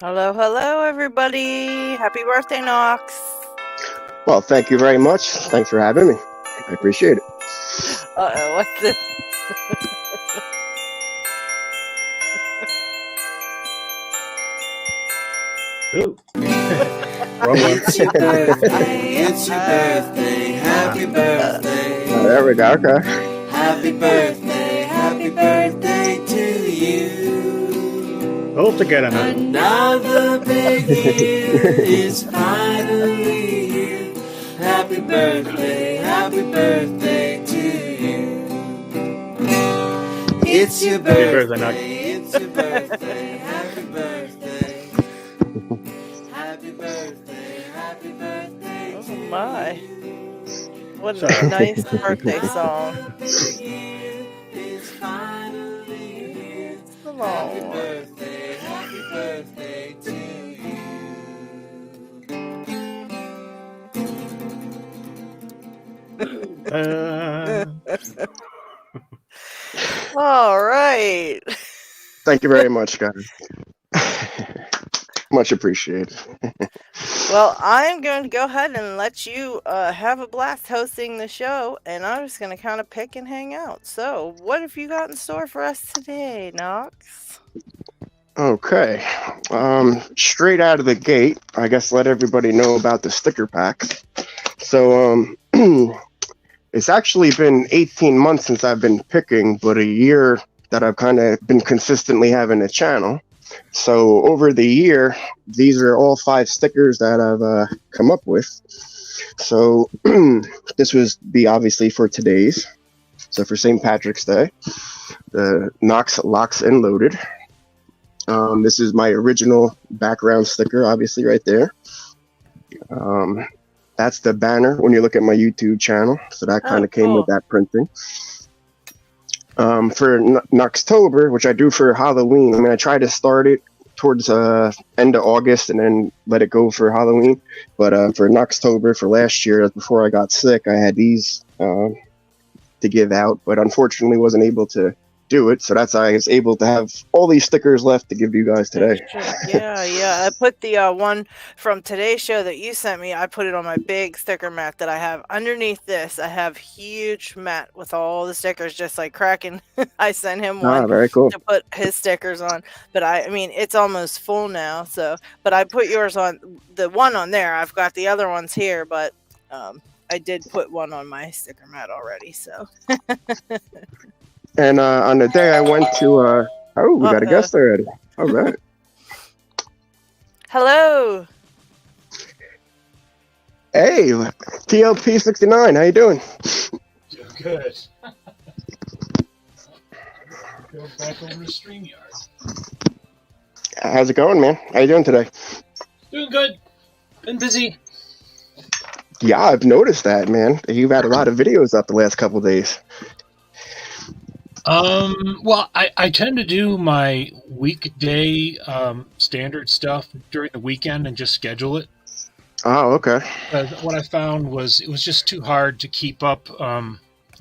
Hello, hello, everybody. Happy birthday, Knox. Well, thank you very much. Thanks for having me. I appreciate it. Uh-oh, what's this? Ooh. It's your birthday, it's your birthday, happy birthday. Oh, there we go. Okay. Happy birthday to you. Hope to get another. Another big year is finally here. Happy birthday to you. It's your birthday, it's your birthday, happy birthday. Happy birthday Oh to my. you. What a Sorry. nice birthday song. Come Happy on. birthday to you. All right. Thank you very much, guys. Much appreciated. Well, I'm going to go ahead and let you have a blast hosting the show, and I'm just going to kind of pick and hang out. So, what have you got in store for us today, Knox? Okay. Straight out of the gate, I guess let everybody know about the sticker pack. So, it's actually been 18 months since I've been picking, but a year that I've kind of been consistently having a channel. So over the year, these are all 5 stickers that I've come up with. So this was obviously for today's. So for St. Patrick's Day, the KnoxLocks and LockHeat. This is my original background sticker, obviously right there. That's the banner when you look at my YouTube channel. So that kind of came with that printing. For Knoxtober, which I do for Halloween, I try to start it towards end of August and then let it go for Halloween. But for Knoxtober, for last year, before I got sick, I had these to give out, but unfortunately wasn't able to do it. So that's I was able to have all these stickers left to give you guys today. Yeah. I put the one from today's show that you sent me. I put it on my big sticker mat that I have underneath this. I have huge mat with all the stickers, just like Kraken. I sent him one very cool. to put his stickers on, but I mean it's almost full now. So, but I put yours on the one on there. I've got the other ones here, but I did put one on my sticker mat already. So. And on the day I went to, we got a guest already. All right. Hello. Hey, TLP69, how you doing? Doing good. Go back over to StreamYard. How's it going, man? How you doing today? Doing good. Been busy. Yeah, I've noticed that, man. You've had a lot of videos up the last couple of days. Well, I tend to do my weekday standard stuff during the weekend and just schedule it. Oh, okay. What I found was it was just too hard to keep up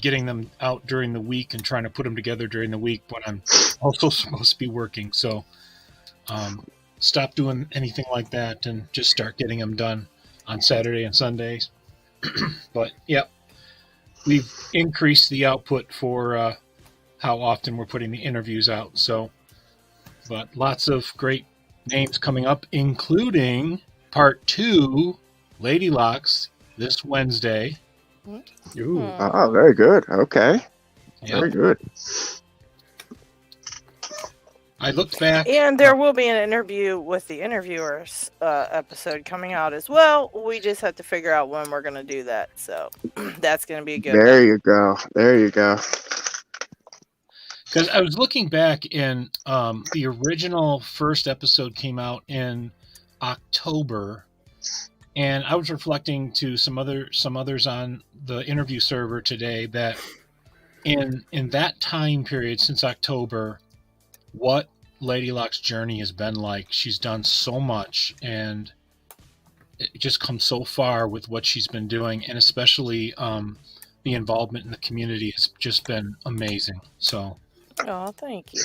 getting them out during the week and trying to put them together during the week when I'm also supposed to be working. So stop doing anything like that and just start getting them done on Saturday and Sundays. But, yeah, we've increased the output for how often we're putting the interviews out. So, but lots of great names coming up, including part 2, Lady Locks, this Wednesday. Ooh. Oh, very good. Okay. Yep. Very good. I looked back. And there will be an interview with the interviewers episode coming out as well. We just have to figure out when we're going to do that. So that's going to be a good There one. you go. There you go. Because I was looking back and the original first episode came out in October, and I was reflecting to some others on the interview server today that in that time period since October, what Lady Locks' journey has been like. She's done so much, and it just comes so far with what she's been doing, and especially the involvement in the community has just been amazing. So. Oh, thank you.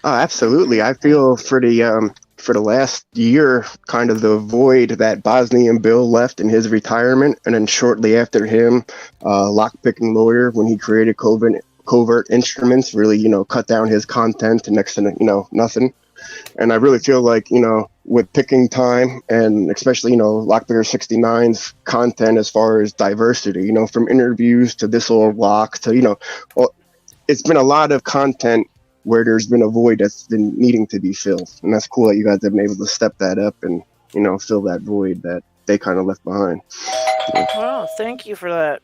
Oh, absolutely. I feel for the for the last year, kind of the void that Bosnian Bill left in his retirement, and then shortly after him, Lockpicking Lawyer, when he created Covert Instruments, really, cut down his content to next to, nothing. And I really feel like, with Picking Time and especially, Lockpicker 69's content as far as diversity, from interviews to this old lock to, it's been a lot of content where there's been a void that's been needing to be filled. And that's cool that you guys have been able to step that up and, fill that void that they kind of left behind. Well, thank you for that.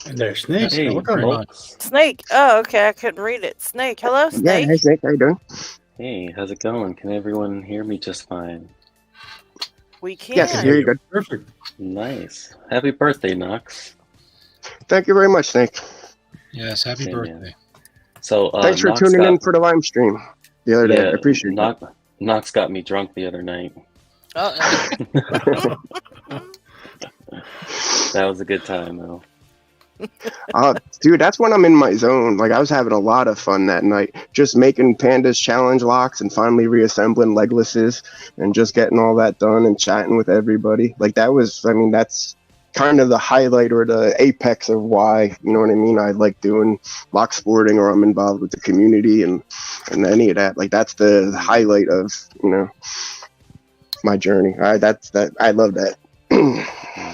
And there's Snake. Hey, Look on very it. much. Snake. Oh, okay. I couldn't read it. Snake. Hello, Yeah, Snake. hey, Snake, how you doing? Hey, how's it going? Can everyone hear me just fine? We can. Yes, here you go. Perfect. Nice. Happy birthday, Knox. Thank you very much, Snake. Yes, happy Yeah, birthday. So, Thanks for Knox tuning got- in for the live stream the other day. I Yeah, appreciate it. Knox got me drunk the other night. Uh-oh. That was a good time, though. Dude, that's when I'm in my zone. Like, I was having a lot of fun that night, just making Panda's challenge locks and finally reassembling Leglesses and just getting all that done and chatting with everybody. Like, that's kind of the highlight or the apex of why, you know what I mean, I like doing lock sporting, or I'm involved with the community and any of that. Like, that's the highlight of, my journey. I love that.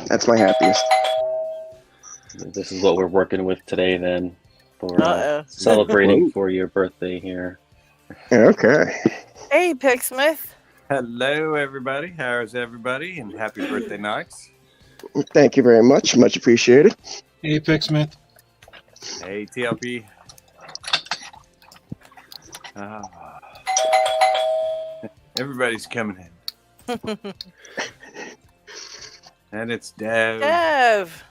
That's my happiest. This is what we're working with today, then, for Uh-oh. celebrating for your birthday here. Okay. Hey, Picksmith. Hello, everybody. How's everybody? And happy birthday, Knox. Thank you very much. Much appreciated. Hey, Picksmith. Hey, TLP. Ah. Everybody's coming in. And it's Dev. Dev.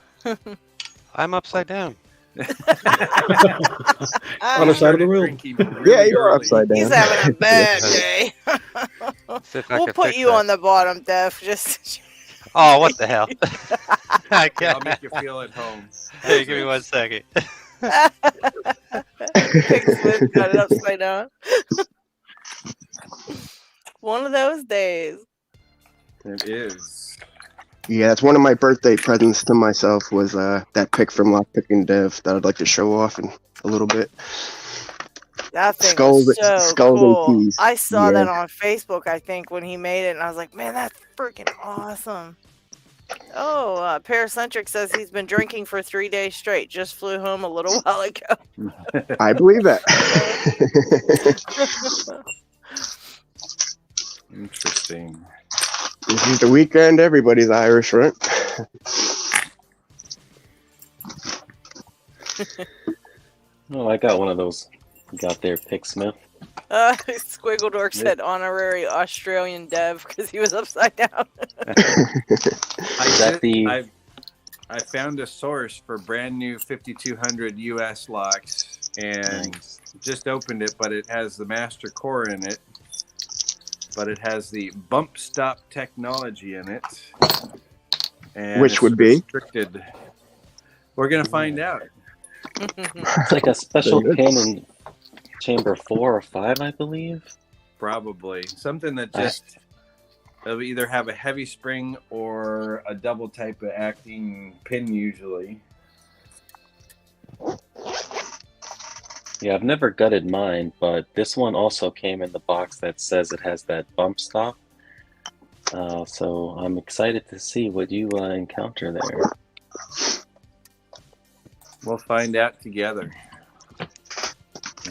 I'm upside down. On the side of the room. Yeah, you are upside down. He's having a bad day. See if I We'll can put fix you that. on the bottom, Dev. Just Oh, what the hell? I I'll can't. make you feel at home. Hey, give me 1 second. Picksmith got it upside down. One of those days. It is. Yeah, that's one of my birthday presents to myself was that pick from Lockpicking Dev that I'd like to show off in a little bit. That thing Skulls- was so skulls and cool. keys. I saw Yeah. that on Facebook, I think, when he made it, and I was like, man, that's freaking awesome. Oh, Paracentric says he's been drinking for 3 days straight. Just flew home a little while ago. I believe that. Interesting. This is the weekend. Everybody's Irish, right? Oh, I got one of those. Got there, Picksmith. Squiggledork said honorary Australian Dev because he was upside down. I found a source for brand new 5200 US locks and just opened it, but it has the master core in it. But it has the bump stop technology in it. And Which it's would be? restricted. We're going to find out. It's like a special Very good. pin in chamber 4 or 5, I believe. Probably. Something that just it'll either have a heavy spring or a double type of acting pin usually. Yeah, I've never gutted mine, but this one also came in the box that says it has that bump stop. So I'm excited to see what you encounter there. We'll find out together.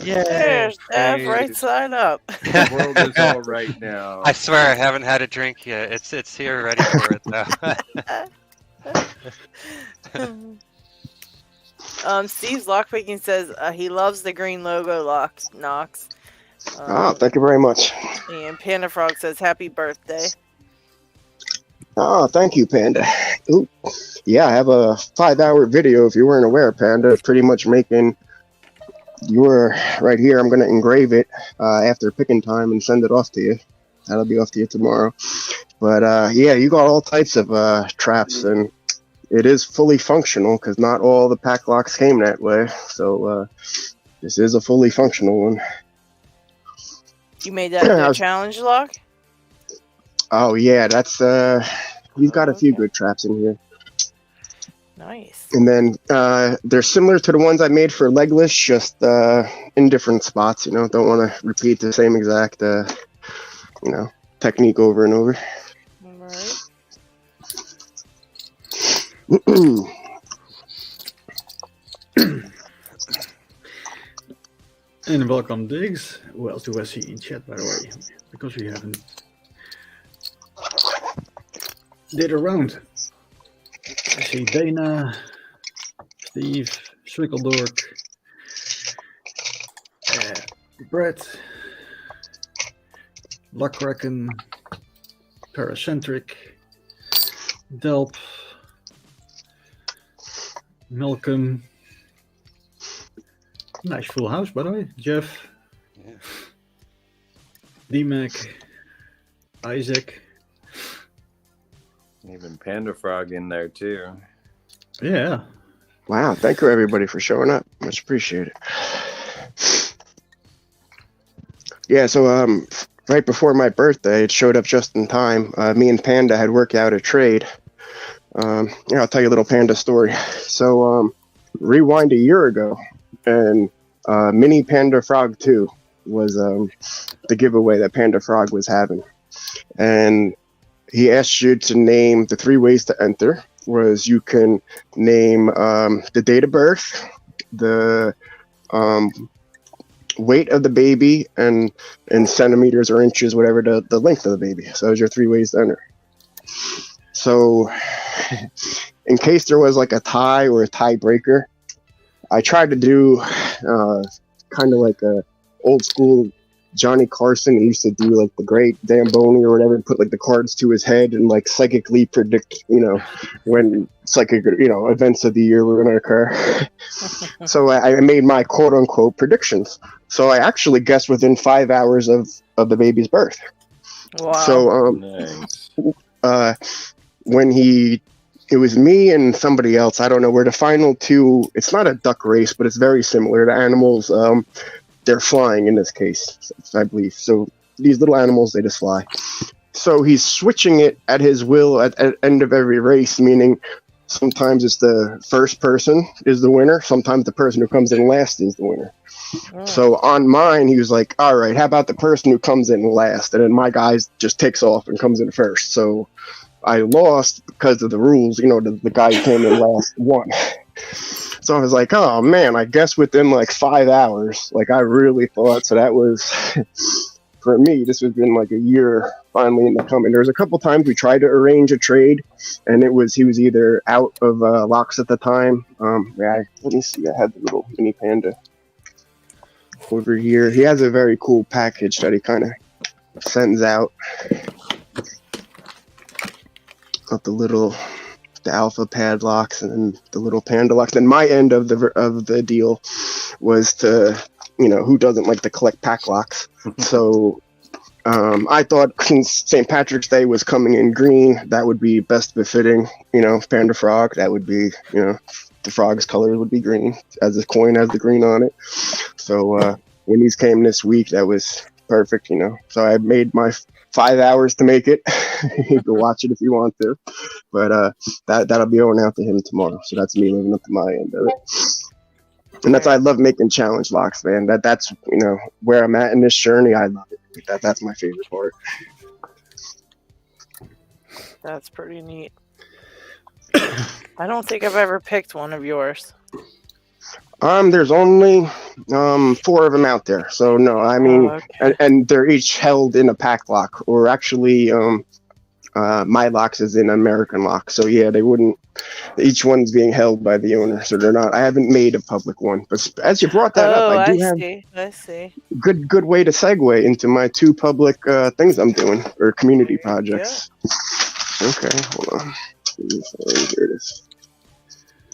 Yeah. There's Dev, Hey. right side up. The world is all right now. I swear I haven't had a drink yet. It's here ready for it though. Steve's lockpicking says he loves the green logo locks, Knox. Thank you very much. And Panda Frog says happy birthday. Oh, thank you, Panda. Ooh. Yeah, I have a 5-hour video, if you weren't aware, Panda, pretty much making your right here. I'm going to engrave it after picking time and send it off to you. That'll be off to you tomorrow. But yeah, you got all types of traps and it is fully functional because not all the pack locks came that way. So this is a fully functional one. You made that the challenge lock? Oh yeah, that's we've got a few good traps in here. Nice. And then they're similar to the ones I made for legless, just in different spots. You know, don't want to repeat the same exact technique over and over. All right. And welcome, Diggs. Who else do I see in chat, by the way? Because we haven't did a round. I see Dana, Steve, Swinkledork, Brett, Luckracken, Paracentric, Delp, Malcolm. Nice full house, by the way. Jeff, Yeah. D-Mac, Isaac. Even Panda Frog in there too. Yeah. Wow, thank you everybody for showing up. Much appreciated. Yeah, so right before my birthday, it showed up just in time. Me and Panda had worked out a trade. I'll tell you a little Panda story. So rewind a year ago, and Mini Panda Frog 2 was the giveaway that Panda Frog was having. And he asked you to name the 3 ways to enter. Was you can name the date of birth, the weight of the baby, and in centimeters or inches, whatever the length of the baby. So those are your 3 ways to enter. So in case there was like a tie or a tiebreaker, I tried to do kind of like a old school Johnny Carson. He used to do like the Great Zamboni or whatever, and put like the cards to his head and like psychically predict, when psychic, events of the year were going to occur. So I made my quote unquote predictions. So I actually guessed within 5 hours of the baby's birth. Wow. So Nice. when it was me and somebody else, I don't know, we're the final 2. It's not a duck race, but it's very similar. The animals, they're flying in this case, I believe. So these little animals, they just fly. So he's switching it at his will at the end of every race, meaning sometimes it's the first person is the winner. Sometimes the person who comes in last is the winner. Oh. So on mine, he was like, all right, how about the person who comes in last? And then my guy just takes off and comes in first. So I lost because of the rules. The guy who came in last won. So I was like, oh man, I guess within like 5 hours, like I really thought. So that was, for me, this has been like a year finally in the coming. There was a couple times we tried to arrange a trade, and he was either out of locks at the time. Let me see, I had the little mini panda over here. He has a very cool package that he kind of sends out. Got the alpha padlocks and the little panda locks. And my end of the deal was to, who doesn't like to collect pack locks? So I thought since St. Patrick's Day was coming in green, that would be best befitting, Panda Frog. That would be, the frog's colors would be green, as the coin has the green on it. So when these came this week, that was perfect, So I made my 5 hours to make it. You can watch it if you want to, but that'll be going out to him tomorrow. So that's me living up to my end of it. And I love making challenge locks, man. That's where I'm at in this journey. I love it. That's my favorite part. That's pretty neat. I don't think I've ever picked one of yours. There's only 4 of them out there. So no, I mean, okay. and they're each held in a pack lock, or actually, my locks is in American lock. So yeah, they wouldn't. Each one's being held by the owner, so they're not. I haven't made a public one, but as you brought that up, I do have. I see. Good way to segue into my 2 public things I'm doing, or community projects. Yeah. Okay, hold on. Here it is.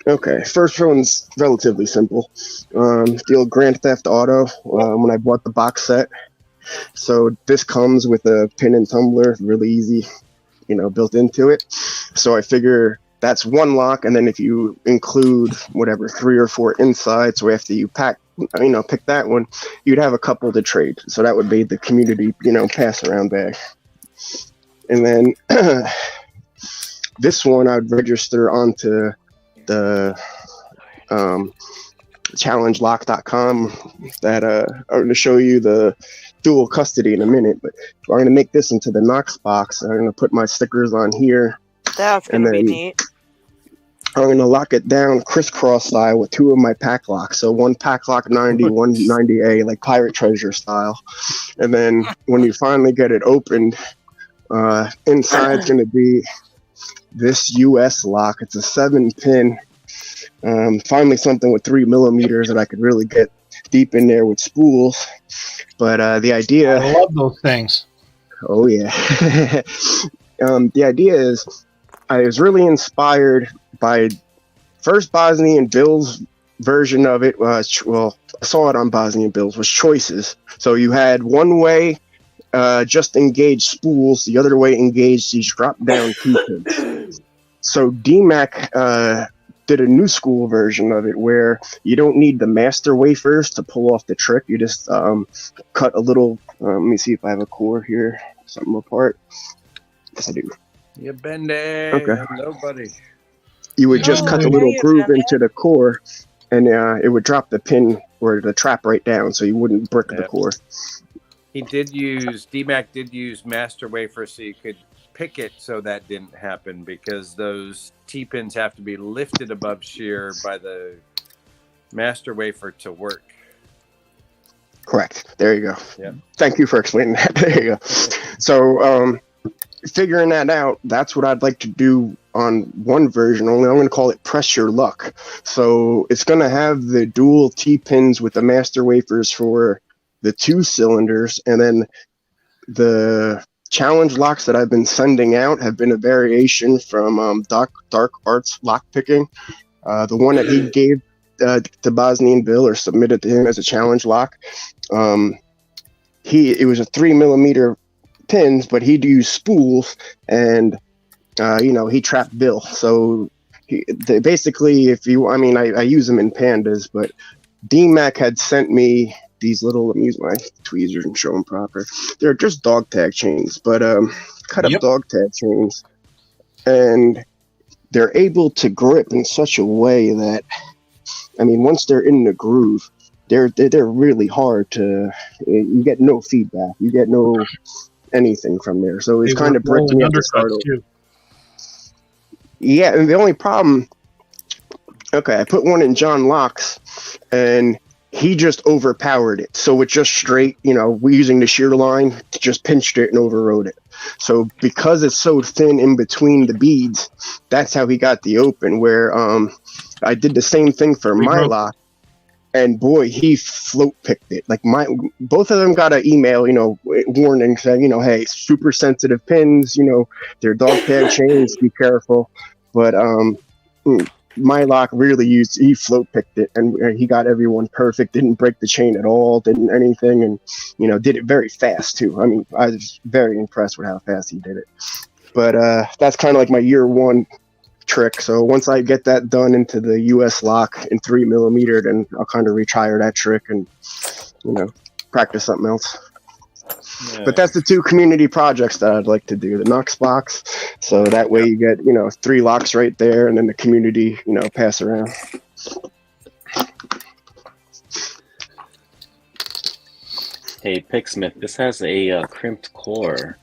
Okay, first one's relatively simple. The old Grand Theft Auto, when I bought the box set. So this comes with a pin and tumbler, really easy, built into it. So I figure that's one lock, and then if you include whatever 3 or 4 inside, so after you pick that one, you'd have a couple to trade. So that would be the community, pass around bag. And then this one I'd register onto the challengelock.com that I'm going to show you the dual custody in a minute, but I'm going to make this into the Knox box. I'm going to put my stickers on here. That's going to be neat. I'm going to lock it down crisscross style with 2 of my pack locks. So one pack lock 90, one 90A, like Pirate Treasure style. And then when you finally get it opened, inside's going to be this US lock. It's a 7-pin. Finally something with 3 millimeters that I could really get deep in there with spools. But the idea... I love those things. Oh, yeah. The idea is I was really inspired by first Bosnian Bill's version of it. I saw it on Bosnian Bill's, was choices. So you had one way just engage spools, the other way engage these drop-down T-pins. So DMAC did a new school version of it where you don't need the master wafers to pull off the trick. You just cut a little, let me see if I have a core here, something apart. Yes, I do. You bend it. Okay. Nobody. You would just cut a little groove into the core, and it would drop the pin or the trap right down, so you wouldn't brick the core. DMAC did use master wafer so you could pick it so that didn't happen, because those T-pins have to be lifted above shear by the master wafer to work. Correct. There you go. Yeah. Thank you for explaining that. There you go. So, figuring that out, that's what I'd like to do on one version only. I'm going to call it Press Your Luck. So it's going to have the dual T-pins with the master wafers for the 2 cylinders, and then the challenge locks that I've been sending out have been a variation from Dark Arts lock picking. The one that he gave to Bosnian Bill or submitted to him as a challenge lock, it was a 3 millimeter pins, but he'd use spools, and he trapped Bill. So basically, I use them in pandas, but DMAC had sent me these little, let me use my tweezers and show them proper. They're just dog tag chains, but cut up dog tag chains, and they're able to grip in such a way that, once they're in the groove, they're really hard to. You get no feedback. You get no anything from there. So it's kind of breaking up the start over. Yeah, and the only problem. Okay, I put one in John Locks, and he just overpowered it. So it just straight, we're using the shear line, just pinched it and overrode it. So because it's so thin in between the beads, that's how he got the open, where I did the same thing for my lock, and boy, he float picked it. Like both of them got an email, warning saying, hey, super sensitive pins, they're dog tag chains, be careful. But my lock really he float picked it, and he got everyone perfect, didn't break the chain at all, didn't anything, and did it very fast too. I was very impressed with how fast he did it. But that's kind of like my year 1 trick. So once I get that done into the US lock in 3 millimeter, then I'll kind of retire that trick and practice something else. Yeah. But that's the 2 community projects that I'd like to do. The Knox box, so that way you get 3 locks right there, and then the community pass around. Hey Picksmith, this has a crimped core,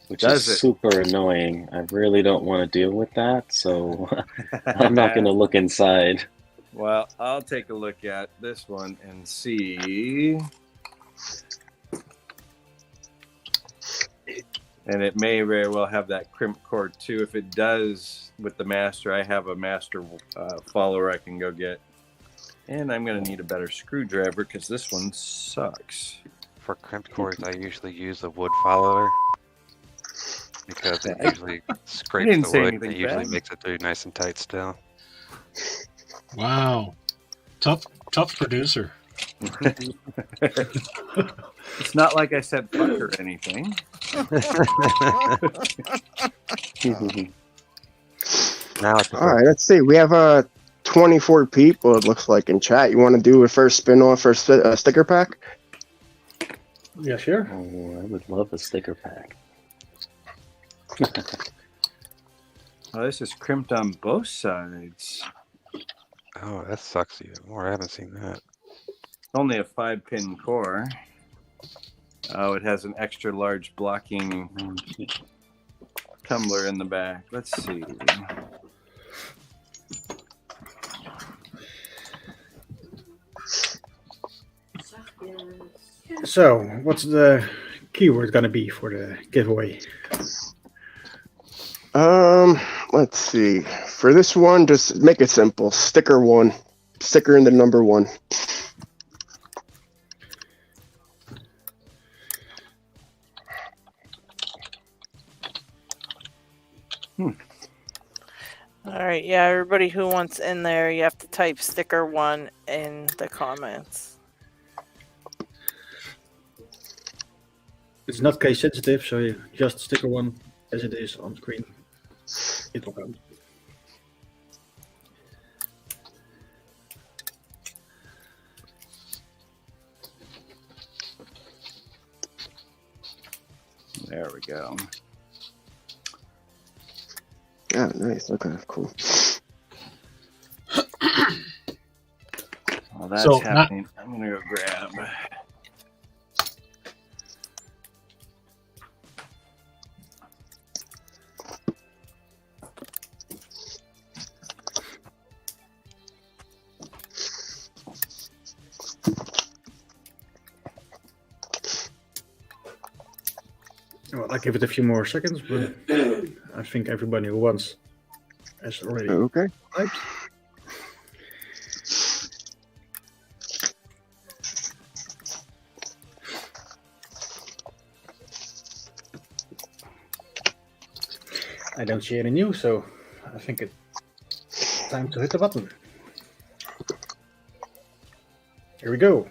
which is super annoying. I really don't want to deal with that, so I'm not going to look inside. Well, I'll take a look at this one and see. And it may very well have that crimp cord too. If it does with the master, I have a master follower I can go get. And I'm going to need a better screwdriver because this one sucks. For crimped cords, I usually use a wood follower because it usually scrapes the wood and it usually makes it do nice and tight still. Wow. Tough producer. It's not like I said fuck or anything. Now it's All right, let's see. We have 24 people, it looks like, in chat. You want to do a first spin-off for sticker pack? Yeah, sure. Oh, I would love a sticker pack. Oh, this is crimped on both sides. Oh, that sucks even more. I haven't seen that. Only a 5-pin core. Oh, it has an extra large blocking tumbler in the back. Let's see. So, what's the keyword gonna be for the giveaway? Let's see. For this one, just make it simple. Sticker 1. Sticker in the number 1. All right, yeah, everybody who wants in there, you have to type sticker 1 in the comments. It's not case sensitive, so you just sticker 1 as it is on screen. It will count. There we go. Yeah, nice. Okay, cool. Well, that's So, happening. I'm gonna go grab. Well, I'll give it a few more seconds, but I think everybody who wants has already Okay. typed. I don't see any news, so I think it's time to hit the button. Here we go.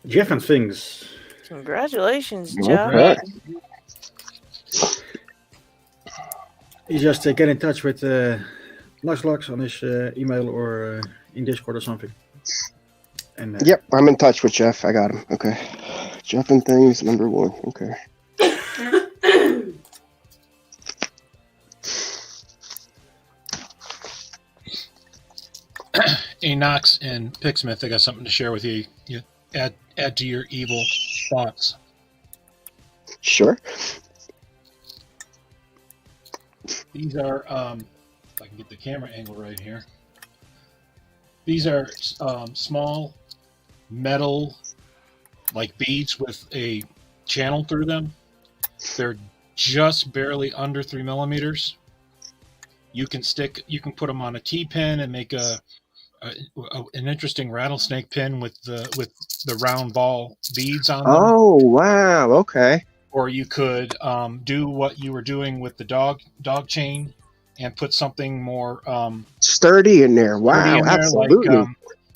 Jeff and things. Congratulations, Okay. Jeff. You just get in touch with KnoxLocks on his email or in Discord or something. And Yep, I'm in touch with Jeff. I got him. Okay. Jeff and things, number 1. Okay. Hey, Knox and Picksmith, I got something to share with you. You add to your evil thoughts. Sure. These are, if I can get the camera angle right here. These are small metal, like beads with a channel through them. They're just barely under 3 millimeters. You can put them on a T-pin and make an interesting rattlesnake pin with the round ball beads on them. Oh, wow. Okay. Or you could do what you were doing with the dog chain and put something more Sturdy in there. Wow, sturdy in there. absolutely. Like,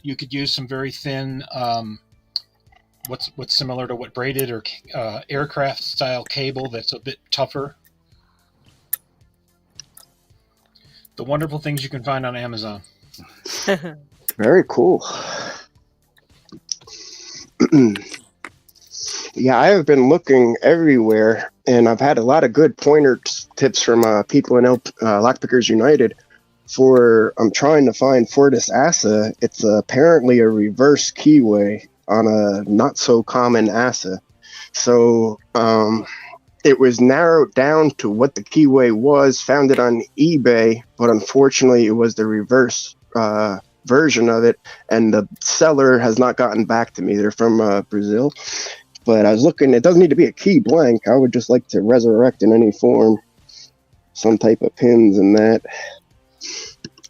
you could use some very thin, what's similar to what braided or aircraft style cable that's a bit tougher. The wonderful things you can find on Amazon. Very cool. Yeah, I have been looking everywhere, and I've had a lot of good pointer tips from people in Lockpickers United. I'm trying to find for this ASA. It's apparently a reverse keyway on a not so common ASA. So it was narrowed down to what the keyway was, found it on eBay, but unfortunately it was the reverse version of it, and the seller has not gotten back to me. They're from Brazil. But I was looking, it doesn't need to be a key blank. I would just like to resurrect in any form some type of pins and that.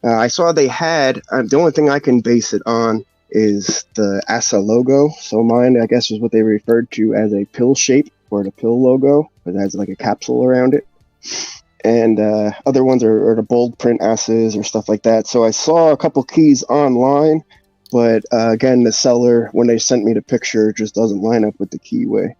I saw they had, the only thing I can base it on is the ASA logo. So mine, I guess, is what they referred to as a pill shape, or the pill logo. It has like a capsule around it. And other ones are the bold print ASAs or stuff like that. So I saw a couple keys online, But again, the seller, when they sent me the picture, it just doesn't line up with the keyway.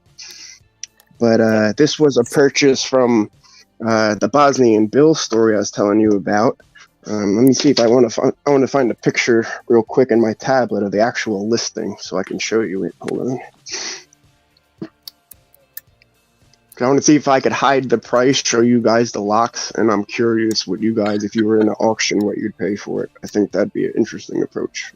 But this was a purchase from the Bosnian Bill story I was telling you about. Let me see if I want to find a picture real quick in my tablet of the actual listing so I can show you it. Hold on. I want to see if I could hide the price, show you guys the locks, and I'm curious what you guys, if you were in an auction, what you'd pay for it. I think that'd be an interesting approach.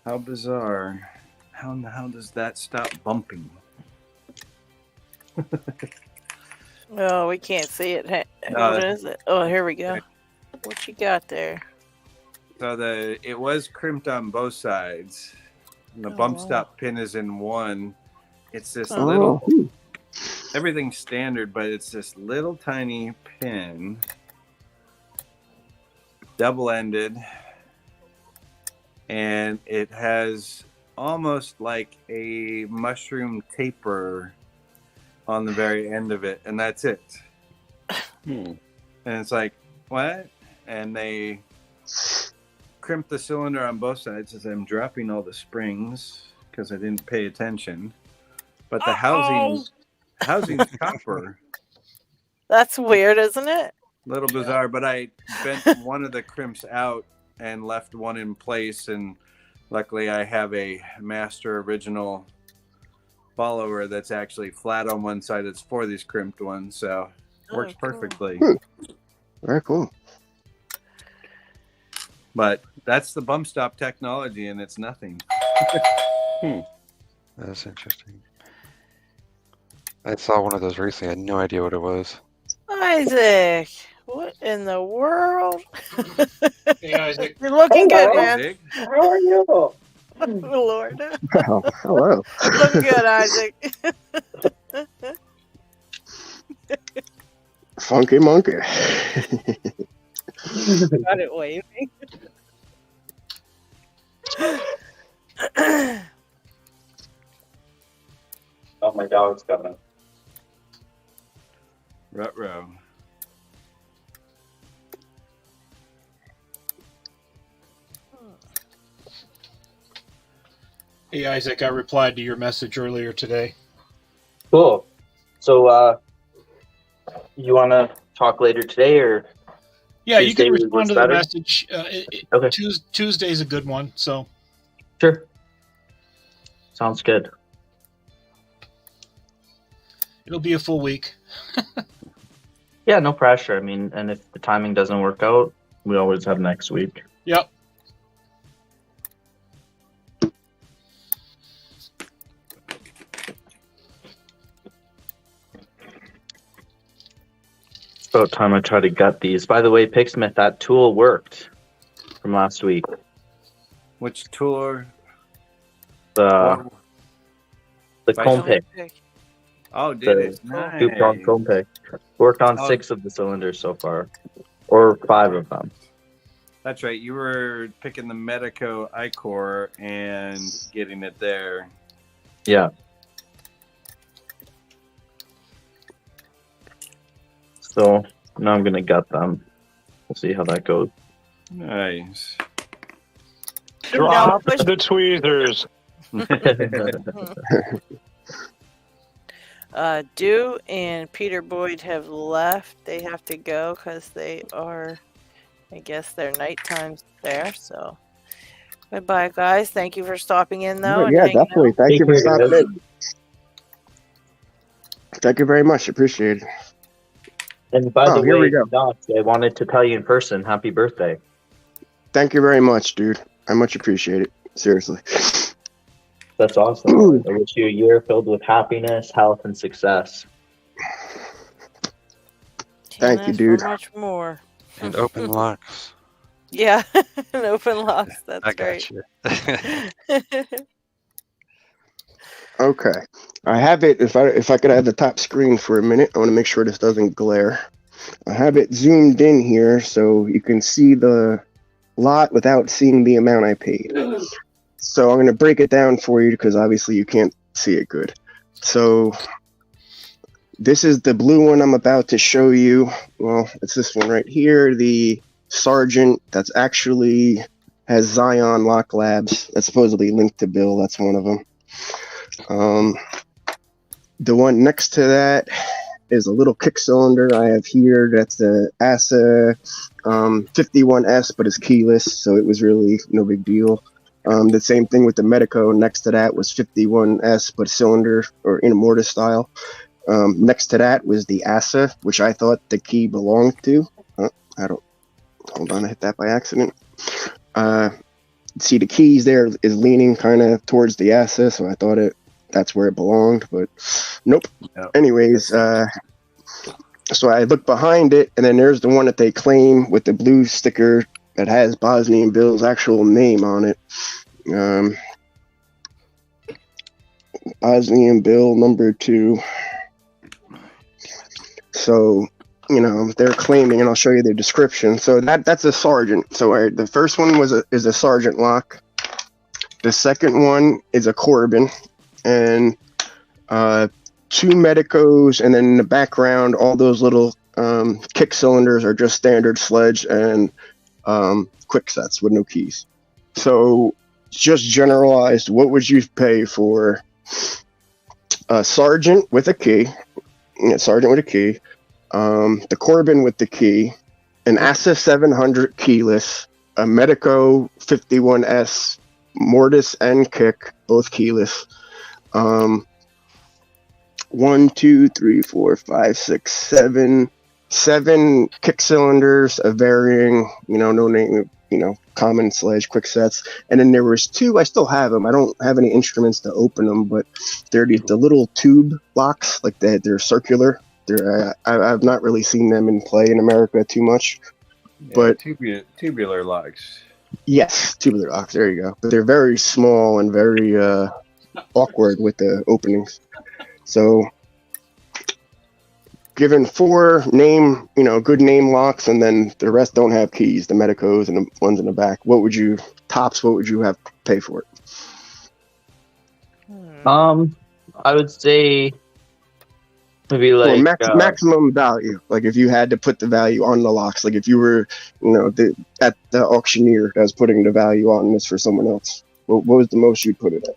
How bizarre. How in the hell does that stop bumping? Oh, we can't see it. What is it? Oh, here we go. What you got there? So it was crimped on both sides. And the bump stop pin is in one. It's this little, everything's standard, but it's this little tiny pin, double-ended, and it has almost like a mushroom taper on the very end of it, and that's it. And it's like, what? And they crimp the cylinder on both sides as I'm dropping all the springs because I didn't pay attention. But the housing's copper. That's weird, isn't it? A little bizarre, but I bent one of the crimps out and left one in place, and luckily I have a master original follower that's actually flat on one side. It's for these crimped ones, so it works perfectly. Very cool. But that's the bump stop technology, and it's nothing. That's interesting. I saw one of those recently. I had no idea what it was. Isaac, what in the world? Hey, Isaac. You're looking good, man. Big. How are you? Lord. Oh, hello. Look good, Isaac. Funky monkey. Got it waving. Oh, my dog's coming. Ruh-roh. Hey, Isaac, I replied to your message earlier today. Cool. So, you want to talk later today, or? Yeah, you Tuesday can respond was to the better? message. Okay. Tuesday's a good one, so. Sure. Sounds good. It'll be a full week. Yeah, no pressure. I mean, and if the timing doesn't work out, we always have next week. Yep. It's about time I try to gut these. By the way, Picksmith, that tool worked from last week. Which tool? The comb pick. Oh, did The it? Nice. two-prong comb pick. Worked on 6 of the cylinders so far. Or 5 of them. That's right. You were picking the Medico iCore and getting it there. Yeah. So now I'm gonna gut them. We'll see how that goes. Nice. Drop the tweezers. Dew and Peter Boyd have left. They have to go because they are, I guess, their night time's there. So, goodbye, guys. Thank you for stopping in, though. Yeah, definitely. Thank you for stopping in. Thank you very much. Appreciate it. And by the here way, we go. Knox, I wanted to tell you in person, happy birthday. Thank you very much, dude. I much appreciate it. Seriously. That's awesome. I wish you a year filled with happiness, health, and success. Thank you, dude. Much more. And open locks. Yeah, and open locks. That's I great. got you. Okay. I have it. If I could have the top screen for a minute, I want to make sure this doesn't glare. I have it zoomed in here so you can see the lot without seeing the amount I paid. So I'm going to break it down for you because obviously you can't see it good. So this is the blue one I'm about to show you. Well, it's this one right here, the Sergeant that's actually has Zion Lock Labs. That's supposedly linked to Bill. That's one of them. The one next to that is a little kick cylinder I have here. That's the ASA 51S, but it's keyless, so it was really no big deal. The same thing with the Medico. Next to that was 51S, but cylinder or in a mortise style. Next to that was the ASA, which I thought the key belonged to. Hold on, I hit that by accident. See, the keys there is leaning kind of towards the ASA, so I thought that's where it belonged, but nope. No. Anyways, so I look behind it, and then there's the one that they claim with the blue sticker that has Bosnian Bill's actual name on it. Bosnian Bill number 2. So, they're claiming, and I'll show you the description. So that's a Sergeant. So the first one is a Sergeant lock. The second one is a Corbin, and 2 Medicos, and then in the background, all those little kick cylinders are just standard sledge and quick sets with no keys. So just generalized, what would you pay for a Sergeant with a key? Sergeant with a key. The Corbin with the key, an ASA 700 keyless, a Medico 51S mortise and kick, both keyless. 1, 2, 3, 4, 5, 6, 7 kick cylinders of varying, no name, common sledge quick sets. And then there was 2, I still have them. I don't have any instruments to open them, but they're the little tube locks, like they're circular. I've not really seen them in play in America too much. Yeah, but tubular locks. Yes, tubular locks. There you go. But they're very small and very awkward with the openings. So, given 4 good name locks, and then the rest don't have keys, the Medicos and the ones in the back, what would you have to pay for it? I would say maybe like maximum value. Like if you had to put the value on the locks, like if you were, at the auctioneer that was putting the value on this for someone else, what was the most you'd put it at?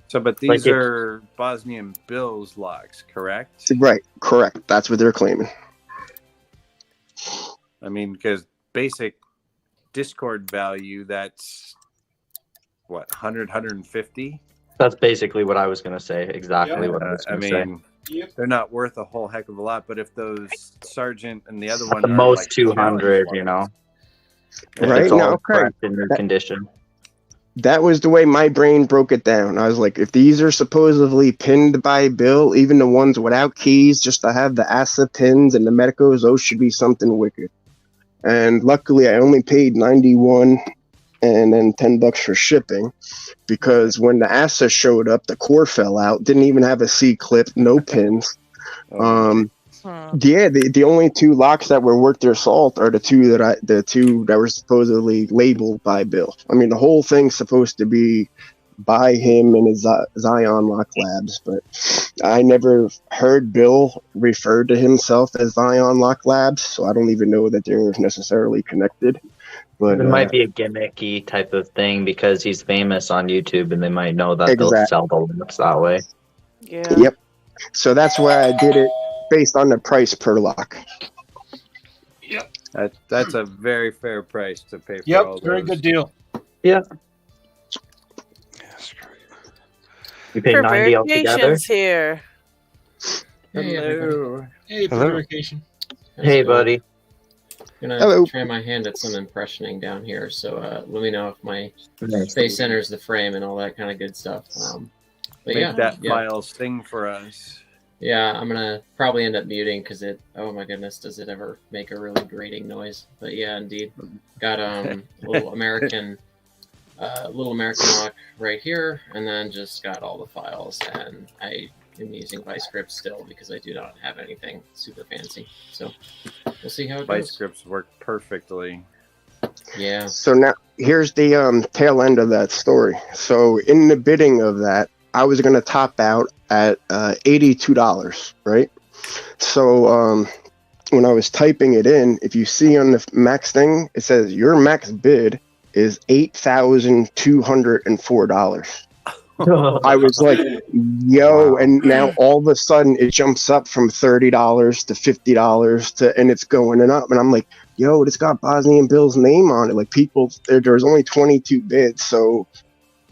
So, but these are Bosnian Bill's locks, correct? Right, correct. That's what they're claiming. I mean, because basic Discord value, that's what, 100, 150? That's basically what I was going to say. Exactly what I was going to say. They're not worth a whole heck of a lot, but if those Sergeant and the other one the are most like 200, if right it's all now, correct in their condition. That was the way my brain broke it down. I was like, if these are supposedly pinned by Bill, even the ones without keys, just to have the ASA pins and the Medicos, those should be something wicked. And luckily, I only paid $91 and then $10 for shipping, because when the ASA showed up, the core fell out. Didn't even have a C clip, no pins. Yeah, the only 2 locks that were worth their salt are the two that were supposedly labeled by Bill. I mean, the whole thing's supposed to be by him and his Zion Lock Labs, but I never heard Bill refer to himself as Zion Lock Labs, so I don't even know that they're necessarily connected. But it might be a gimmicky type of thing because he's famous on YouTube, and they might know that they'll sell the locks that way. Yeah. Yep. So that's why I did it based on the price per lock. Yep. That's a very fair price to pay for. Yep, all those. very good deal. Yeah. You paid $90 altogether. Here. Hello. Hey, vacation. Hey, buddy. I'm gonna try my hand at some impressioning down here, so let me know if my face enters the frame and all that kind of good stuff. But Make that file sing for us. Yeah, I'm gonna probably end up muting because oh my goodness, does it ever make a really grating noise? But yeah, indeed, got a little American lock right here, and then just got all the files, and I am using Vice Grips still because I do not have anything super fancy. So we'll see how it goes. Vice Grips work perfectly. Yeah. So now here's the tail end of that story. So in the bidding of that, I was going to top out at $82, right? So when I was typing it in, if you see on the max thing, it says your max bid is $8,204. I was like, yo, and now all of a sudden it jumps up from $30 to $50 and it's going up. And I'm like, yo, it's got Bosnian Bill's name on it. Like people, there's only 22 bids. So,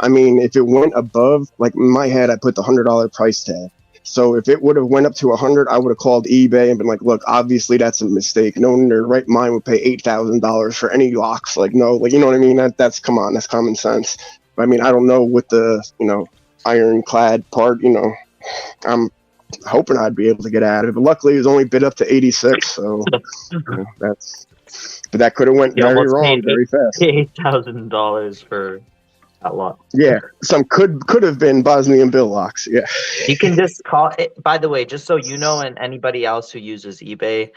I mean, if it went above, like in my head, I put the $100 price tag. So if it would have went up to 100, I would have called eBay and been like, look, obviously that's a mistake. No one in their right mind would pay $8,000 for any locks. Like, no, like, you know what I mean? That's come on, that's common sense. I mean, I don't know what the, ironclad part, I'm hoping I'd be able to get out of it. But luckily, it was only bid up to 86. So but that could have went very wrong very fast. $8,000 for that lock. Yeah, some could have been Bosnian Bill locks. Yeah. You can just call it, by the way, just so you know, and anybody else who uses eBay,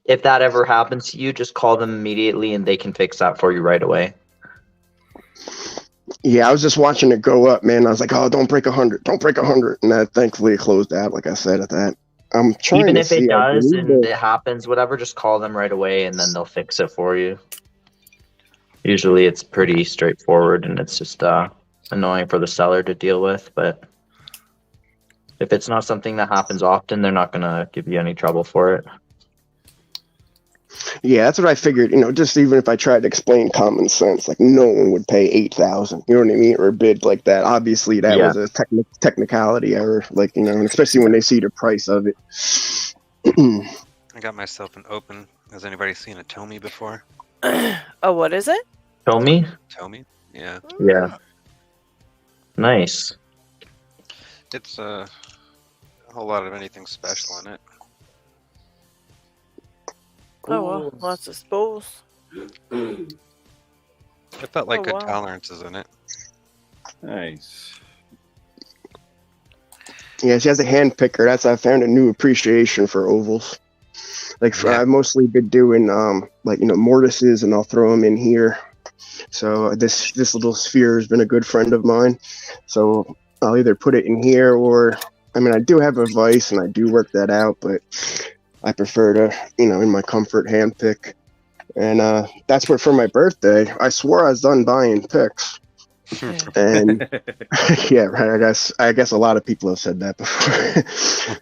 if that ever happens to you, just call them immediately and they can fix that for you right away. Yeah, I was just watching it go up, man. I was like, oh, don't break 100. Don't break 100. And that, thankfully, it closed out, like I said, at that. I'm trying Even to if see, it does and it happens, whatever, just call them right away and then they'll fix it for you. Usually it's pretty straightforward and it's just annoying for the seller to deal with. But if it's not something that happens often, they're not going to give you any trouble for it. Yeah, that's what I figured. Just even if I tried to explain common sense, like no one would pay $8,000. You know what I mean? Or a bid like that. Obviously, that was a technicality error. Like and especially when they see the price of it. I got myself an open. Has anybody seen a Tomy before? Oh, what is it? Tomy? Tomy? Yeah. Yeah. Nice. It's a whole lot of anything special in it. Oh, well, lots of spools. It felt like good wow. tolerances in it. Nice. Yeah, she has a hand picker. I found a new appreciation for ovals. Like I've mostly been doing mortises, and I'll throw them in here. So this little sphere has been a good friend of mine. So I'll either put it in here or, I do have a vise and I do work that out, but I prefer to, in my comfort, hand pick. And that's what for my birthday, I swore I was done buying picks. And yeah, right. I guess a lot of people have said that before.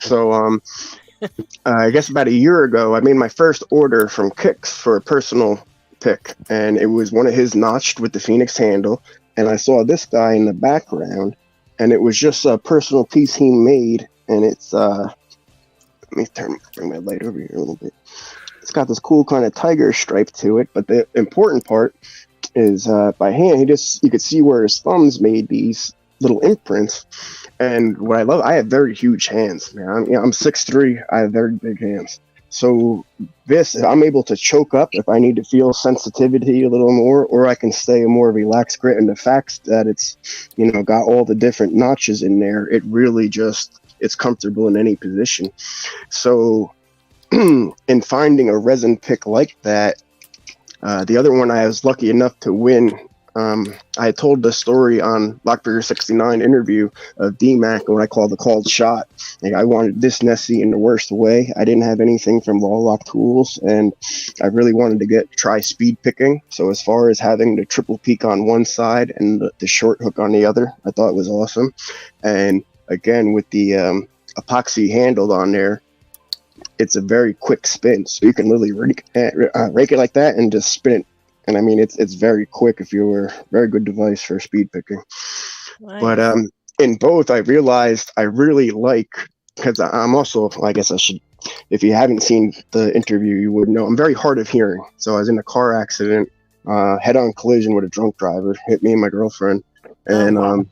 So I guess about a year ago, I made my first order from Kicks for a personal pick, and it was one of his notched with the Phoenix handle. And I saw this guy in the background, and it was just a personal piece he made, and it's let me bring my light over here a little bit. It's got this cool kind of tiger stripe to it, but the important part is by hand, you could see where his thumbs made these little imprints. And what I love, I have very huge hands, man. I'm 6'3", I have very big hands. So I'm able to choke up if I need to feel sensitivity a little more, or I can stay a more relaxed grip. And the fact that it's, got all the different notches in there, it really it's comfortable in any position. So in finding a resin pick like that, the other one I was lucky enough to win, I told the story on Lockbreaker 69 interview of D-Mac and what I call the called shot. Like I wanted this Nessie in the worst way. I didn't have anything from Lock tools, and I really wanted to try speed picking. So as far as having the triple peak on one side and the short hook on the other, I thought it was awesome. And again, with the epoxy handled on there, it's a very quick spin. So you can literally rake it like that and just spin it. And it's very quick if you're a very good device for speed picking. Nice. But in both, I realized I really like, because I'm also, I guess I should, if you haven't seen the interview, you would know, I'm very hard of hearing. So I was in a car accident, head-on collision with a drunk driver, hit me and my girlfriend. And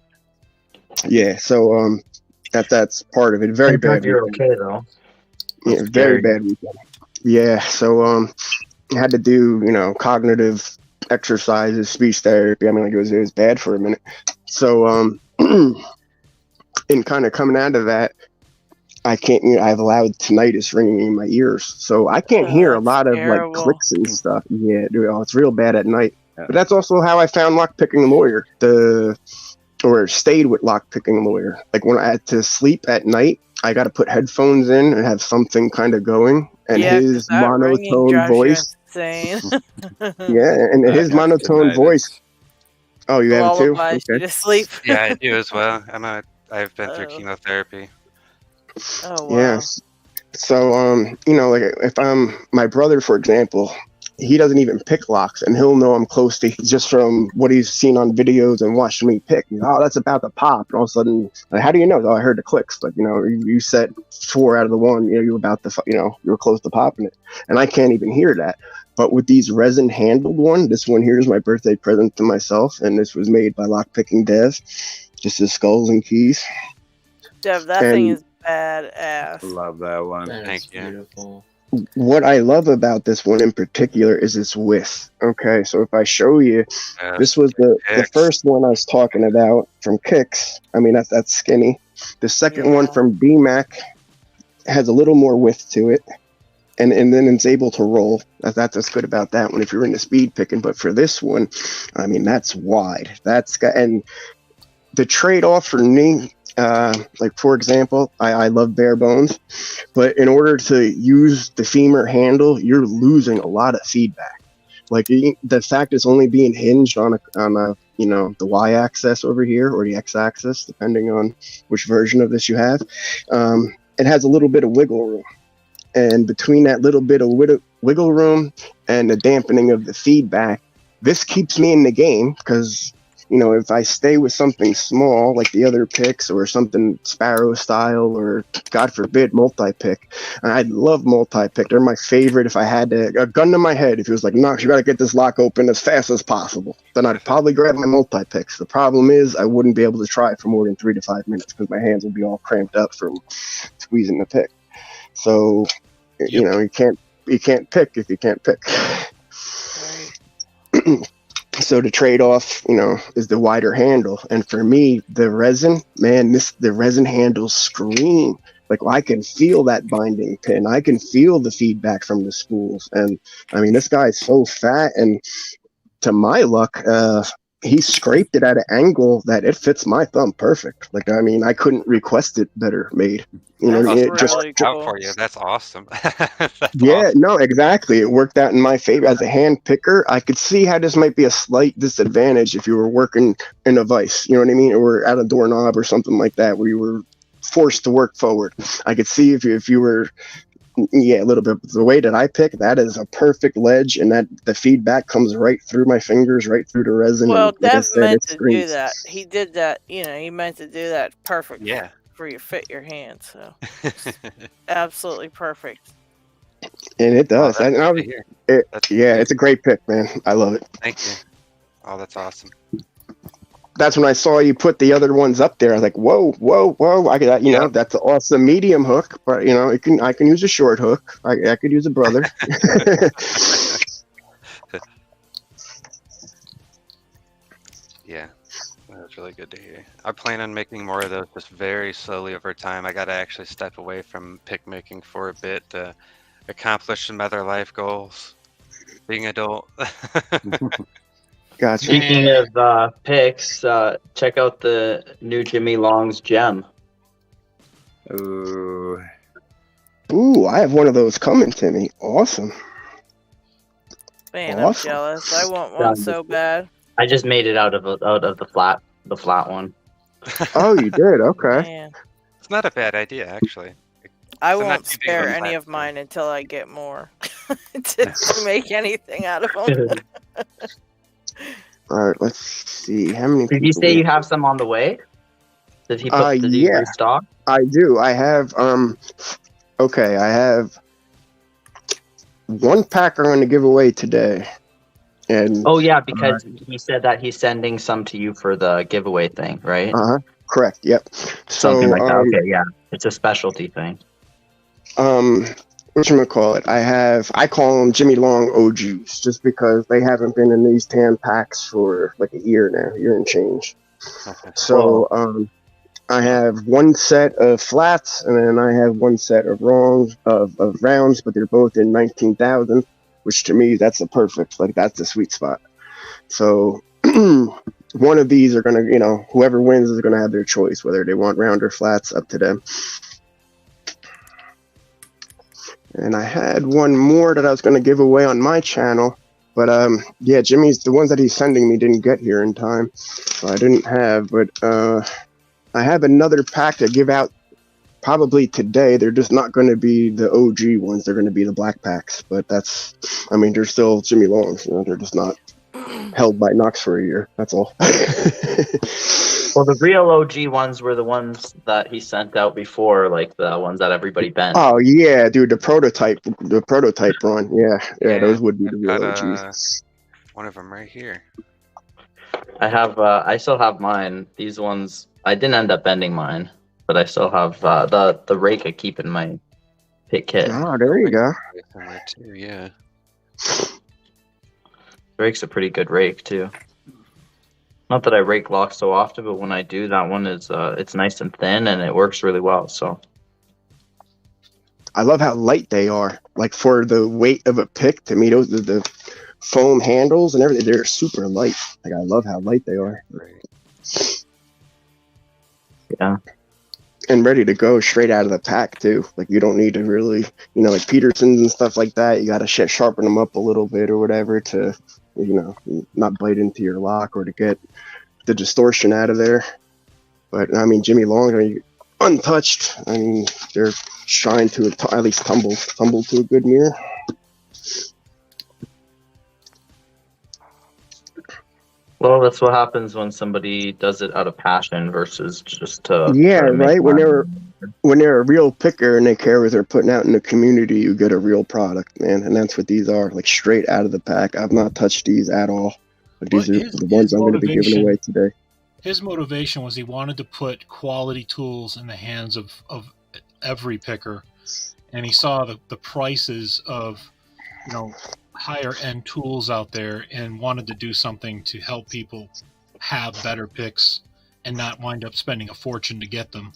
yeah, so that's part of it. Very bad. You're okay though. Yeah, very bad weekend. Yeah, so I had to do, cognitive exercises, speech therapy. It was bad for a minute. So, in kind of coming out of that, I can't, I've allowed tinnitus ringing in my ears. So I can't hear a lot of like clicks and stuff. Yeah, dude, it's real bad at night. But that's also how I found Lockpicking Lawyer, or stayed with Lockpicking Lawyer. Like when I had to sleep at night, I got to put headphones in and have something kind of going. And his monotone voice. Insane. Yeah, and his monotone voice. Oh, you have it too? Okay. You to sleep. Yeah, I do as well. I've been through chemotherapy. Oh wow. Yes. So like if my brother, for example, he doesn't even pick locks, and he'll know I'm close to just from what he's seen on videos and watched me pick. Oh, that's about to pop, and all of a sudden, like, how do you know? Oh, I heard the clicks, but you set 4 out of the 1. You were about to, you were close to popping it, and I can't even hear that. But with these resin handled this one here is my birthday present to myself, and this was made by Lockpicking Dev, just his skulls and keys. Dev, that thing is badass. Love that one. Thank you. Beautiful. What I love about this one in particular is its width. Okay, so if I show you, this was the first one I was talking about from Kicks. I mean, that's skinny. The second one from BMAC has a little more width to it, and then it's able to roll. That's what's good about that one if you're into speed picking. But for this one, I mean, that's wide. And the trade-off for me, like for example, I love bare bones, but in order to use the femur handle, you're losing a lot of feedback. Like the fact it's only being hinged on a the y-axis over here or the x-axis, depending on which version of this you have. It has a little bit of wiggle room, and between that little bit of wiggle room and the dampening of the feedback, this keeps me in the game because. If I stay with something small like the other picks or something Sparrow style or God forbid multi-pick, and I love multi-pick. They're my favorite. If I had a gun to my head, if it was like, Knox, you got to get this lock open as fast as possible, then I'd probably grab my multi-picks. The problem is I wouldn't be able to try it for more than 3 to 5 minutes because my hands would be all cramped up from squeezing the pick. So, you can't pick if you can't pick. So the trade-off, is the wider handle. And for me, the resin handles scream. Like I can feel that binding pin. I can feel the feedback from the spools. And I mean, this guy's so fat. And to my luck, he scraped it at an angle that it fits my thumb perfect. Like, I mean, I couldn't request it better made. It just out for you. That's awesome. Awesome. No, exactly. It worked out in my favor. As a hand picker, I could see how this might be a slight disadvantage if you were working in a vise, you know what I mean? Or at a doorknob or something like that where you were forced to work forward. I could see if you were a little bit. The way that I pick, that is a perfect ledge, and that the feedback comes right through my fingers, right through the resin. Well, like Dev meant to do that. He did that. He meant to do that perfect. Yeah. For you fit your hand, so absolutely perfect. And it does. It's a great pick, man. I love it. Thank you. Oh, that's awesome. That's when I saw you put the other ones up there. I was like, whoa. I got, that's an awesome medium hook, but I can use a short hook. I could use a brother. Yeah, that's really good to hear. I plan on making more of those just very slowly over time. I got to actually step away from pick making for a bit to accomplish some other life goals. Being adult. Gotcha. Speaking of picks, check out the new Jimmy Long's gem. Ooh, I have one of those coming to me. Awesome. Man, awesome. I'm jealous. I want one so bad. I just made it out of the flat one. Oh, you did? Okay. Man. It's not a bad idea, actually. I won't spare any of mine until I get more to make anything out of them. All right, let's see. How many? Did you say you have some on the way? Did he restock? I do. I have. Okay, I have one pack I'm going to give away today. And because he said that he's sending some to you for the giveaway thing, right? Correct. Yep. Something like that. Okay, yeah, it's a specialty thing. Whatchamacallit? I call them Jimmy Long OGs, just because they haven't been in these tan packs for like a year and change. So I have one set of flats, and then I have one set of rounds, but they're both in 19,000. Which to me, that's the perfect, that's the sweet spot. So one of these are going to, whoever wins is going to have their choice, whether they want round or flats, up to them. And I had one more that I was going to give away on my channel. But yeah, Jimmy's, the ones that he's sending me didn't get here in time. So I didn't have, but I have another pack to give out probably today. They're just not going to be the OG ones. They're going to be the black packs. But that's, I mean, they're still Jimmy Longs. They're just not held by Knox for a year. That's all. Well, the real OG ones were the ones that he sent out before, like the ones that everybody bent. Oh yeah, dude, the prototype run. Yeah, those would be the real got, OGs. one of them right here. I still have mine. These ones, I didn't end up bending mine, but I still have the rake I keep in my pit kit. Oh, there you go. Too, yeah. Rake's a pretty good rake too. Not that I rake locks so often, but when I do, that one is it's nice and thin and it works really well. So I love how light they are. Like for the weight of a pick, to me, those the foam handles and everything, they're super light. Like I love how light they are. Yeah. And ready to go straight out of the pack too. Like you don't need to really, like Petersons and stuff like that. You got to sharpen them up a little bit or whatever to, not bite into your lock or to get the distortion out of there. But I mean, Jimmy Long, untouched. I mean, they're trying to at least tumble to a good mirror. Well, that's what happens when somebody does it out of passion versus just to right. When they're a real picker and they care what they're putting out in the community, you get a real product, man. And that's what these are, like straight out of the pack. I've not touched these at all. But these are the ones I'm going to be giving away today. His motivation was he wanted to put quality tools in the hands of every picker, and he saw the prices of higher end tools out there and wanted to do something to help people have better picks and not wind up spending a fortune to get them.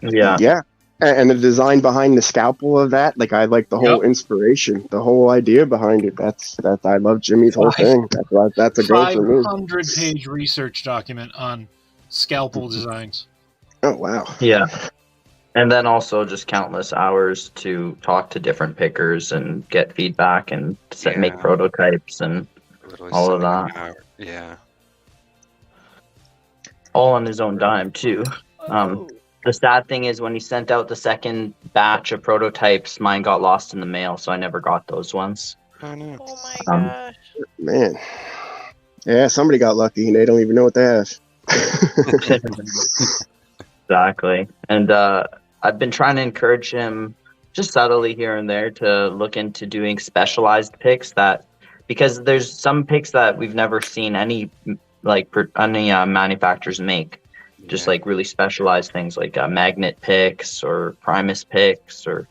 Yeah. And the design behind the scalpel of that, like I like the whole inspiration, the whole idea behind it. That's I love Jimmy's whole thing. That's a go for me. 500-page research document on scalpel designs. Oh wow. Yeah. And then also just countless hours to talk to different pickers and get feedback and make prototypes and all of that. Yeah. All on his own dime too. The sad thing is when he sent out the second batch of prototypes, mine got lost in the mail, so I never got those ones. Oh no. Oh my gosh. Man. Yeah, somebody got lucky and they don't even know what they have. Exactly. And I've been trying to encourage him just subtly here and there to look into doing specialized picks because there's some picks that we've never seen any manufacturers make. Just like really specialized things like magnet picks or Primus picks or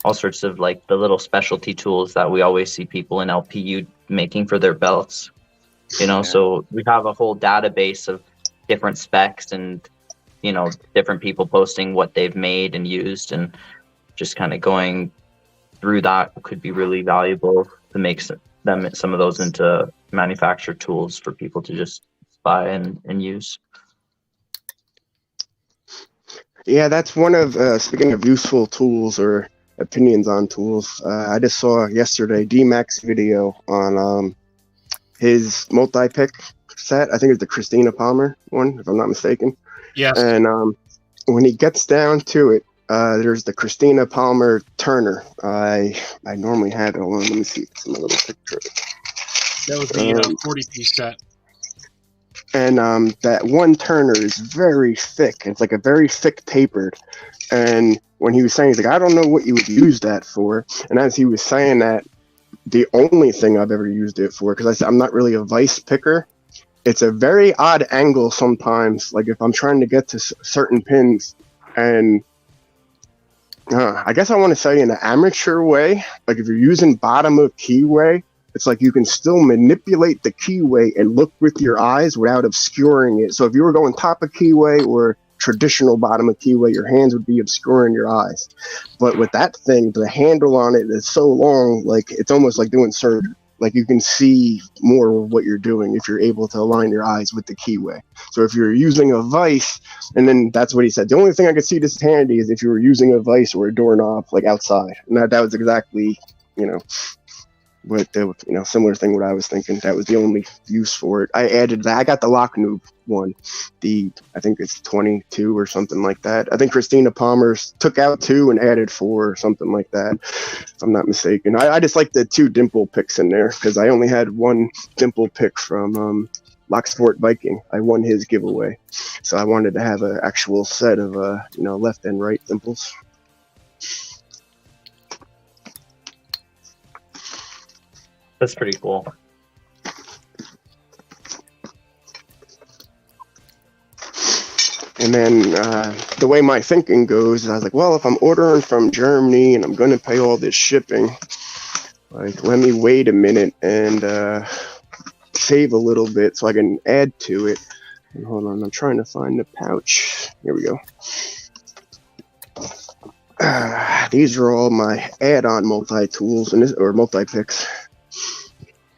all sorts of like the little specialty tools that we always see people in LPU making for their belts. So we have a whole database of different specs and different people posting what they've made and used, and just kind of going through that could be really valuable to make some of those into manufactured tools for people to just buy and use. Yeah, that's one of, speaking of useful tools or opinions on tools, I just saw yesterday D-Mac's video on his multi-pick set. I think it's the Christina Palmer one, if I'm not mistaken. Yes. And when he gets down to it, there's the Christina Palmer Turner. I normally have it. Hold on, let me see. It's in my little picture. That was the 40-piece set. And that one Turner is very thick. It's like a very thick tapered. And when he was saying, he's like, I don't know what you would use that for. And as he was saying that, the only thing I've ever used it for, because I'm not really a vice picker, it's a very odd angle sometimes. Like if I'm trying to get to certain pins, and I guess I want to say in an amateur way, like if you're using bottom of keyway, it's like you can still manipulate the keyway and look with your eyes without obscuring it. So if you were going top of keyway or traditional bottom of keyway, your hands would be obscuring your eyes. But with that thing, the handle on it is so long, like it's almost like doing surgery. like you can see more of what you're doing if you're able to align your eyes with the keyway. So if you're using a vise, and then that's what he said. The only thing I could see this handy is if you were using a vise or a doorknob like outside. And that was exactly, what the similar thing what I was thinking. That was the only use for it. I added that. I got the Lock Noob one. I think it's 22 or something like that. I think Christina Palmer took out 2 and added 4 or something like that, if I'm not mistaken. I just like the 2 dimple picks in there because I only had 1 dimple pick from Locksport Viking. I won his giveaway, so I wanted to have an actual set of left and right dimples. That's pretty cool. And then the way my thinking goes is I was like, well, if I'm ordering from Germany and I'm going to pay all this shipping, like, let me wait a minute and save a little bit so I can add to it. And hold on, I'm trying to find the pouch. Here we go. These are all my add-on multi-tools or multi-picks.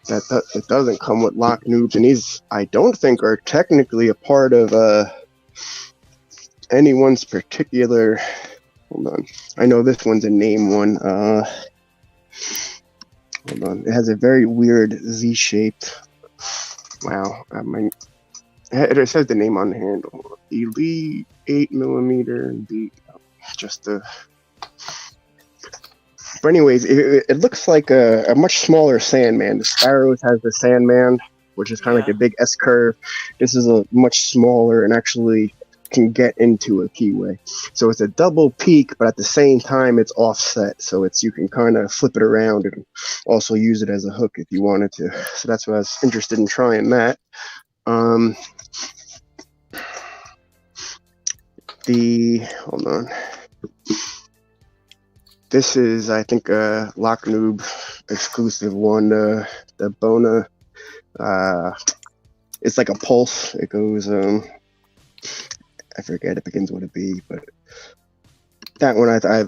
It doesn't come with Lock Noobs, and these I don't think are technically a part of anyone's particular. Hold on, I know this one's a name one. Hold on, it has a very weird Z-shaped. Wow, it says the name on the handle. Elite 8mm. But anyways, it looks like a much smaller Sandman. The Sparrows has the Sandman, which is kind of like a big S curve. This is a much smaller and actually can get into a keyway. So it's a double peak, but at the same time it's offset. So you can kind of flip it around and also use it as a hook if you wanted to. So that's why I was interested in trying that. Hold on. This is, I think, a Lock Noob exclusive one. The Bona. It's like a pulse. It goes. I forget. It begins with a B, but that one I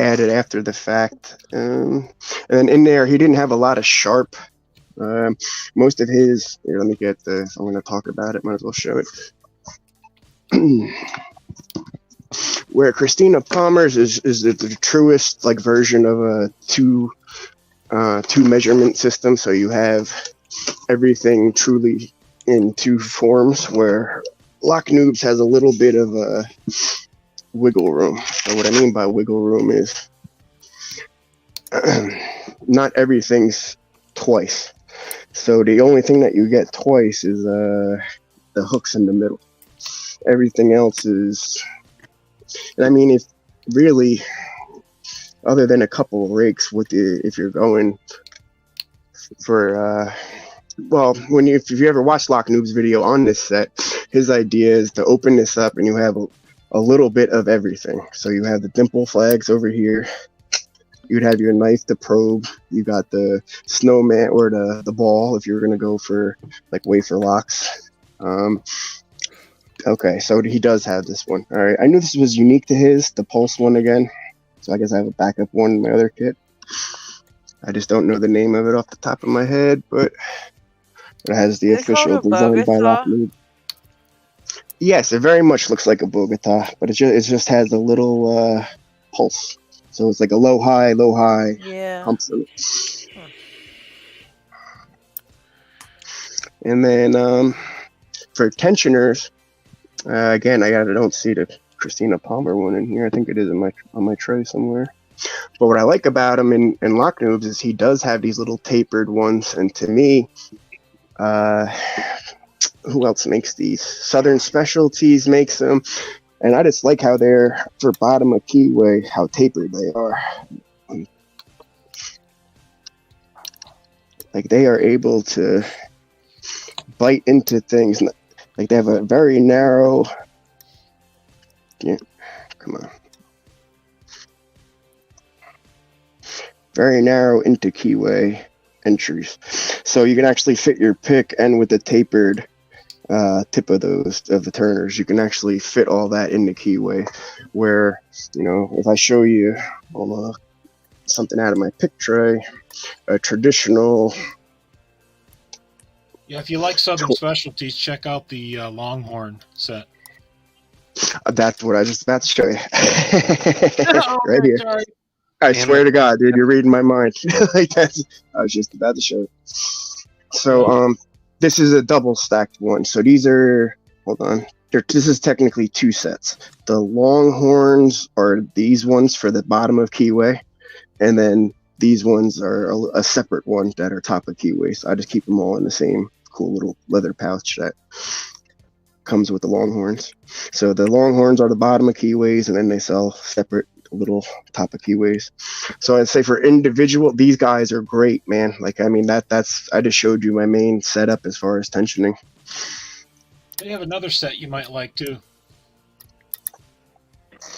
added after the fact. And then in there, he didn't have a lot of sharp. Most of his. Here, let me get the. If I'm going to talk about it, might as well show it. Where Christina Palmer's is the truest version of a two measurement system. So you have everything truly in 2 forms. Where Lock Noobs has a little bit of a wiggle room. So what I mean by wiggle room is not everything's twice. So the only thing that you get twice is the hooks in the middle. Everything else is. And I mean, if really, other than a couple of rakes, if you're going for, if you ever watch Lock Noob's video on this set, his idea is to open this up and you have a little bit of everything. So you have the dimple flags over here. You'd have your knife, the probe. You got the snowman or the ball if you're going to go for wafer locks. Okay, so he does have this one. All right, I knew this was unique to the Pulse one again. So I guess I have a backup one in my other kit. I just don't know the name of it off the top of my head, but it has the official design by Lock Noob. Yes, it very much looks like a Bogota, but it just has a little pulse. So it's like a low high humps in it. And then for tensioners. Again, I don't see the Christina Palmer one in here. I think it is on my tray somewhere. But what I like about him in Lock Noobs is he does have these little tapered ones. And to me, who else makes these? Southern Specialties makes them. And I just like how they're, for bottom of keyway, how tapered they are. They are able to bite into things. They have a very narrow. Yeah, come on. Very narrow into keyway entries, so you can actually fit your pick, and with the tapered tip of the turners, you can actually fit all that in the keyway. Where if I show you something out of my pick tray, a traditional Yeah, if you like Southern specialties, check out the Longhorn set. That's what I was just about to show you. Oh, Right here. sorry. I Damn swear it. to God, dude, you're reading my mind. Like that's, I was just about to show you. So, this is a double stacked one. So these are, hold on. This is technically two sets. The Longhorns are these ones for the bottom of keyway, and then these ones are a separate one that are top of keyway. So I just keep them all in the same cool little leather pouch that comes with the Longhorns. So the Longhorns are the bottom of keyways, and then they sell separate little top of keyways. So I'd say for individual, these guys are great, man. Like, I mean, that's I just showed you my main setup as far as tensioning. They have another set you might like too.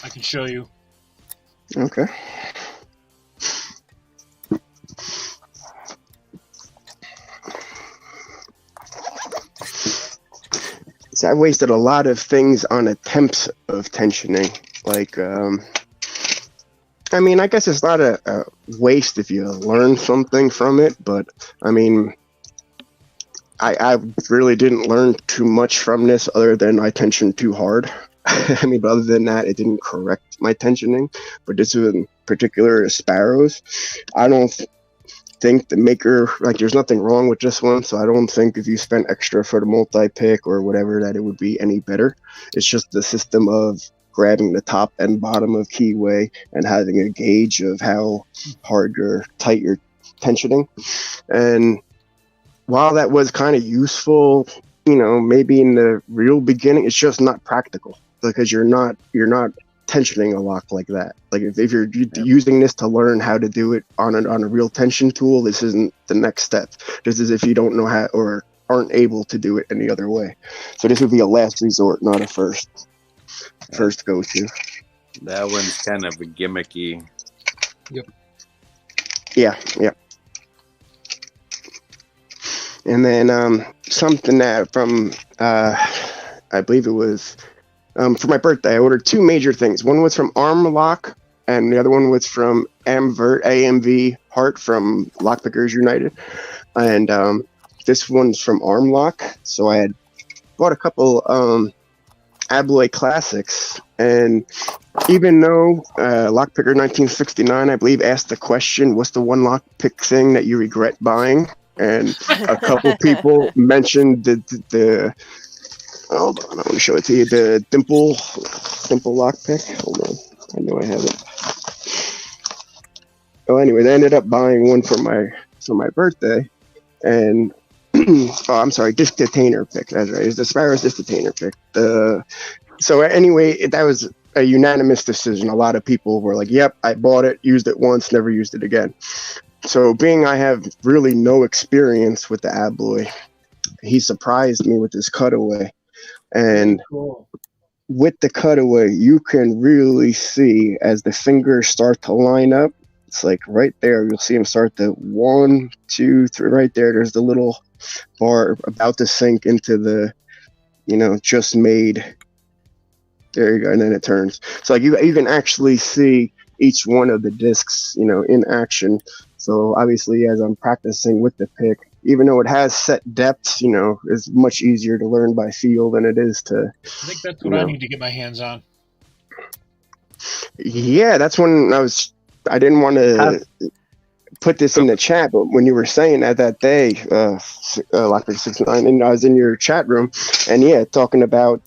I can show you. Okay. So I wasted a lot of things on attempts of tensioning. Like, I mean, I guess it's not a waste if you learn something from it, but I mean, I really didn't learn too much from this other than I tensioned too hard. I mean, but other than that, it didn't correct my tensioning. But this in particular is sparrows. I don't think the maker, like, there's nothing wrong with this one, so I don't think if you spent extra for the multi-pick or whatever that it would be any better. It's just the system of grabbing the top and bottom of keyway and having a gauge of how hard or tight you're tensioning. And while that was kind of useful, you know, maybe in the real beginning, it's just not practical because you're not tensioning a lock like that. Like if you're using this to learn how to do it on a real tension tool, this isn't the next step. This is if you don't know how or aren't able to do it any other way. So this would be a last resort, not a first go-to. That one's kind of a gimmicky. Yep. Yeah. And then something that from I believe it was for my birthday, I ordered two major things. One was from Armlock, and the other one was from AMV Heart from Lockpickers United. And this one's from Armlock. So I had bought a couple Abloy Classics, and even though Lockpicker 1969, I believe, asked the question, what's the one lockpick thing that you regret buying? And a couple people mentioned the hold on, I want to show it to you, the dimple lockpick. Hold on, I know I have it. Oh, anyway, they ended up buying one for my birthday, and oh, I'm sorry, disc detainer pick. That's right, it's the Sparrow's disc detainer pick. So anyway, that was a unanimous decision. A lot of people were like, "Yep, I bought it, used it once, never used it again." So being I have really no experience with the Abloy, he surprised me with this cutaway. And Cool. with the cutaway, you can really see as the fingers start to line up. It's like right there, you'll see them start to 1, 2, 3, right there. There's the little bar about to sink into the, just made. There you go, and then it turns. So like you can actually see each one of the discs, in action. So obviously, as I'm practicing with the pick, even though it has set depths, it's much easier to learn by feel than it is to. I think that's what I need to get my hands on. Yeah, that's when I didn't want to put this in the chat, but when you were saying that day, Lockpick 69, and I was in your chat room, and talking about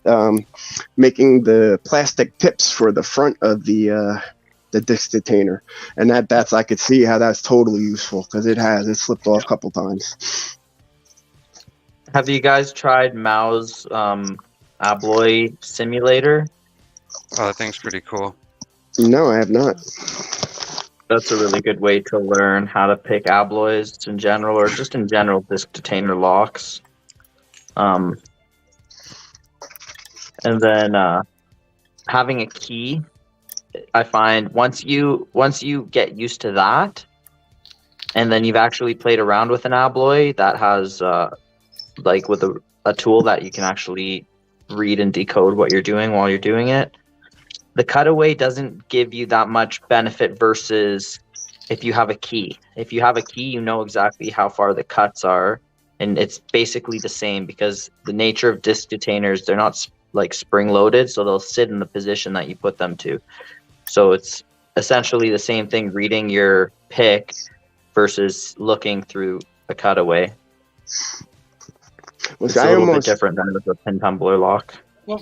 making the plastic tips for the front of the disc detainer, and that's I could see how that's totally useful because it slipped off a couple times. Have you guys tried Mao's Abloy simulator? Oh, that thing's pretty cool. No, I have not. That's a really good way to learn how to pick Abloys in general, or just in general disc detainer locks. And then having a key, I find once you get used to that, and then you've actually played around with an Abloy that has like with a tool that you can actually read and decode what you're doing while you're doing it. The cutaway doesn't give you that much benefit versus if you have a key. If you have a key, you know exactly how far the cuts are, and it's basically the same because the nature of disc detainers, they're not like spring loaded, so they'll sit in the position that you put them to. So it's essentially the same thing reading your pick versus looking through a cutaway. Well, It's a little bit different than with a pin tumbler lock. Well,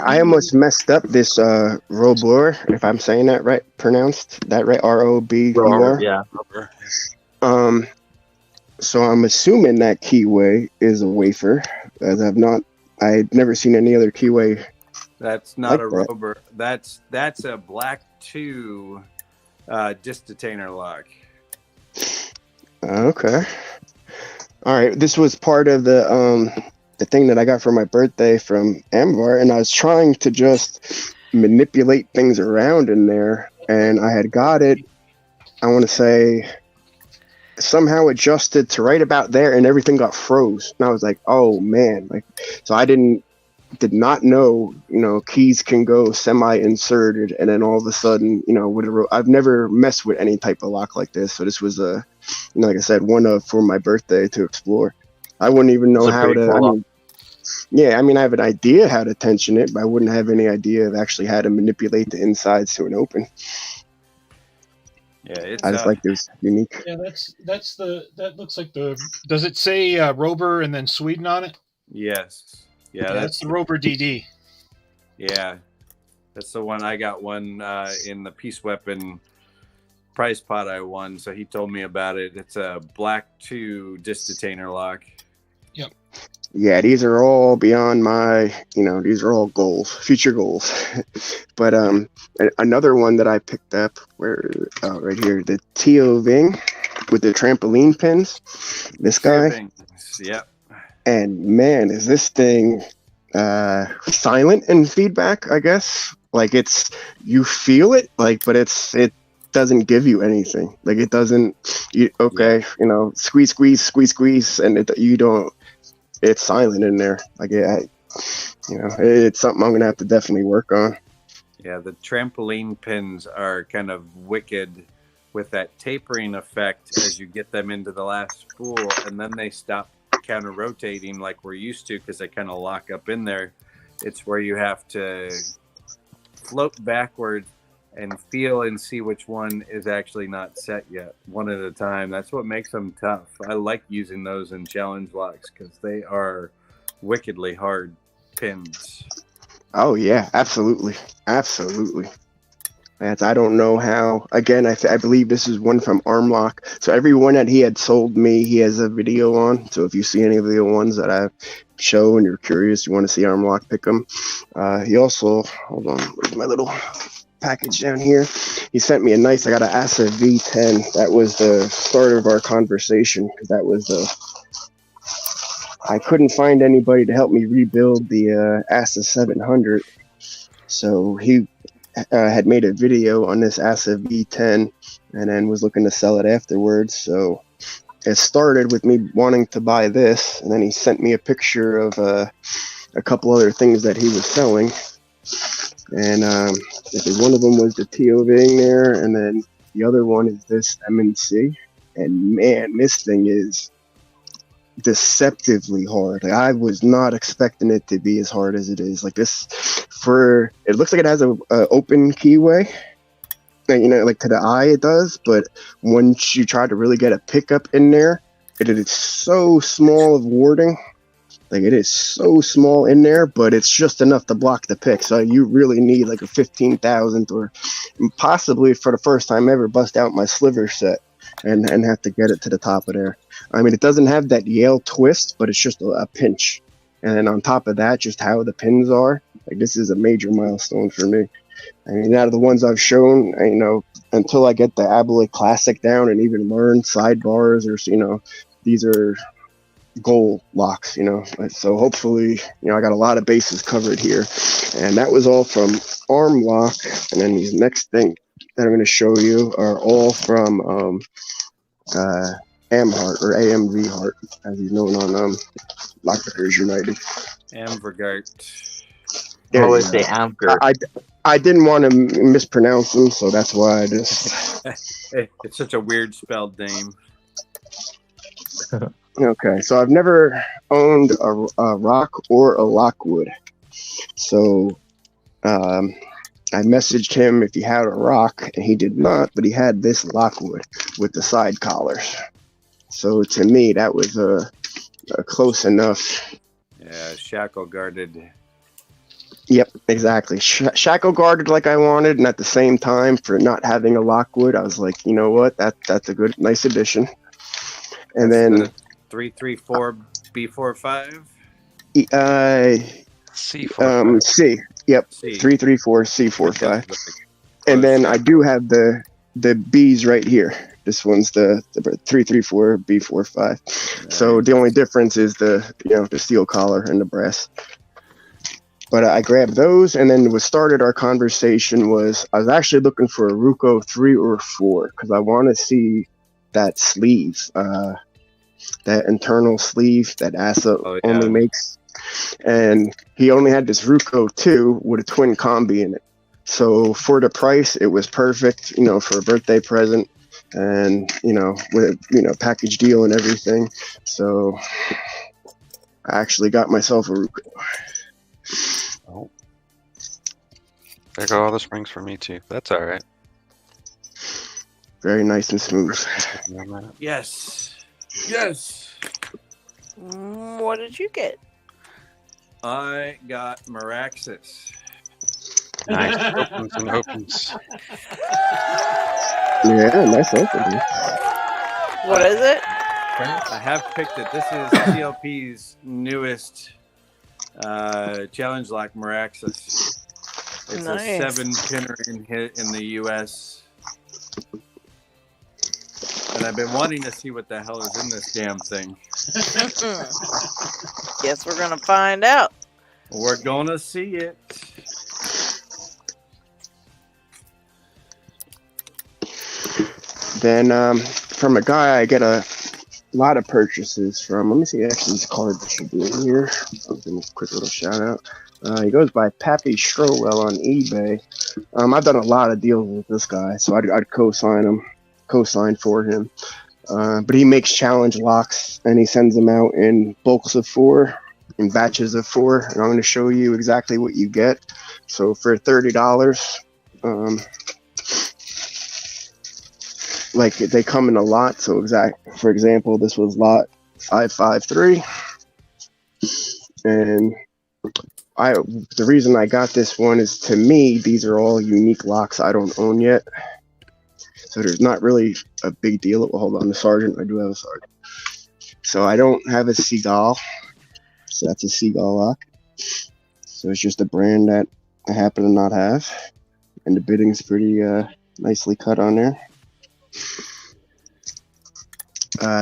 I almost messed up this Robur, if I'm saying that right, pronounced that right, R-O-B-U-R. Yeah. So I'm assuming that keyway is a wafer, as I've never seen any other keyway. That's not a Robur. That's a Black 2 disc detainer lock. Okay. All right. This was part of the thing that I got for my birthday from Amvar, and I was trying to just manipulate things around in there, and I had got it, I want to say, somehow adjusted to right about there, and everything got froze. And I was like, oh man, so I did not know, keys can go semi-inserted, and then all of a sudden, I've never messed with any type of lock like this, so this was like I said, one for my birthday to explore. I wouldn't even know how to. I have an idea how to tension it, but I wouldn't have any idea of actually how to manipulate the insides to an open. Yeah, I just like this unique. Yeah, that looks like the. Does it say Robur and then Sweden on it? Yes. Yeah, that's the Robur DD. Yeah, that's the one. I got one in the Peace Weapon prize pot I won, so he told me about it. It's a Black 2 disc detainer lock. Yep. Yeah, these are all beyond my, these are all goals, future goals. But another one that I picked up, right here, the Tio Ving with the trampoline pins. This guy. Yep. And man, is this thing silent in feedback, I guess. Like you feel it, but it doesn't give you anything. Like it doesn't, squeeze, and you don't, it's silent in there. Like it's something I'm going to have to definitely work on. Yeah, the trampoline pins are kind of wicked with that tapering effect as you get them into the last spool, and then they stop counter rotating like we're used to because they kind of lock up in there. It's where you have to float backward and feel and see which one is actually not set yet, one at a time. That's what makes them tough. I like using those in challenge locks because they are wickedly hard pins. Oh yeah, absolutely. I don't know how. Again, I believe this is one from Armlock. So every one that he had sold me, he has a video on. So if you see any of the ones that I show and you're curious, you want to see Armlock, pick them. He also, hold on, where's my little package down here? He sent me I got an ASA V10. That was the start of our conversation because that was I couldn't find anybody to help me rebuild the ASA 700. So he had made a video on this ASA V10 and then was looking to sell it afterwards. So it started with me wanting to buy this, and then he sent me a picture of a couple other things that he was selling. And one of them was the Tio Ving there, and then the other one is this MNC. And man, this thing is deceptively hard. Like, I was not expecting it to be as hard as it is. Like this, it looks like it has a open keyway. Like to the eye it does, but once you try to really get a pickup in there, it is so small of warding. Like it is so small in there, but it's just enough to block the pick. So you really need like a 15,000 or possibly for the first time ever bust out my sliver set and have to get it to the top of there. I mean, it doesn't have that Yale twist, but it's just a pinch. And then on top of that, just how the pins are, like this is a major milestone for me. I mean, out of the ones I've shown, until I get the Abloy Classic down and even learn sidebars or, these are goal locks, So hopefully, I got a lot of bases covered here. And that was all from Armlock. And then these next thing that I'm going to show you are all from Amhart or AMV Heart, as he's known on Lockpickers United. Amvergart. Always say Amgert. I didn't want to mispronounce them, so that's why I just. It's such a weird spelled name. Okay, so I've never owned a rock or a Lockwood. So I messaged him if he had a rock, and he did not, but he had this Lockwood with the side collars. So to me, that was a close enough. Yeah, shackle guarded. Yep, exactly. Shackle guarded like I wanted, and at the same time, for not having a Lockwood, I was like, you know what, that's a good, nice addition. And That's then the 334 B45 C4. C. Yep, C. 334 C45. That's And then I close. do have the B's right here. This one's the 334 B45. So the only difference is the steel collar and the brass. But I grabbed those, and then what started our conversation was I was actually looking for a Ruco 3 or 4 because I want to see that sleeve, that internal sleeve that Asa only makes. And he only had this Ruco 2 with a twin combi in it. So for the price, it was perfect, for a birthday present, and with package deal and everything. So I actually got myself a Ruco. Oh. There go all the springs for me too. That's all right. Very nice and smooth. Yes. Yes. What did you get? I got Maraxis. Nice. Opens and opens. Yeah, nice opening. What is it? I have picked it. This is CLP's newest challenge lock Maraxis. It's Nice. a 7-pinner in the U.S. And I've been wanting to see what the hell is in this damn thing. Guess we're gonna find out. We're gonna see it. Then from a guy I get a lot of purchases from. Let me see, actually his card should be in here. I'll give him a quick little shout out. He goes by Pappy Strowell on eBay. I've done a lot of deals with this guy, so I'd co-sign for him. But he makes challenge locks, and he sends them out in bulks of 4, in batches of 4, and I'm going to show you exactly what you get. So for $30, like they come in a lot. So for example, this was lot 553, and the reason I got this one is, to me, these are all unique locks I don't own yet. So there's not really a big deal. Well, hold on, the sergeant. I do have a sergeant. So I don't have a Seagull. So that's a Seagull lock. So it's just a brand that I happen to not have. And the bidding's pretty nicely cut on there.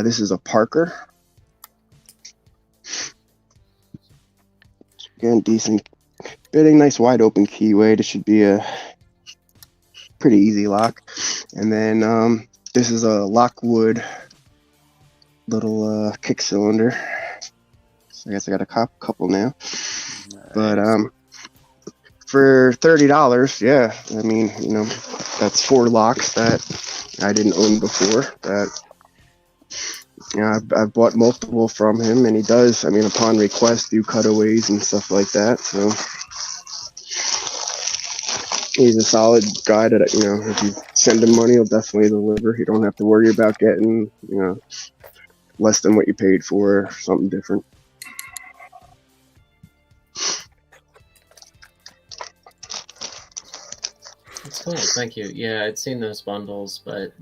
This is a Parker. Again, decent bidding, nice wide open keyway. This should be a pretty easy lock. And then this is a Lockwood little kick cylinder. So I guess I got a couple now. Nice. But for $30, yeah, I mean, that's 4 locks that I didn't own before. That I've bought multiple from him, and he does, upon request, do cutaways and stuff like that. So he's a solid guy that, if you send him money, he'll definitely deliver. You don't have to worry about getting, less than what you paid for or something different. That's cool. Thank you. Yeah, I'd seen those bundles, but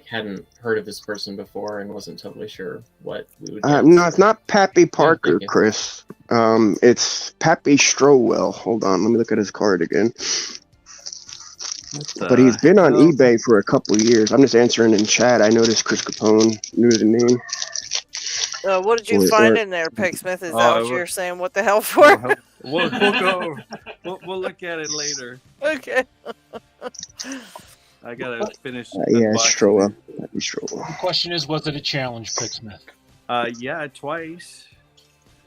hadn't heard of this person before and wasn't totally sure what we would get. No, it's not Pappy Parker, Chris. It's Pappy Strowell. Hold on, let me look at his card again. But he's been on eBay for a couple years. I'm just answering in chat. I noticed Chris Capone knew the name. What did you find in there, Picksmith? Is that what you're saying? What the hell for? We'll go. We'll look at it later. Okay. I gotta finish. Yeah, Strowell. The question is, was it a challenge, Picksmith? Yeah, twice.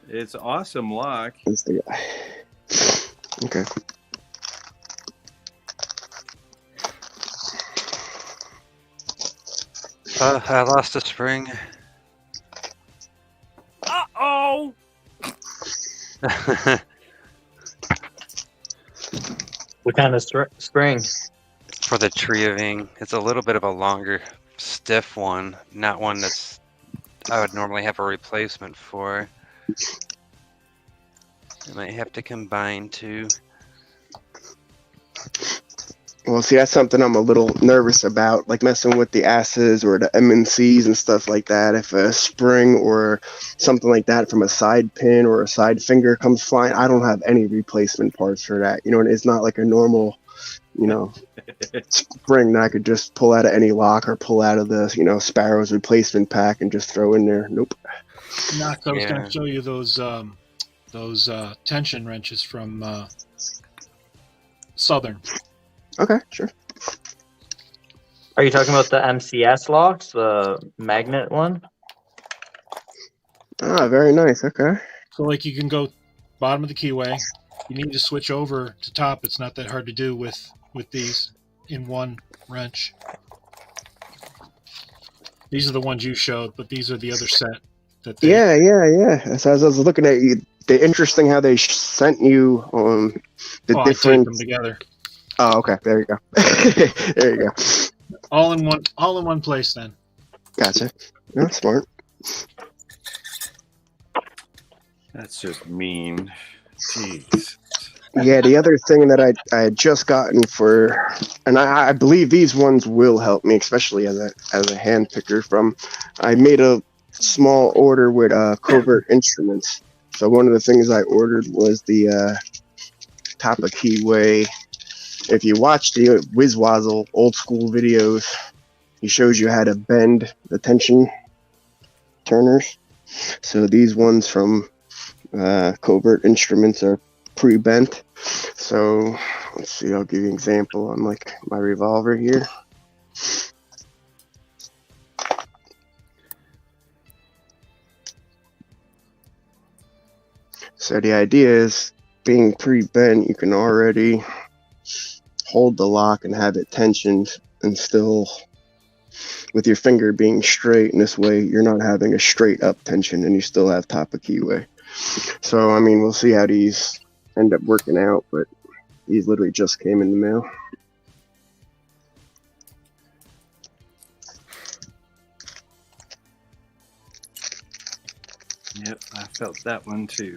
It's awesome lock. That's the guy. Okay. I lost a spring. What kind of spring? For the trioving, it's a little bit of a longer, stiff one, not one that's I would normally have a replacement for. I might have to combine two. Well, see, that's something I'm a little nervous about, like messing with the S's or the MNCs and stuff like that. If a spring or something like that from a side pin or a side finger comes flying, I don't have any replacement parts for that. You know, and it's not like a normal, you know, spring that I could just pull out of any lock or pull out of the, you know, Sparrow's replacement pack and just throw in there. Nope. Knox, I was going to show you those tension wrenches from Southern. Okay, sure. Are you talking about the MCS locks, the magnet one? Ah, very nice. Okay. So, like, you can go bottom of the keyway. You need to switch over to top. It's not that hard to do with these in one wrench. These are the ones you showed, but these are the other set. That they... Yeah. So as I was looking at you, the interesting how they sent you the different. I taped them together. Oh, okay. There you go. There you go. All in one place then. Gotcha. That's smart. That's just mean. Jeez. Yeah, the other thing that I had just gotten for, and I believe these ones will help me, especially as a hand picker. I made a small order with Covert Instruments. So one of the things I ordered was the top of keyway. If you watch the Wizwazzle old school videos, he shows you how to bend the tension turners. So these ones from Covert Instruments are pre-bent. So let's see, I'll give you an example on like my revolver here. So the idea is, being pre-bent, you can already hold the lock and have it tensioned and still with your finger being straight, and this way you're not having a straight up tension and you still have top of keyway. So I mean, we'll see how these end up working out, but these literally just came in the mail. Yep, I felt that one too.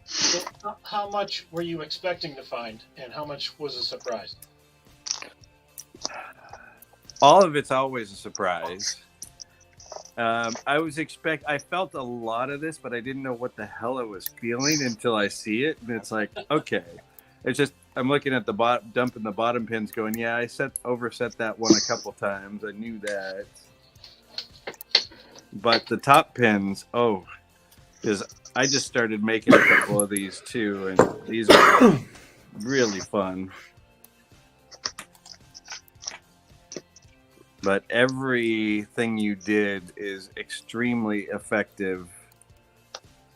So how much were you expecting to find, and how much was a surprise? All of it's always a surprise. I felt a lot of this, but I didn't know what the hell I was feeling until I see it, and it's like, okay. It's just, I'm looking at the dumping the bottom pins going, yeah, I overset that one a couple times. I knew that. But the top pins, because I just started making a couple of these too, and these are really fun. But everything you did is extremely effective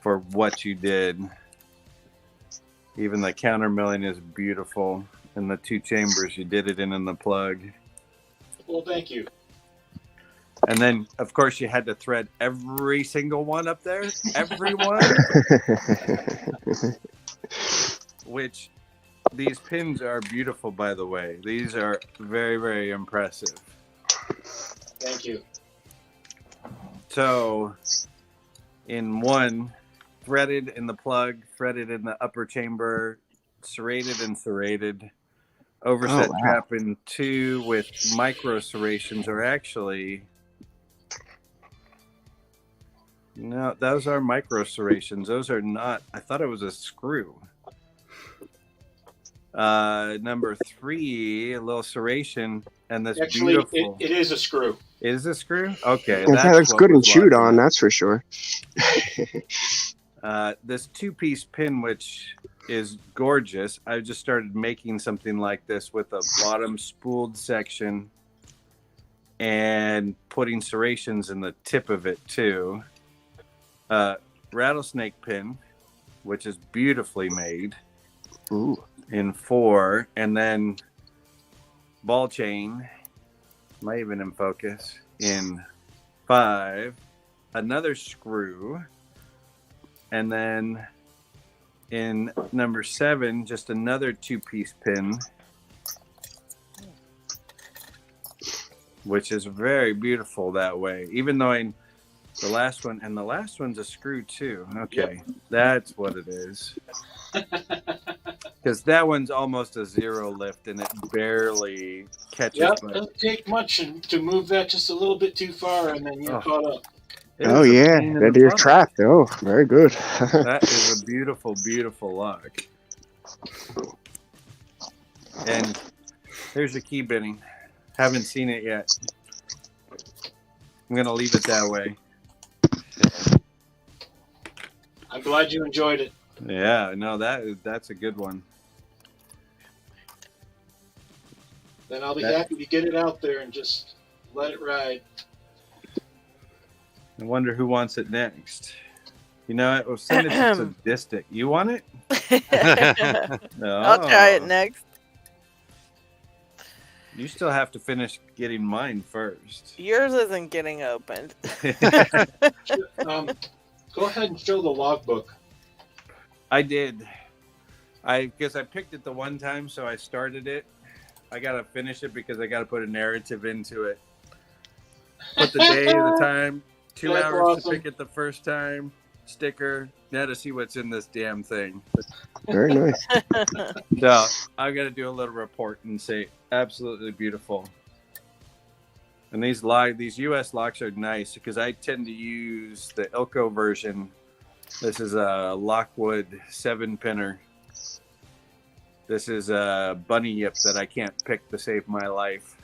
for what you did. Even the counter milling is beautiful. And the two chambers you did it in the plug. Well, thank you. And then, of course, you had to thread every single one up there. Every one. Which, these pins are beautiful, by the way. These are very, very impressive. Thank you. So, in one, threaded in the plug, threaded in the upper chamber, serrated and serrated. Overset trap in two with micro serrations are actually... No, those are micro serrations. Those are not... I thought it was a screw. Number 3, a little serration, and this Actually, beautiful... it is a screw. It is a screw? Okay. That looks good and chewed on, that's for sure. This 2-piece pin, which is gorgeous. I just started making something like this with a bottom spooled section and putting serrations in the tip of it too. Rattlesnake pin, which is beautifully made. Ooh. In 4, and then ball chain, might even in focus, in 5. another screw, and then in number 7, just another 2-piece pin, which is very beautiful that way. Even though the last one's a screw too. Okay, that's what it is. Because that one's almost a 0 lift and it barely catches. Yep, doesn't take much to move that just a little bit too far, and then you're caught up. Oh yeah, that you're trapped. Oh, very good. That is a beautiful, beautiful lock. And there's the key binning. Haven't seen it yet. I'm gonna leave it that way. I'm glad you enjoyed it. Yeah, no, that's a good one. Then I'll be happy to get it out there and just let it ride. I wonder who wants it next. You know what? We'll send it to Sadistic. You want it? No. I'll try it next. You still have to finish getting mine first. Yours isn't getting opened. Go ahead and show the logbook. I did. Because I picked it the one time, so I started it. I gotta finish it because I gotta put a narrative into it. Put the day, the time, 2 That's hours awesome. to pick it the first time, sticker, now to see what's in this damn thing. Very nice. So I gotta do a little report and say absolutely beautiful. And these US locks are nice because I tend to use the Ilko version. This is a Lockwood 7-pinner. This is a bunny yip that I can't pick to save my life.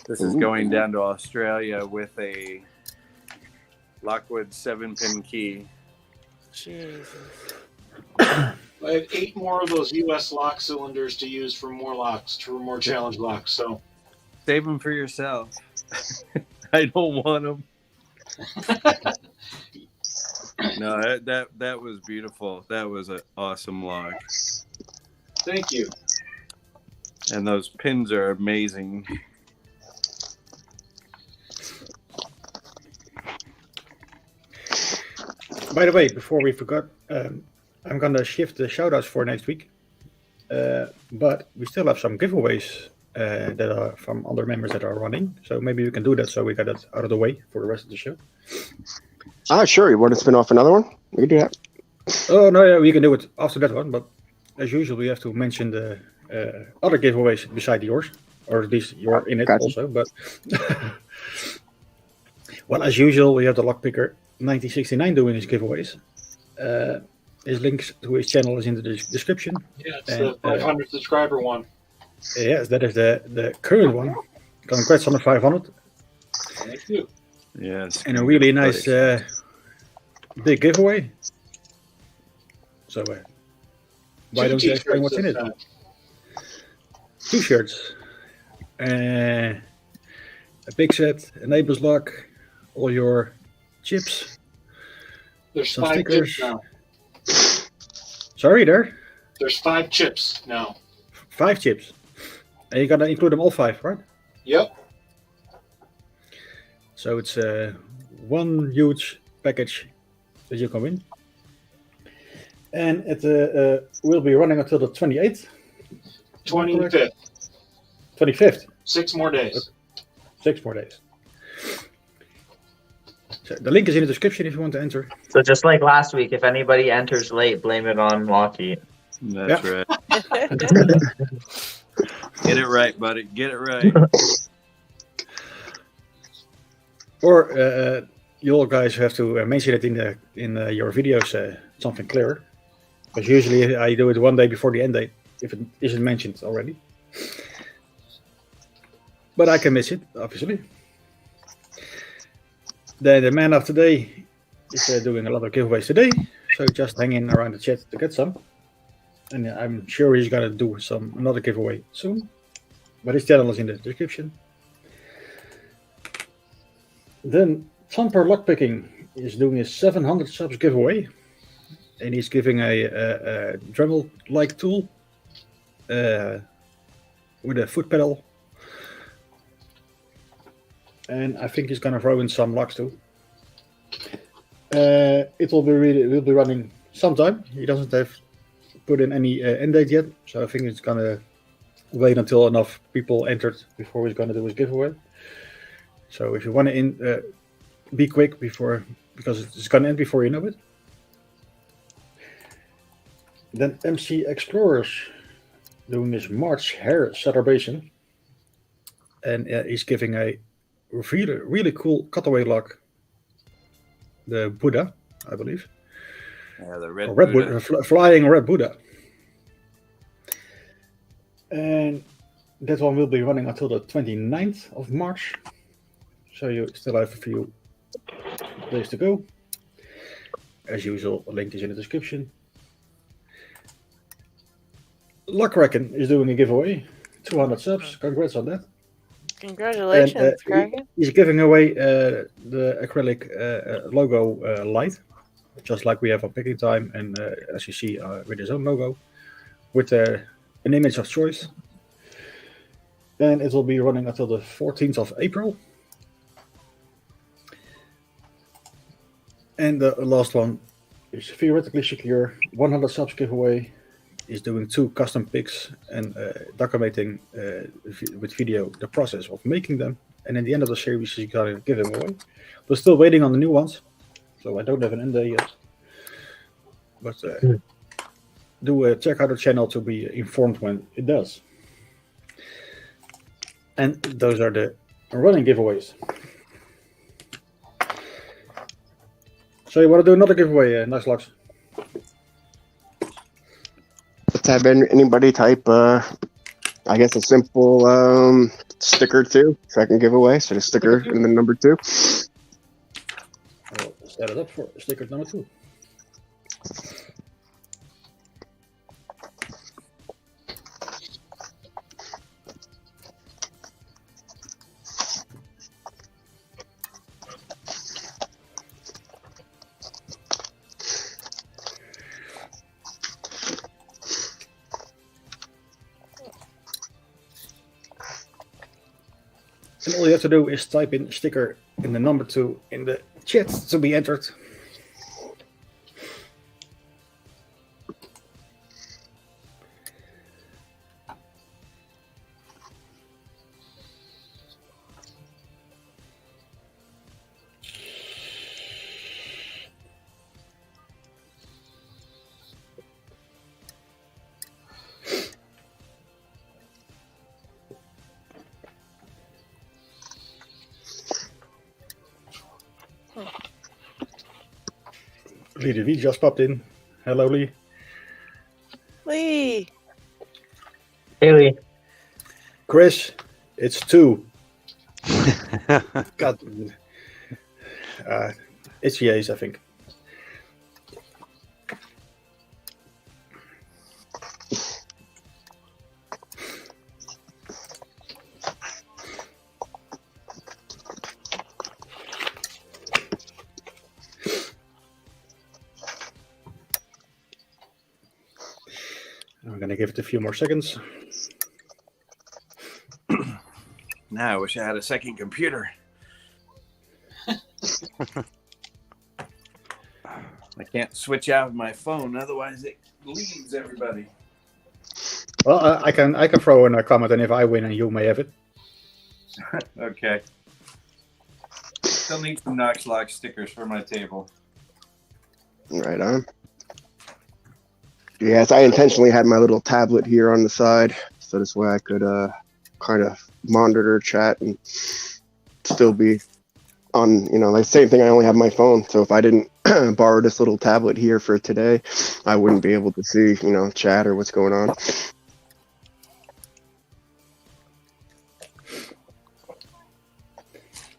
This is going down to Australia with a Lockwood 7-pin key. Jesus. I have 8 more of those US lock cylinders to use for more locks, for more challenge locks. So Save them for yourself. I don't want them. No, that was beautiful. That was an awesome lock. thank you. And those pins are amazing. By the way, before we forgot, I'm gonna shift the shoutouts for next week. But we still have some giveaways that are from other members that are running. So maybe we can do that so we got that out of the way for the rest of the show. Sure. You want to spin off another one? We can do that. Oh, no, yeah, we can do it after that one. But as usual, we have to mention the other giveaways beside yours. Or at least you're in it also. But well, as usual, we have the Lockpicker 1969 doing his giveaways. His links to his channel is in the description. Yeah, it's the 500 subscriber one. Yes, that is the current one. Congrats on the 500. Thank you. Yes. And a really nice big giveaway. So why don't you explain what's in it? 2 shirts. A big set, a neighbor's lock, all your chips. There's some 5 stickers. chips now. Sorry there. There's 5 chips now. 5 chips. And you gotta include them all 5, right? Yep. So it's one huge package that you can win. And it will be running until the 28th. 25th. 25th. 6 more days. 6 more days. So the link is in the description if you want to enter. So just like last week, if anybody enters late, blame it on Locky. That's right. Get it right, buddy. Get it right. Or you all guys have to mention it in your videos something clearer. Because usually I do it one day before the end date if it isn't mentioned already. But I can miss it, obviously. The man of today is doing a lot of giveaways today. So just hang in around the chat to get some. And I'm sure he's going to do another giveaway soon. But his channel is in the description. Then Thumper Lockpicking is doing a 700 subs giveaway. And he's giving a Dremel-like tool with a foot pedal. And I think he's going to throw in some locks too. It will be running sometime. He doesn't have put in any end date yet, so I think it's gonna wait until enough people entered before he's gonna do his giveaway. So if you want to be quick because it's gonna end before you know it. Then MC Explorers doing this March hair celebration, and he's giving a really cool cutaway lock, the Buddha, I believe. Yeah, the red Buddha. Flying red Buddha. And that one will be running until the 29th of March. So you still have a few days to go. As usual, a link is in the description. Luckreckon is doing a giveaway. 200 subs. Congrats on that. Congratulations, Kraken. He's giving away the acrylic logo light, just like we have on Picking Time, and as you see with his own logo, with an image of choice. And it will be running until the 14th of April. And the last one is theoretically secure. 100 subs giveaway. Is doing 2 custom pics and documenting with video the process of making them. And in the end of the series, he's gonna give them away. We're still waiting on the new ones, so I don't have an end date yet. But do check out the channel to be informed when it does. And those are the running giveaways. So you want to do another giveaway, KnoxLocks? Let's have anybody type, I guess, a simple sticker 2, so I can give away. So the sticker and then number 2. I'll set it up for sticker number 2. And all you have to do is type in sticker in the number 2 in the chat to be entered. Lady V just popped in. Hello, Lee. Lee. Haley. Chris, it's 2. God. It's Yates, I think. I'm going to give it a few more seconds. Now I wish I had a second computer. I can't switch out my phone, otherwise it leaves everybody. Well, I can throw in a comment, and if I win, and you may have it. Okay. Still need some KnoxLocks stickers for my table. Right on. Yes, I intentionally had my little tablet here on the side, so this way I could kind of monitor chat and still be on, like same thing. I only have my phone, so if I didn't borrow this little tablet here for today, I wouldn't be able to see, chat or what's going on.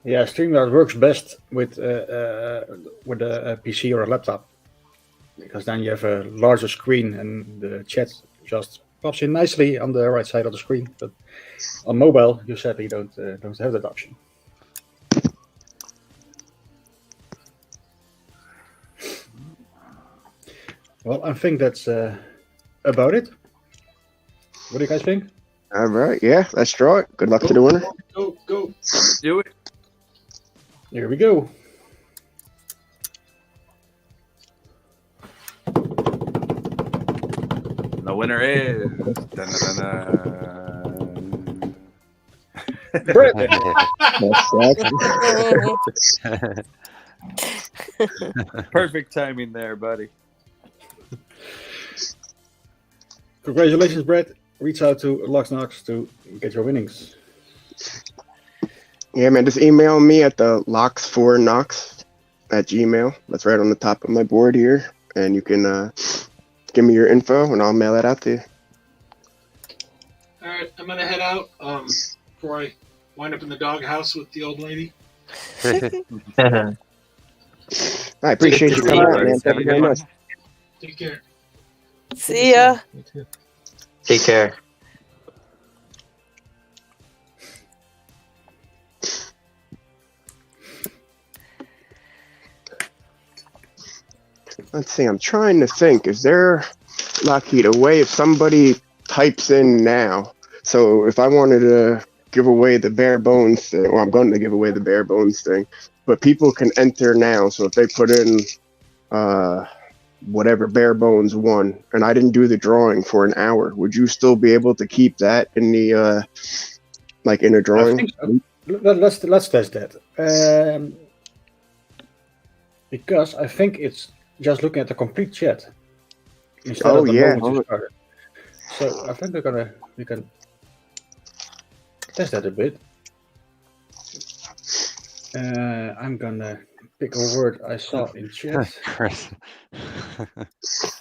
Yeah, StreamYard works best with a PC or a laptop, because then you have a larger screen and the chat just pops in nicely on the right side of the screen. But on mobile, you sadly don't have that option. Well, I think that's about it. What do you guys think? All right, yeah, let's draw it. Good luck to the winner. Go. Do it. Here we go. The winner is. Dun-dun-dun-dun. Brett. Perfect timing there, buddy. Congratulations, Brett. Reach out to LadyLocks to get your winnings. Yeah, man, just email me at the locks4knox@gmail. That's right on the top of my board here. And you can give me your info, and I'll mail it out to you. All right, I'm gonna head out before I wind up in the doghouse with the old lady. I appreciate you coming out, man. Thank you very much. Take care. See ya. You too. Take care. Let's see, I'm trying to think. Is there, Lockheed, a way if somebody types in now? So if I wanted to give away the bare bones thing, well, I'm going to give away the bare bones thing, but people can enter now. So if they put in whatever bare bones won, and I didn't do the drawing for an hour, would you still be able to keep that in the like in a I drawing? think so. Let's test that. Because I think it's just looking at the complete chat instead of the moment you started. So I think we can test that a bit. I'm gonna pick a word I saw in chat. Chris.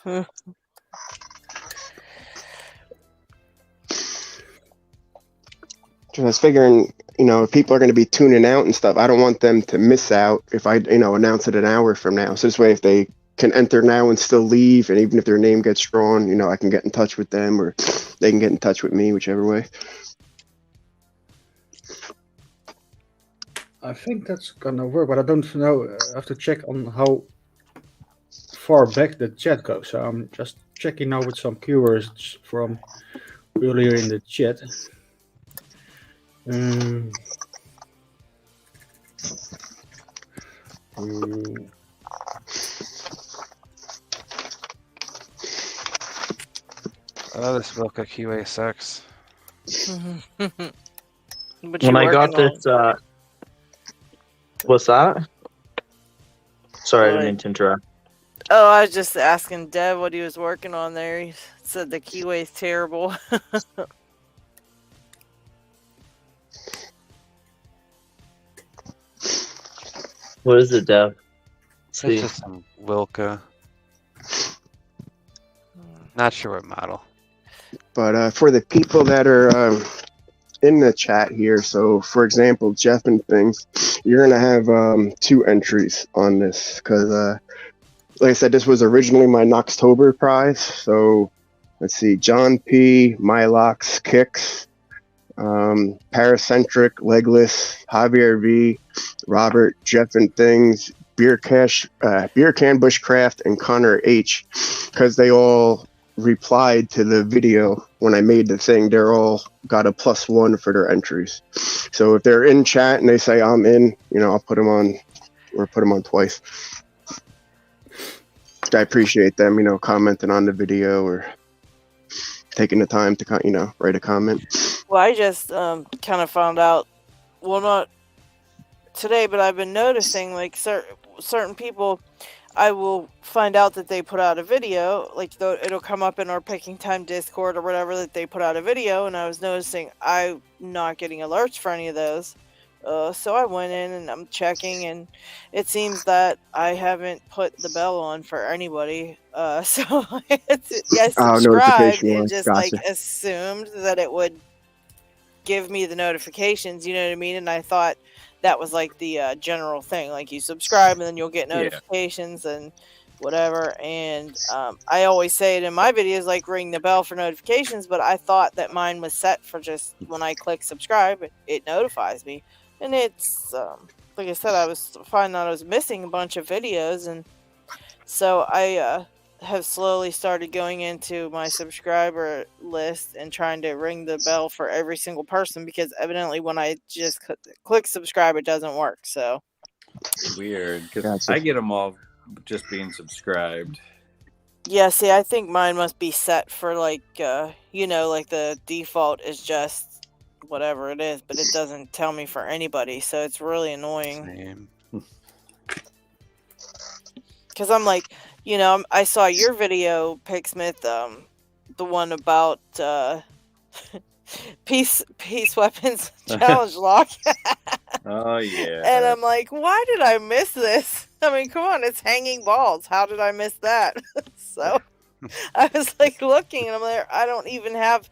I was figuring, if people are going to be tuning out and stuff, I don't want them to miss out if I, announce it an hour from now. So this way, if they can enter now and still leave, and even if their name gets drawn, I can get in touch with them, or they can get in touch with me, whichever way. I think that's gonna work, but I don't know. I have to check on how far back the chat goes. So I'm just checking now with some keywords from earlier in the chat. Oh, this Wilka QA sucks. When I got this, what's that? Sorry, I didn't mean to interrupt. Oh, I was just asking Dev what he was working on there. He said the keyway's terrible. What is it, Dev? It's just some Wilka. Not sure what model. But for the people that are in the chat here, so for example, Jeff and things, you're gonna have 2 entries on this because, like I said, this was originally my Knoxtober prize. So let's see, John P, Mylox, Kicks, Paracentric, Legless, Javier V, Robert, Jeff and things, Beer Can Bushcraft, and Connor H, because they all replied to the video when I made the thing. They're all got a +1 for their entries. So if they're in chat and they say I'm in, I'll put them on, or put them on twice. I appreciate them, commenting on the video or taking the time to, write a comment. Well, I just kind of found out, well, not today, but I've been noticing like certain people, I will find out that they put out a video, like it'll come up in our Picking Time Discord or whatever that they put out a video, and I was noticing I'm not getting alerts for any of those. So I went in and I'm checking, and it seems that I haven't put the bell on for anybody. So I subscribed and just like assumed that it would give me the notifications, you know what I mean? And I thought that was like the general thing, like you subscribe and then you'll get notifications and whatever. And I always say it in my videos, like ring the bell for notifications, but I thought that mine was set for just when I click subscribe, it notifies me. And it's like I said, I was finding out I was missing a bunch of videos, and so I have slowly started going into my subscriber list and trying to ring the bell for every single person, because evidently when I just click subscribe, it doesn't work. So weird, because I get them all just being subscribed. Yeah, see, I think mine must be set for like, like the default is just whatever it is, but it doesn't tell me for anybody, so it's really annoying. Same. Because I'm like, I saw your video, Picksmith, the one about peace weapons challenge lock. Oh yeah. And I'm like, why did I miss this? I mean, come on, it's hanging balls. How did I miss that? So I was like looking, and I'm like, I don't even have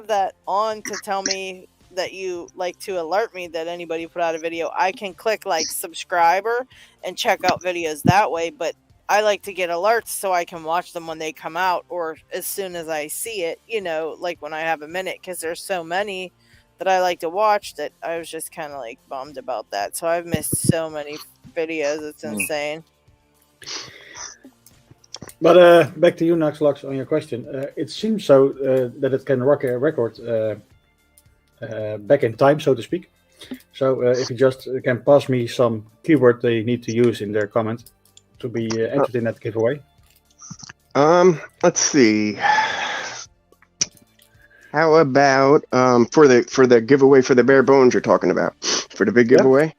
that on to tell me that you like to alert me that anybody put out a video. I can click like subscriber and check out videos that way, but I like to get alerts so I can watch them when they come out or as soon as I see it, like when I have a minute, because there's so many that I like to watch that I was just kind of like bummed about that. So I've missed so many videos. It's insane. But back to you, KnoxLocks, on your question. It seems so that it can rock a record back in time, so to speak. So if you just can pass me some keyword they need to use in their comment to be entered in that giveaway. Let's see. How about for the giveaway for the bare bones you're talking about, for the big giveaway?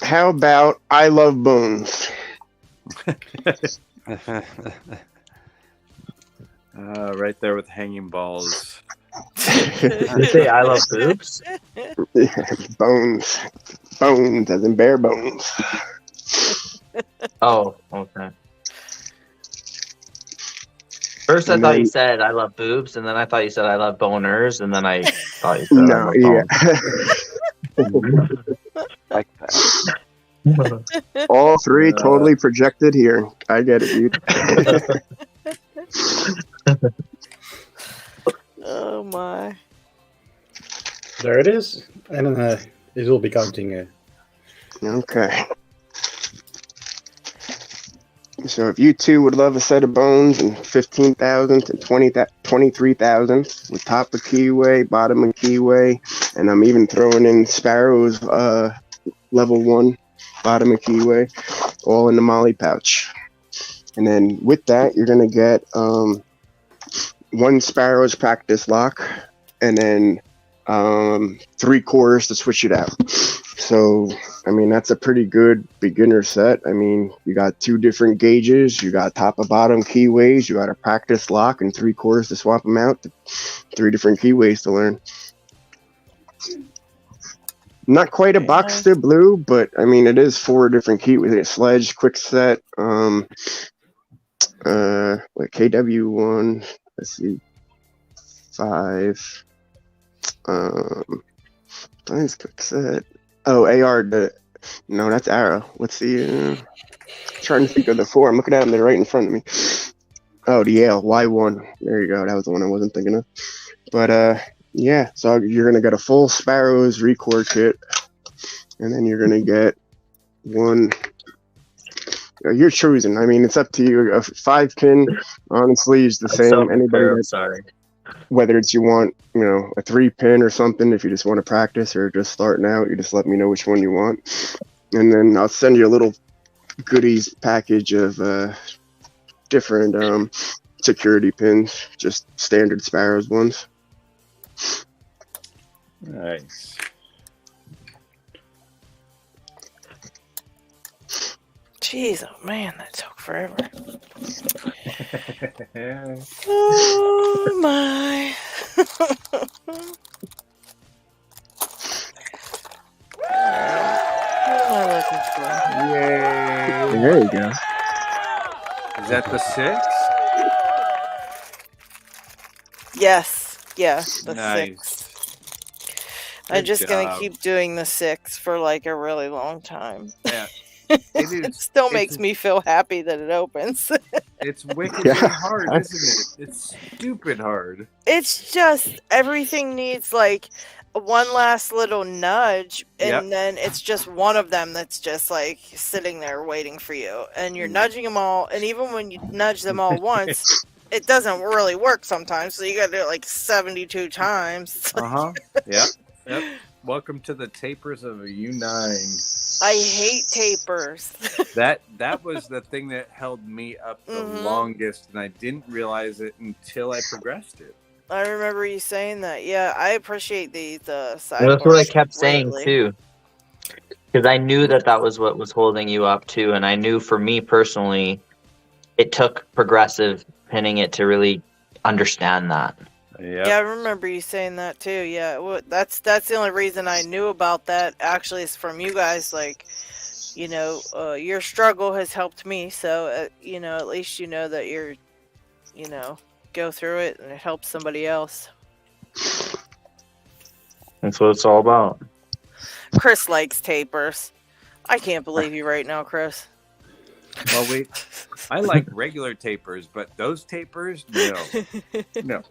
How about I love bones? Right there with hanging balls. Did you say I love boobs? Bones as in bare bones. Oh, okay. First, I thought you said I love boobs, and then I thought you said I love boners, and then I thought you said I love bones. Like that. All three totally projected here. I get it, dude. Oh my. There it is. And then it will be counting. Okay. So if you two would love a set of bones and 15,000 to 23,000 with top of keyway, bottom of keyway, and I'm even throwing in Sparrow's level 1, bottom of keyway, all in the Molly pouch. And then with that, you're going to get 1 Sparrow's practice lock and then 3 cores to switch it out. So, I mean, that's a pretty good beginner set. I mean, you got 2 different gauges, you got top and bottom keyways, you got a practice lock and 3 cores to swap them out, 3 different keyways to learn. Not quite a box to blue, but I mean, it is 4 different keyways: sledge, quick set, KW1, let's see, 5, nice quick set. Oh, AR, no, that's arrow. What's the, trying to think of the 4. I'm looking at them, they're right in front of me. Oh, the Yale, Y1. There you go, that was the one I wasn't thinking of. But, yeah, so you're going to get a full Sparrows record kit, and then you're going to get 1, you're choosing. I mean, it's up to you. A 5-pin, honestly, is the same. So Anybody sorry. Whether it's you want, a 3-pin or something, if you just want to practice or just starting out, you just let me know which one you want. And then I'll send you a little goodies package of different security pins, just standard Sparrows ones. Nice. Jeez, oh man, that took forever. Oh my. What am I looking for? Yay. There you go. Is that the 6? Yes, yeah, the Nice. 6. I'm just Good gonna job. keep doing the 6 for like a really long time. Yeah. It still makes me feel happy that it opens. It's wickedly hard, isn't it? It's stupid hard. It's just everything needs like one last little nudge, and then it's just one of them that's just like sitting there waiting for you, and you're nudging them all, and even when you nudge them all once, it doesn't really work sometimes, so you gotta do it like 72 times. Uh-huh. Yep. Welcome to the tapers of a U9. I hate tapers. That was the thing that held me up the longest, and I didn't realize it until I progressed it. I remember you saying that. Yeah, I appreciate these sidebars. That's what I kept saying greatly. too. Because I knew that was what was holding you up too, and I knew for me personally, it took progressive pinning it to really understand that. Yeah, I remember you saying that too. Yeah, well, that's the only reason I knew about that. Actually, is from you guys. Like, your struggle has helped me. So, at least you know that you're, go through it and it helps somebody else. That's what it's all about. Chris likes tapers. I can't believe you right now, Chris. Well, I like regular tapers, but those tapers, no. No.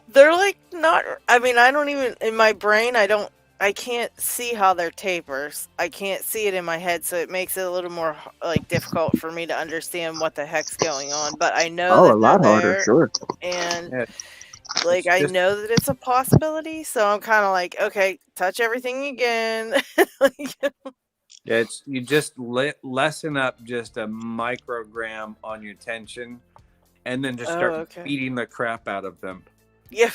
They're like not. I mean, I don't even in my brain. I can't see how they're tapers. I can't see it in my head, so it makes it a little more like difficult for me to understand what the heck's going on. But I know that a lot they're harder, there, sure. and like I know that it's a possibility. So I'm kind of like, okay, touch everything again. Yeah, you just lessen up just a microgram on your tension, and then just start beating the crap out of them. Yeah,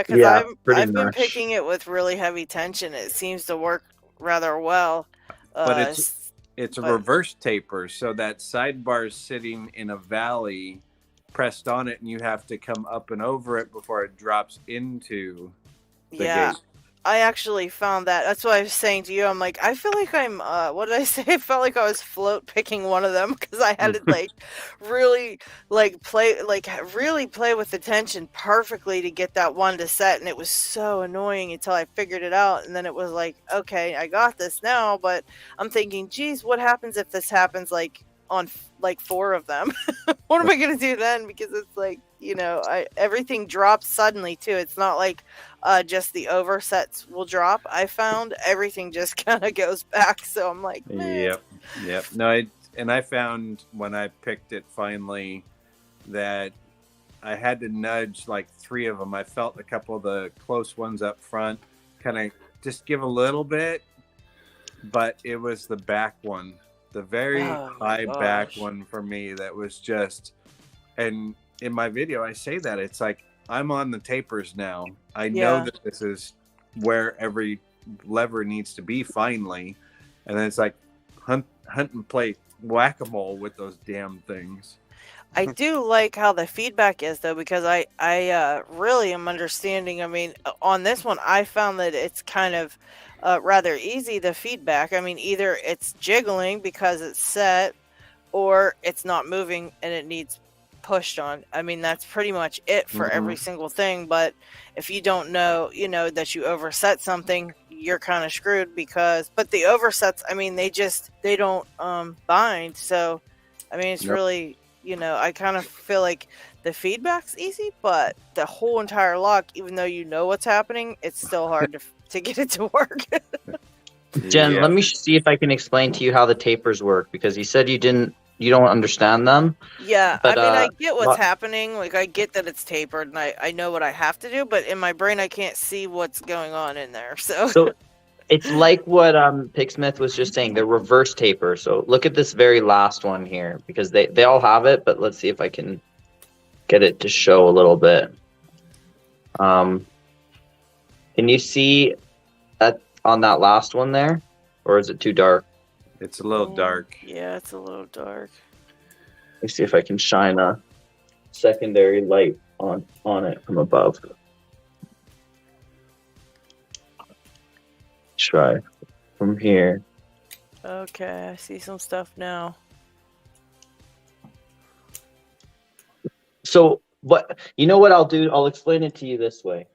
because I've been picking it with really heavy tension. It seems to work rather well. But it's a reverse taper, so that sidebar is sitting in a valley, pressed on it, and you have to come up and over it before it drops into the gate. I actually found that. That's what I was saying to you. I'm like, I feel like I'm, what did I say? I felt like I was float picking one of them because I had to really play with the tension perfectly to get that one to set. And it was so annoying until I figured it out. And then it was like, okay, I got this now. But I'm thinking, geez, what happens if this happens on 4 of them? What am I going to do then? Because it's like, everything drops suddenly too. It's not like just the oversets will drop. I found everything just kind of goes back. So I'm like, man. Yep. No, I found when I picked it finally that I had to nudge like 3 of them. I felt a couple of the close ones up front kind of just give a little bit, but it was the back one, the very high back one for me that was just, and in my video I say that it's like I'm on the tapers now. I know that this is where every lever needs to be finally, and then it's like hunt and play whack-a-mole with those damn things. I do like how the feedback is though, because I really am understanding. I mean, on this one I found that it's kind of rather easy, the feedback. I mean, either it's jiggling because it's set, or it's not moving and it needs pushed on. I mean, that's pretty much it for every single thing. But if you don't know, that you overset something, you're kind of screwed but the oversets, I mean, they don't bind. So, I mean, it's really, I kind of feel like the feedback's easy, but the whole entire lock, even though you know what's happening, it's still hard to get it to work. Jen, let me see if I can explain to you how the tapers work, because you said you don't understand them. Yeah, but, I mean, I get what's happening. Like, I get that it's tapered, and I know what I have to do, but in my brain, I can't see what's going on in there. So it's like what Picksmith was just saying, the reverse taper. So look at this very last one here, because they all have it, but let's see if I can get it to show a little bit. Can you see that on that last one there, or is it too dark? It's a little dark. Yeah, it's a little dark. Let me see if I can shine a secondary light on it from above. Try from here. Okay, I see some stuff now. So what I'll do? I'll explain it to you this way.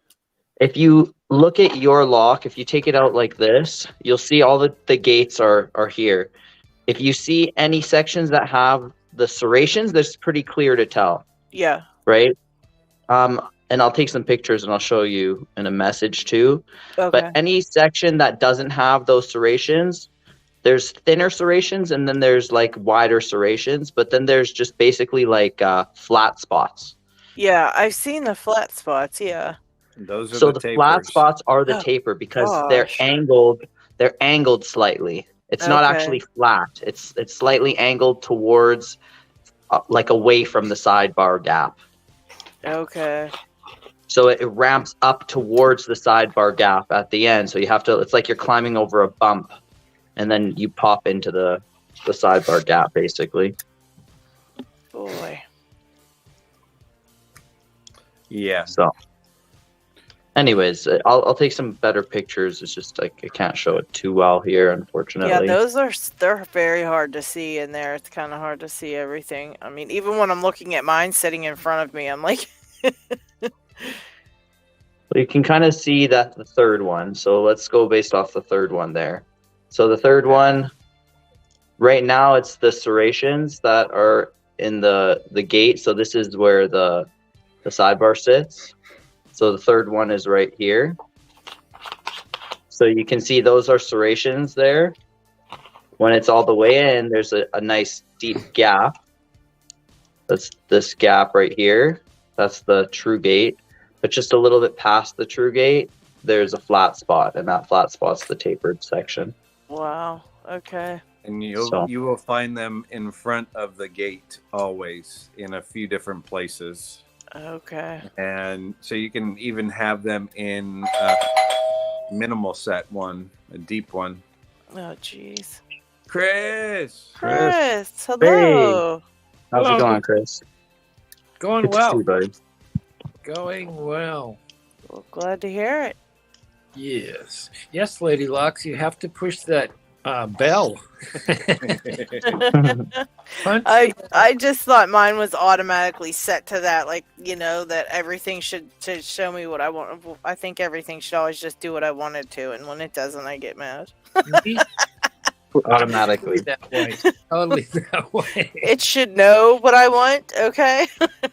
If you look at your lock, if you take it out like this, you'll see all the gates are here. If you see any sections that have the serrations, that's pretty clear to tell. Yeah. Right? And I'll take some pictures and I'll show you in a message too. Okay. But any section that doesn't have those serrations, there's thinner serrations and then there's like wider serrations, but then there's just basically like flat spots. Yeah, I've seen the flat spots, yeah. Those are the tapers. Flat spots are the taper because they're angled. they're angled slightly. It's not Okay. actually flat. It's slightly angled towards, like away from the sidebar gap. Okay. So it ramps up towards the sidebar gap at the end. So you have to, it's like you're climbing over a bump and then you pop into the sidebar gap basically. Boy. Yeah. So anyways, I'll take some better pictures. It's just like I can't show it too well here, unfortunately. Yeah, they're very hard to see in there. It's kind of hard to see everything. I mean, even when I'm looking at mine sitting in front of me, I'm like, Well, you can kind of see that the third one. So let's go based off the third one there. So the third one, right now it's the serrations that are in the gate. So this is where the sidebar sits. So the third one is right here. So you can see those are serrations there. When it's all the way in, there's a nice deep gap. That's this gap right here. That's the true gate. But just a little bit past the true gate, there's a flat spot, and that flat spot's the tapered section. wow. Okay. And you will find them in front of the gate always in a few different places. Okay. And so you can even have them in a minimal set one, a deep one. Oh, jeez. Chris! Hello. How's Hello. it going, Chris? Going Good to see well. you, buddy. Going well. Well, glad to hear it. Yes. Yes, Lady Locks, you have to push that bell. Punch. I just thought mine was automatically set to that, like, you know, that everything should to show me what I want. I think everything should always just do what I want it to, and when it doesn't, I get mad. Automatically. That way. Totally that way. It should know what I want, okay?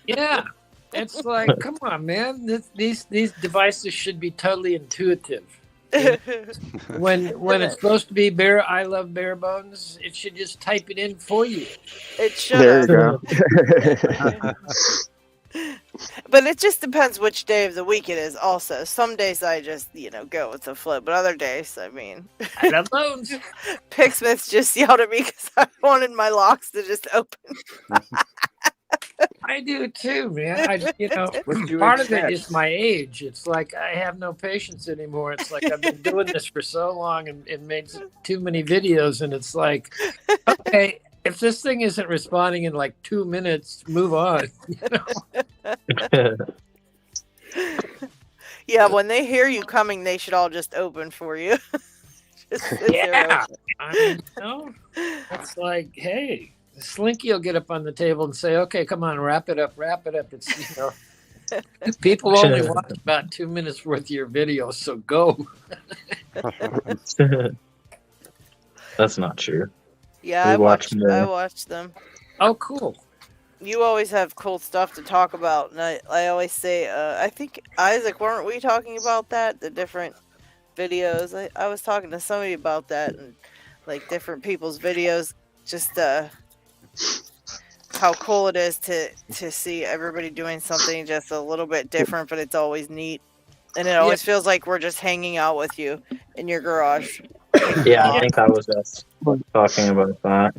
Yeah. It's like, come on, man. These devices should be totally intuitive. When it's supposed to be I love bare bones, it should just type it in for you. It should. There you go. But it just depends which day of the week it is also. Some days I just, go with the flow. But other days, I mean... I love bones. Picksmiths just yelled at me because I wanted my locks to just open. I do too, man. What you part of expect? it is my age. It's like I have no patience anymore. It's like I've been doing this for so long and made too many videos, and it's like, okay, if this thing isn't responding in like 2 minutes, move on. Yeah, when they hear you coming, they should all just open for you. Just sit there Yeah, open. I mean, it's like, hey. Slinky will get up on the table and say, okay, come on, wrap it up. It's, people only watch about 2 minutes worth of your video, so go. That's not true. Yeah, We I watch watched them. Oh, cool. You always have cool stuff to talk about, and I always say, I think, Isaac, weren't we talking about that? The different videos? I was talking to somebody about that, and like different people's videos, just how cool it is to see everybody doing something just a little bit different, but it's always neat. And it always feels like we're just hanging out with you in your garage. Yeah, I think I was talking about that.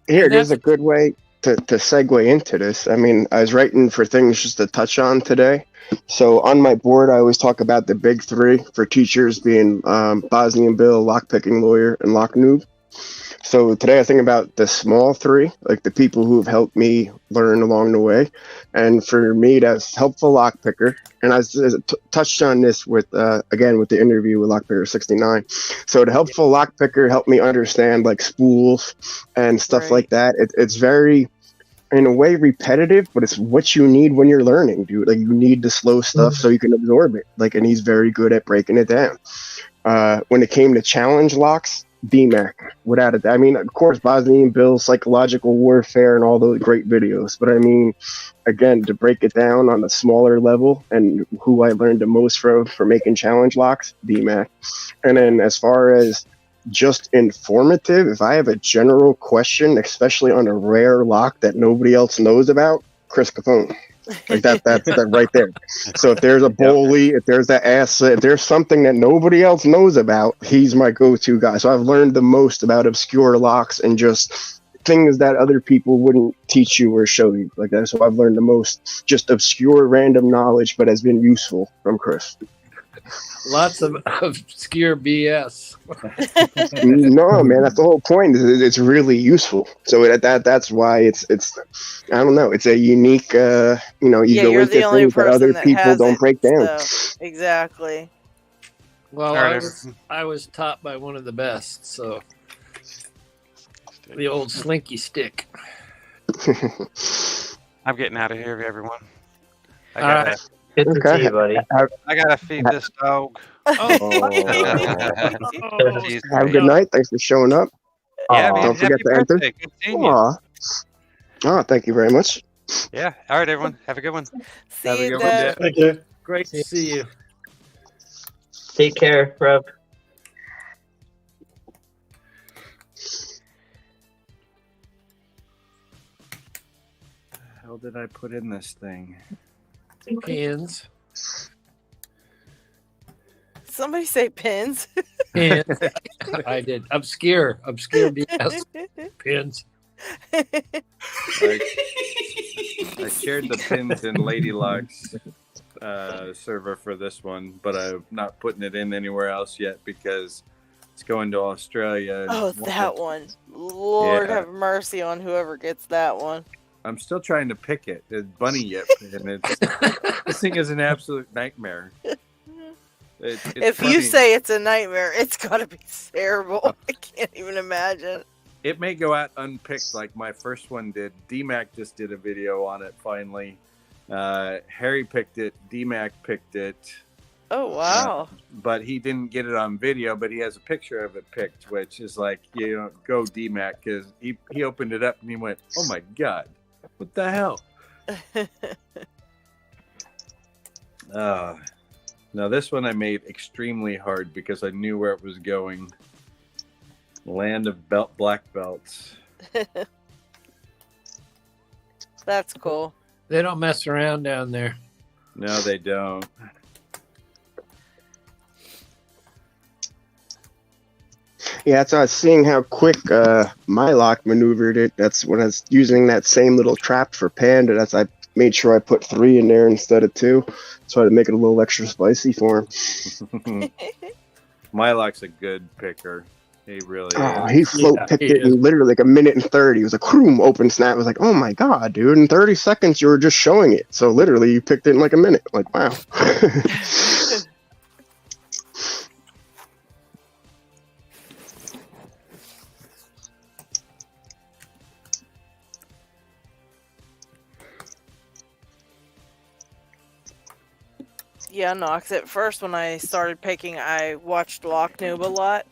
Here's a good way to segue into this. I mean, I was writing for things just to touch on today. So on my board, I always talk about the big three for teachers being Bosnian Bill, lockpicking lawyer, and lock noob. So today I think about the small three, like the people who have helped me learn along the way. And for me, that's helpful lockpicker. And I touched on this with, again, with the interview with Lockpicker 69. So the helpful lockpicker helped me understand like spools and stuff like that. It's very, in a way, repetitive, but it's what you need when you're learning, dude. Like you need the slow stuff so you can absorb it. Like, and he's very good at breaking it down. When it came to challenge locks, BMAC, without it. I mean, of course, Bosnian Bill, psychological warfare, and all those great videos. But I mean, again, to break it down on a smaller level, and who I learned the most from for making challenge locks, BMAC. And then as far as just informative, if I have a general question, especially on a rare lock that nobody else knows about, Chris Capone. Like that's that right there. So if there's a bully, if there's that asset, if there's something that nobody else knows about, he's my go-to guy. So I've learned the most about obscure locks and just things that other people wouldn't teach you or show you like that. So I've learned the most just obscure random knowledge, but has been useful from Chris. Lots of obscure BS. No, man, that's the whole point. It's really useful. So that's why it's I don't know. It's a unique. You go you're into the only things that person other that people has don't it, break down. so, exactly. Well, All right. I was taught by one of the best, so the old slinky stick. I'm getting out of here, everyone. I All gotta, right. Good to see you, buddy. I gotta feed this dog. Have She's a good night. Thanks for showing up. Yeah, man. Don't forget Happy to enter. birthday. Good seeing you. Aw. Oh, thank you very much. Yeah. All right, everyone. Have a good one. See Have a you, good one, Dad. Dad. Thank you. Great to see you. Take care, Rev. How did I put in this thing? Pins. Somebody say pins. Pins. I did. Obscure BS. Pins. I shared the pins in LadyLocks server for this one, but I'm not putting it in anywhere else yet because it's going to Australia. Oh, that one. Lord Yeah. have mercy on whoever gets that one. I'm still trying to pick it. It's bunny yip, and this thing is an absolute nightmare. If you say it's a nightmare, it's gotta be terrible. I can't even imagine. It may go out unpicked like my first one did. D-Mac just did a video on it finally. Harry picked it. D-Mac picked it. Oh, wow. But he didn't get it on video, but he has a picture of it picked, which is like, go D-Mac, because he opened it up and he went, oh my God, what the hell? Now this one I made extremely hard because I knew where it was going. Land of black belts. That's cool. They don't mess around down there. No, they don't. Yeah, so I was seeing how quick my lock maneuvered it. That's when I was using that same little trap for Panda. I made sure I put 3 in there instead of 2, so to make it a little extra spicy for him. My lock's a good picker. He really is. He float picked it in literally like a minute and 30. It was a croom open snap. I was like, oh my God, dude. In 30 seconds, you were just showing it. So literally, you picked it in like a minute. Like, wow. Yeah, Knox. At first, when I started picking, I watched LockNoob a lot.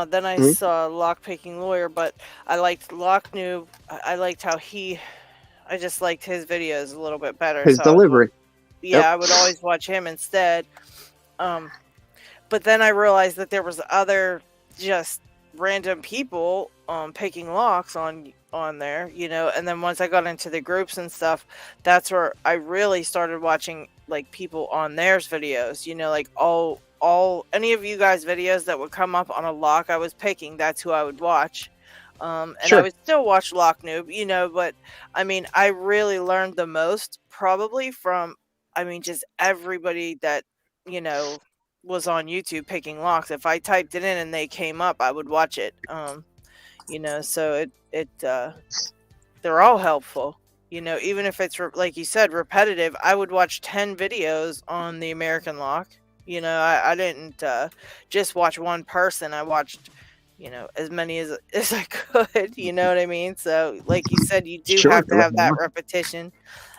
Then I saw Lock Picking Lawyer, but I liked LockNoob. I liked how I just liked his videos a little bit better. His delivery. I would always watch him instead. But then I realized that there was other just random people picking locks on there, and then once I got into the groups and stuff, that's where I really started watching like people on theirs videos, like all any of you guys videos that would come up on a lock I was picking, that's who I would watch. And I would still watch LockNoob, but I mean, I really learned the most probably from, just everybody that, was on YouTube picking locks. If I typed it in and they came up, I would watch it. So they're all helpful. Even if it's like you said, repetitive, I would watch 10 videos on the American lock. I didn't just watch one person. I watched, as many as I could. You know what I mean? So, like you said, you do have to have that repetition.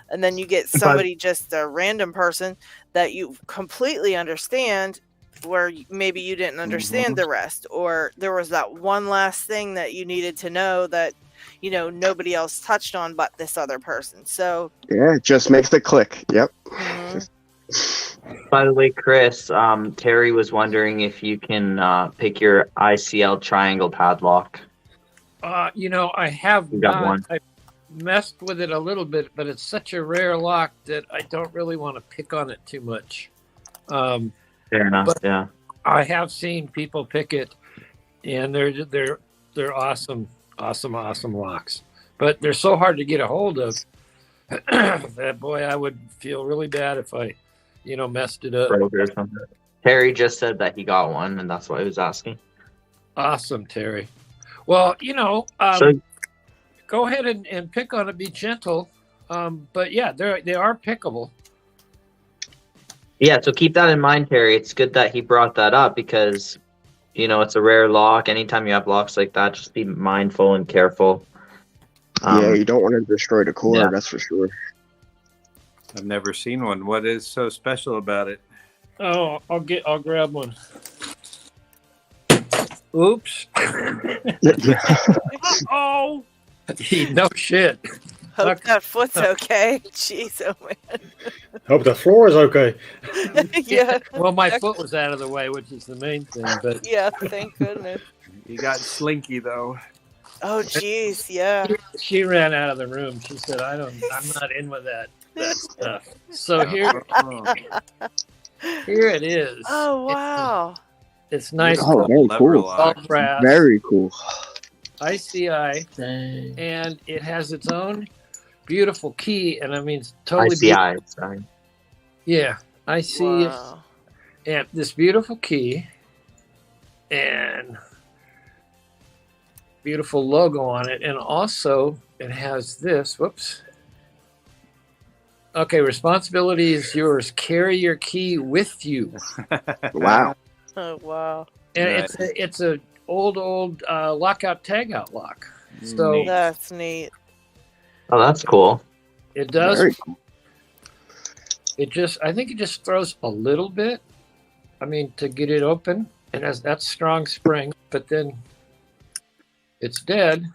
And then you get somebody, just a random person that you completely understand, where maybe you didn't understand the rest, or there was that one last thing that you needed to know that nobody else touched on but this other person. So yeah, it just makes the click. Yep. By the way, Chris, Terry was wondering if you can pick your ICL triangle padlock. I have You got one. messed with it a little bit, but it's such a rare lock that I don't really want to pick on it too much. Fair enough. But Yeah. I have seen people pick it, and they're awesome locks. But they're so hard to get a hold of that, boy, I would feel really bad if I, messed it up. Broke or something. Terry just said that he got one, and that's why he was asking. Awesome, Terry. Well, So go ahead and pick on it. Be gentle. But yeah, they are pickable. yeah, so keep that in mind, Terry. It's good that he brought that up because, it's a rare lock. Anytime you have locks like that, just be mindful and careful. Yeah, you don't want to destroy the core. yeah. That's for sure. I've never seen one. What is so special about it? Oh, I'll grab one. Oops. Oh, no shit. Hope that foot's okay. Jeez, oh man. Hope the floor is okay. Yeah. Well, my foot was out of the way, which is the main thing. But Yeah, thank goodness. You got slinky though. Oh, jeez, yeah. she ran out of the room. She said, I'm not in with that stuff. So here it is. Oh, wow. It's nice. Oh, very cool. All brass, Very cool. ICI, Dang. and it has its own beautiful key. And I mean, it's totally ICI. Sorry. Yeah, I see Wow. and this beautiful key and beautiful logo on it, and also it has this. Whoops. Okay, responsibility is yours. Carry your key with you. Wow. Oh, wow. And Nice. it's a old lockout tagout lock. So Neat. That's neat. Oh, that's cool. it does. Very cool. I think it just throws a little bit. I mean, to get it open, and that's strong spring. But then it's dead.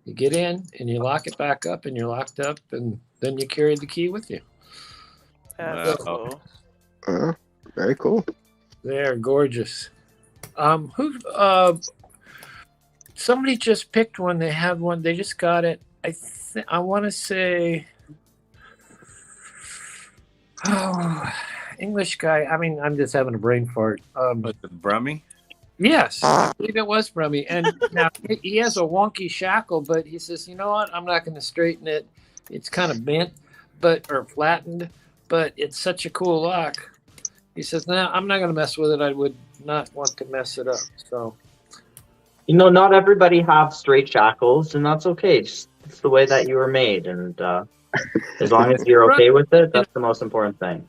You get in and you lock it back up, and you're locked up, and then you carry the key with you. That's Wow. cool. Very cool. They're gorgeous. Somebody just picked one. They have one. They just got it. I want to say, English guy. I mean, I'm just having a brain fart. With the Brummy? Yes, I believe it was Brummy. And now he has a wonky shackle, but he says, you know what? I'm not going to straighten it. It's kind of bent, or flattened, but it's such a cool lock. He says, no, I'm not going to mess with it. I would not want to mess it up. So, Not everybody have straight shackles, and that's okay. It's the way that you were made, and as long as you're okay with it, that's the most important thing.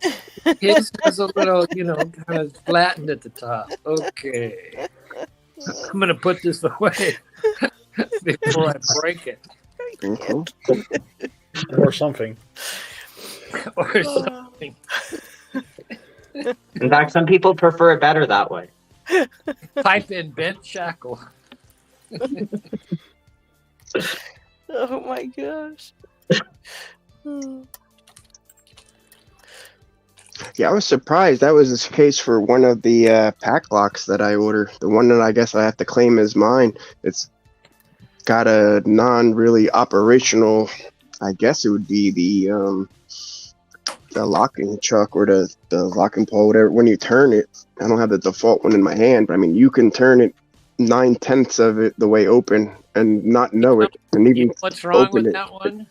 his is a little, kind of flattened at the top. Okay. I'm going to put this away before I break it. Very cool. Or something. Or something. In fact, some people prefer it better that way. Type in bent shackle. Oh, my gosh. Hmm. Yeah, I was surprised. That was the case for one of the pack locks that I ordered. The one that I guess I have to claim as mine. It's got a non-really operational. I guess it would be the locking chuck or the locking pole, whatever. When you turn it, I don't have the default one in my hand, but I mean, you can turn it 9/10 of it the way open and not know it, and even What's wrong open with it. that one?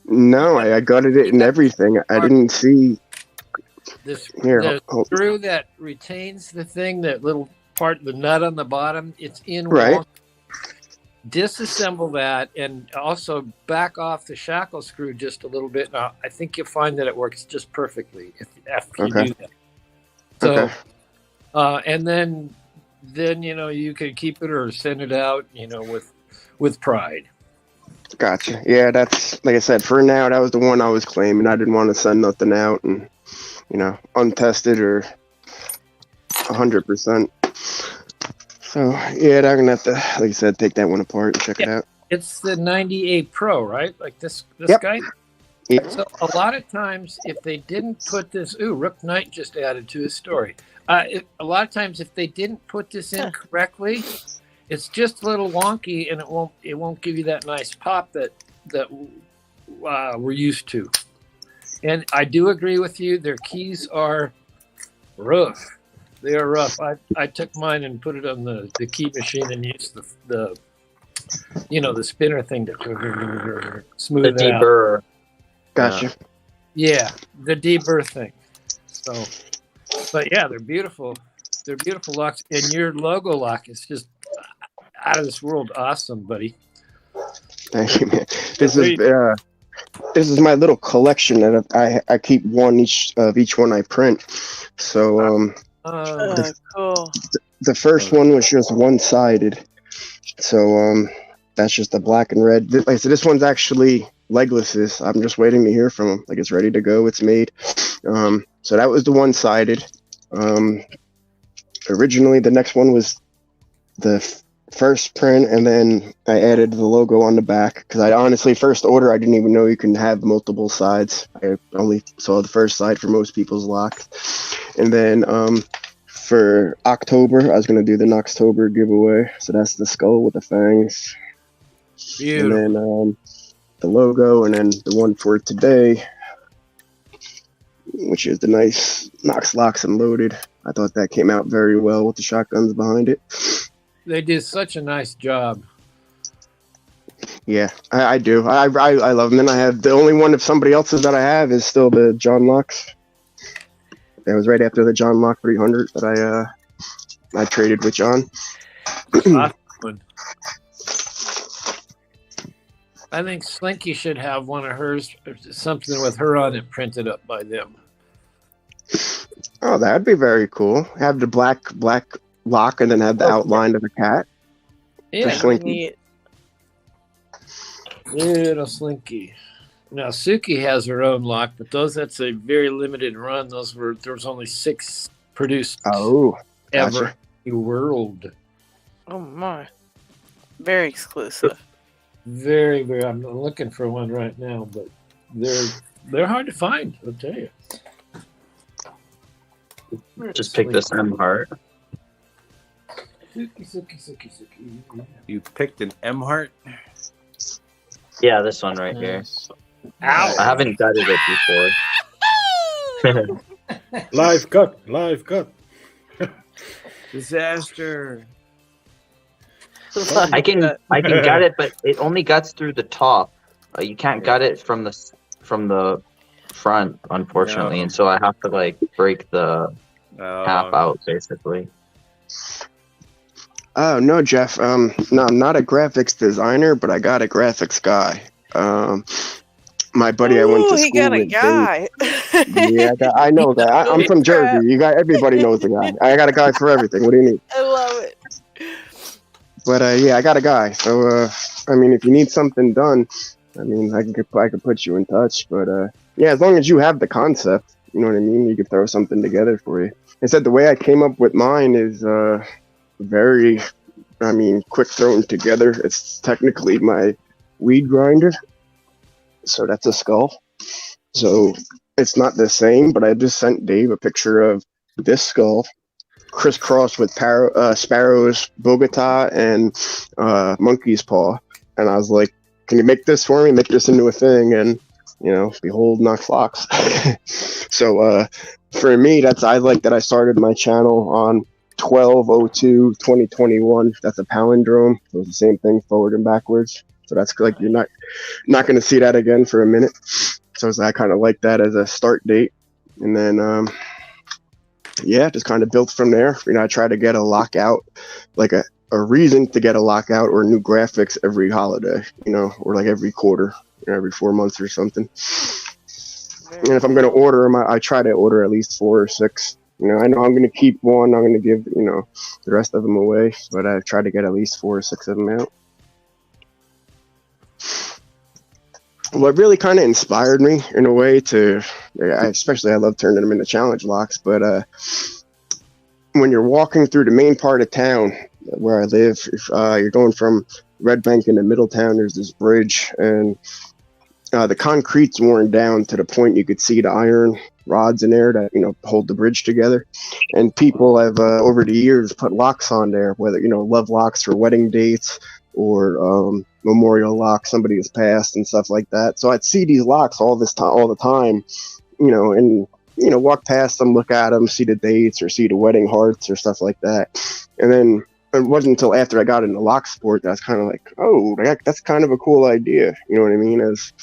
No, I gutted it and everything. I didn't see. This Here, the hold- screw that retains the thing, that little part, the nut on the bottom, it's in Right. wrong. Disassemble that and also back off the shackle screw just a little bit. Now, I think you'll find that it works just perfectly after you Okay. do that. So, Okay. and then you can keep it or send it out, with pride. Gotcha. Yeah, that's like I said. For now, that was the one I was claiming. I didn't want to send nothing out and untested or 100%. So yeah, I'm gonna have to, like you said, take that one apart and check it out. It's the 98 Pro, right? Like this Yep. guy. Yeah. So a lot of times, if they didn't put this, Rook Knight just added to his story. A lot of times, if they didn't put this in correctly, it's just a little wonky, and it won't give you that nice pop that that we're used to. And I do agree with you. Their keys are rough. They are rough. I took mine and put it on the key machine and used the the spinner thing to smooth it out. deburr. Gotcha. Yeah, the deburr thing. So, but yeah, they're beautiful. They're beautiful locks, and your logo lock is just out of this world awesome, buddy. Thank you, man. This is my little collection that I keep one of each one I print. So cool. the first one was just one-sided. So that's just the black and red. Like I said, this one's actually legless. I'm just waiting to hear from them. Like it's ready to go. It's made. So that was the one-sided. Originally, the next one was the first print, and then I added the logo on the back because I honestly, first order, I didn't even know you can have multiple sides. I only saw the first side for most people's locks. And then for October, I was going to do the Knoxtober giveaway. So that's the skull with the fangs. Beautiful. And then the logo, and then the one for today, which is the nice KnoxLocks and Loaded. I thought that came out very well with the shotguns behind it. They did such a nice job. Yeah, I do. I love them. And I have the only one of somebody else's that I have is still the John Locks. That was right after the John Lock 300 that I traded with John. Awesome. I think Slinky should have one of hers, something with her on it printed up by them. Oh, that'd be very cool. Have the black lock and then have the outline of a cat. Yeah, Slinky. Little Slinky. Now Suki has her own lock, but that's a very limited run. There was only 6 produced. Oh, ever gotcha. in the world. Oh my, very exclusive. Very, very. I'm looking for one right now, but they're hard to find. I'll tell you. Just pick this M heart. Suki. You picked an M heart? Yeah, this one right here. Ow! I haven't gutted it before. Live cut. Disaster. I can gut it, but it only guts through the top. You can't gut it from the front, unfortunately, No. and so I have to like break the cap out basically. Oh no, Jeff. No, I'm not a graphics designer, but I got a graphics guy. My buddy, I went to school he got a with. guy. Yeah, I know that. I'm from Jersey. Everybody knows the guy. I got a guy for everything. What do you need? I love it. But yeah, I got a guy. So I mean, if you need something done, I mean, I could put you in touch. But yeah, as long as you have the concept, you know what I mean. You could throw something together for you. I said the way I came up with mine is very, I mean, quick thrown together. It's technically my weed grinder. So that's a skull. So it's not the same, but I just sent Dave a picture of this skull crisscrossed with Sparrow's Bogota and Monkey's Paw. And I was like, can you make this for me? Make this into a thing. And, you know, behold, KnoxLocks. So for me, I like that I started my channel on 12/02/2021. That's a palindrome. It was the same thing forward and backwards. So that's like you're not going to see that again for a minute. So I kind of like that as a start date. And then, yeah, just kind of built from there. You know, I try to get a lockout, like a reason to get a lockout or new graphics every holiday, you know, or like every quarter, you know, every 4 months or something. And if I'm going to order them, I try to order at least 4 or 6. You know, I know I'm going to keep one. I'm going to give, you know, the rest of them away. But I try to get at least 4 or 6 of them out. What really kind of inspired me in a way to, I love turning them into challenge locks, but when you're walking through the main part of town where I live, if you're going from Red Bank into Middletown, there's this bridge, and the concrete's worn down to the point you could see the iron rods in there that, you know, hold the bridge together. And people have, over the years, put locks on there, whether, you know, love locks for wedding dates or, memorial lock, somebody has passed and stuff like that. So I'd see these locks all the time, and walk past them, look at them, see the dates or see the wedding hearts or stuff like that. And then it wasn't until after I got into lock sport that I was kind of like, oh, that's kind of a cool idea. You know what I mean? As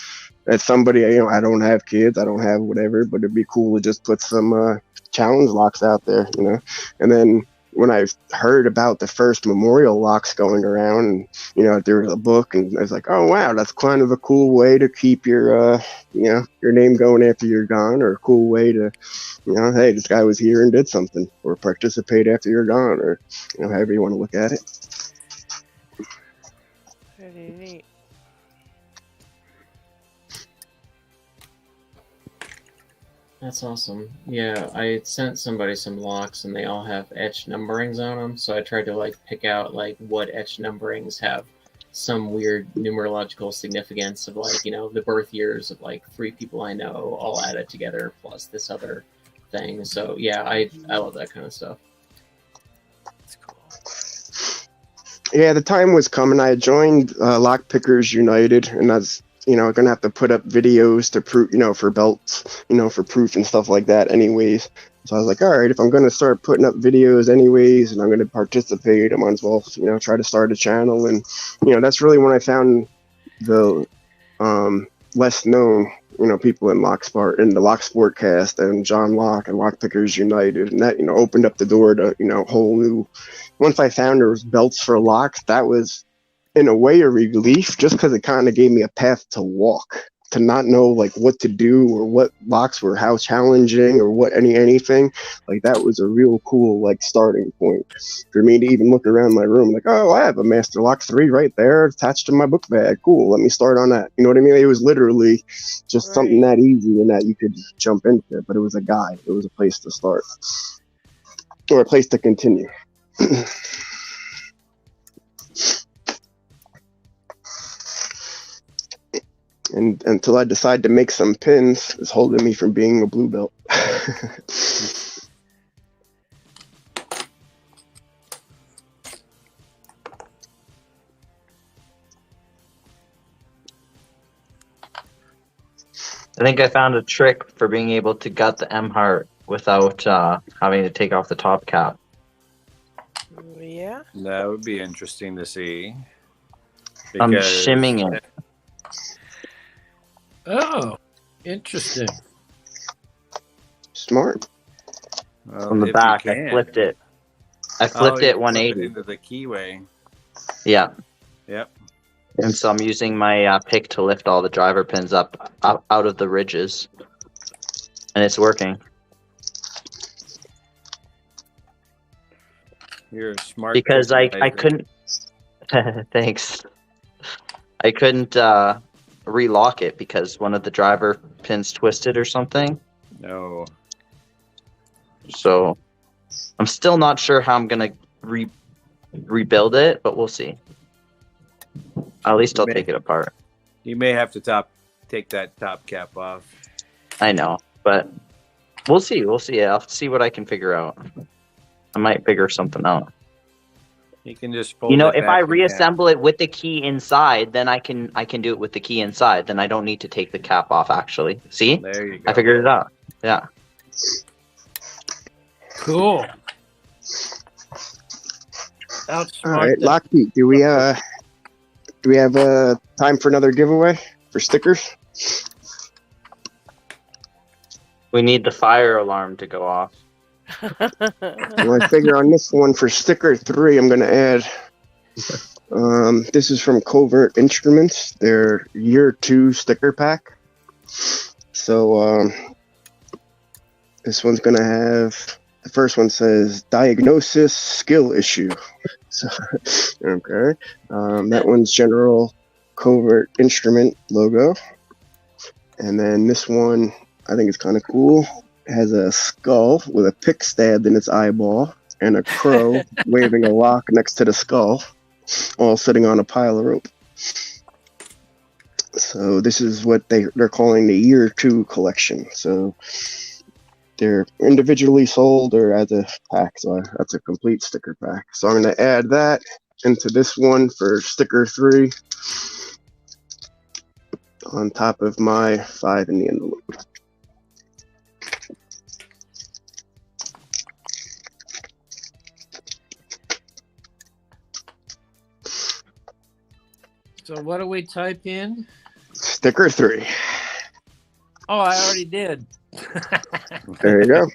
somebody, I don't have kids, I don't have whatever, but it'd be cool to just put some challenge locks out there, And then when I heard about the first memorial locks going around, and there was a book, and I was like, oh wow, that's kind of a cool way to keep your name going after you're gone, or a cool way to, hey, this guy was here and did something, or participate after you're gone, or however you want to look at it. Pretty neat. That's awesome. Yeah, I sent somebody some locks and they all have etched numberings on them. So I tried to pick out what etched numberings have some weird numerological significance of the birth years of 3 people I know all added together plus this other thing. So yeah, I love that kind of stuff. That's cool. Yeah, the time was coming. I joined Lock Pickers United, and I was going to have to put up videos to prove, for belts, for proof and stuff like that anyways. So I was like, all right, if I'm going to start putting up videos anyways, and I'm going to participate, I might as well, try to start a channel. And, that's really when I found the less known, people in Lock Sport, in the Lock Sport cast, and John Locke and Lock Pickers United. And that, opened up the door to, whole new, once I found there was belts for locks, that was, in a way, a relief, just because it kind of gave me a path to walk, to not know what to do or what locks were how challenging or what anything. That was a real cool starting point for me to even look around my room oh, I have a Master Lock 3 right there attached to my book bag. Cool, let me start on that. You know what I mean? It was literally just something that easy and that you could jump into, but it was a guide. It was a place to start or a place to continue. And until I decide to make some pins, is holding me from being a blue belt. I think I found a trick for being able to gut the M heart without having to take off the top cap. Yeah. That would be interesting to see. I'm shimming it. Oh, interesting. Smart. Well, From the if back, you I can. flipped it. I flipped it Flip 180. into the keyway. Yeah. Yep. And so I'm using my pick to lift all the driver pins up out of the ridges. And it's working. You're a smart. Because I picker. couldn't... Thanks. I couldn't relock it because one of the driver pins twisted or something. No. So I'm still not sure how I'm going to rebuild it, but we'll see. At least I'll take it apart. You may have to take that top cap off. I know, but we'll see. We'll see. I'll see what I can figure out. I might figure something out. You can just fold if I reassemble it with the key inside, then I can do it with the key inside. Then I don't need to take the cap off, actually. See? There you go. I figured it out. Yeah. Cool. All right, LockHeat, do we have time for another giveaway for stickers? We need the fire alarm to go off. Well, I figure on this one for sticker 3, I'm going to add. This is from Covert Instruments, their year 2 sticker pack. So this one's going to have. The first one says diagnosis skill issue. So, okay. That one's General Covert Instrument logo. And then this one, I think it's kind of cool. It has a skull with a pick stabbed in its eyeball and a crow waving a lock next to the skull, all sitting on a pile of rope. So this is what they're calling the year 2 collection. So they're individually sold or as a pack. So that's a complete sticker pack. So I'm going to add that. into this one for sticker 3 on top of my 5 in the envelope. So what do we type in? Sticker 3. Oh, I already did. There you go.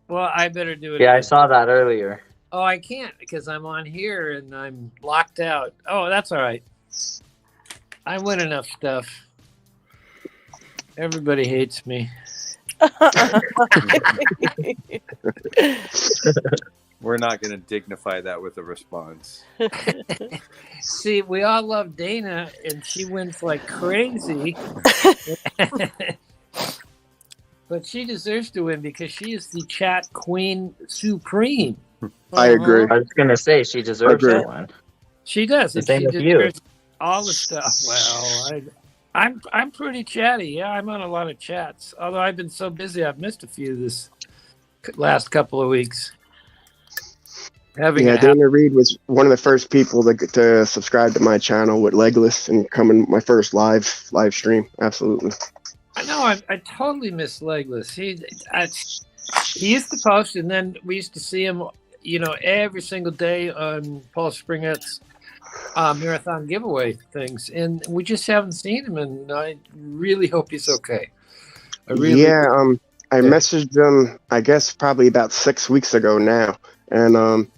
Well, I better do it. Yeah, I again. saw that earlier. Oh, I can't because I'm on here and I'm locked out. Oh, that's all right. I win enough stuff. Everybody hates me. We're not going to dignify that with a response. See, we all love Dana, and she wins like crazy. But she deserves to win because she is the chat queen supreme. I agree. I was gonna say she deserves Agree. that one. She does. The And same she with you. deserves all the stuff. Well, I'm pretty chatty. Yeah, I'm on a lot of chats. Although I've been so busy, I've missed a few this last couple of weeks. Yeah, Dana Reed was one of the first people to subscribe to my channel with Legless and come in my first live stream. Absolutely. I know. I totally miss Legless. He used to post, and then we used to see him, every single day on Paul Springett's marathon giveaway things, and we just haven't seen him. And I really hope he's okay. I messaged him, I guess, probably about 6 weeks ago now, and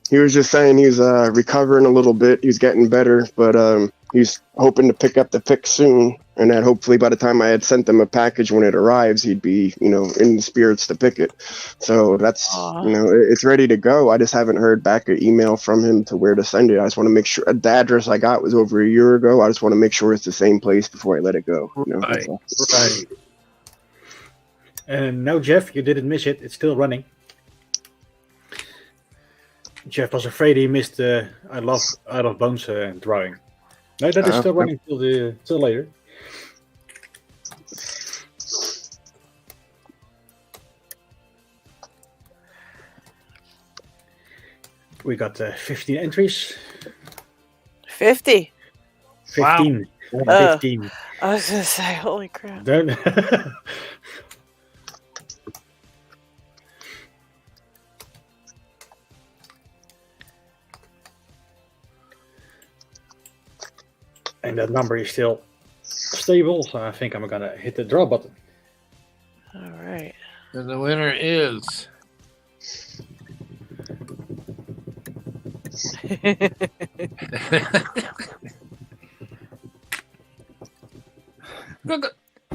he was just saying he's recovering a little bit. He's getting better, but he's hoping to pick up the pick soon, and that hopefully by the time I had sent him a package when it arrives, he'd be, in the spirits to pick it. So that's, it's ready to go. I just haven't heard back an email from him to where to send it. I just want to make sure the address I got was over a year ago. I just want to make sure it's the same place before I let it go. Right. And no, Jeff, you didn't miss it. It's still running. Jeff was afraid he missed the I Love Bones drawing. No, that is still running till later. We got 15 entries. 50. 15. Wow. 15. I was going to say, holy crap. Don't. And that number is still stable, so I think I'm gonna hit the draw button. All right. And the winner is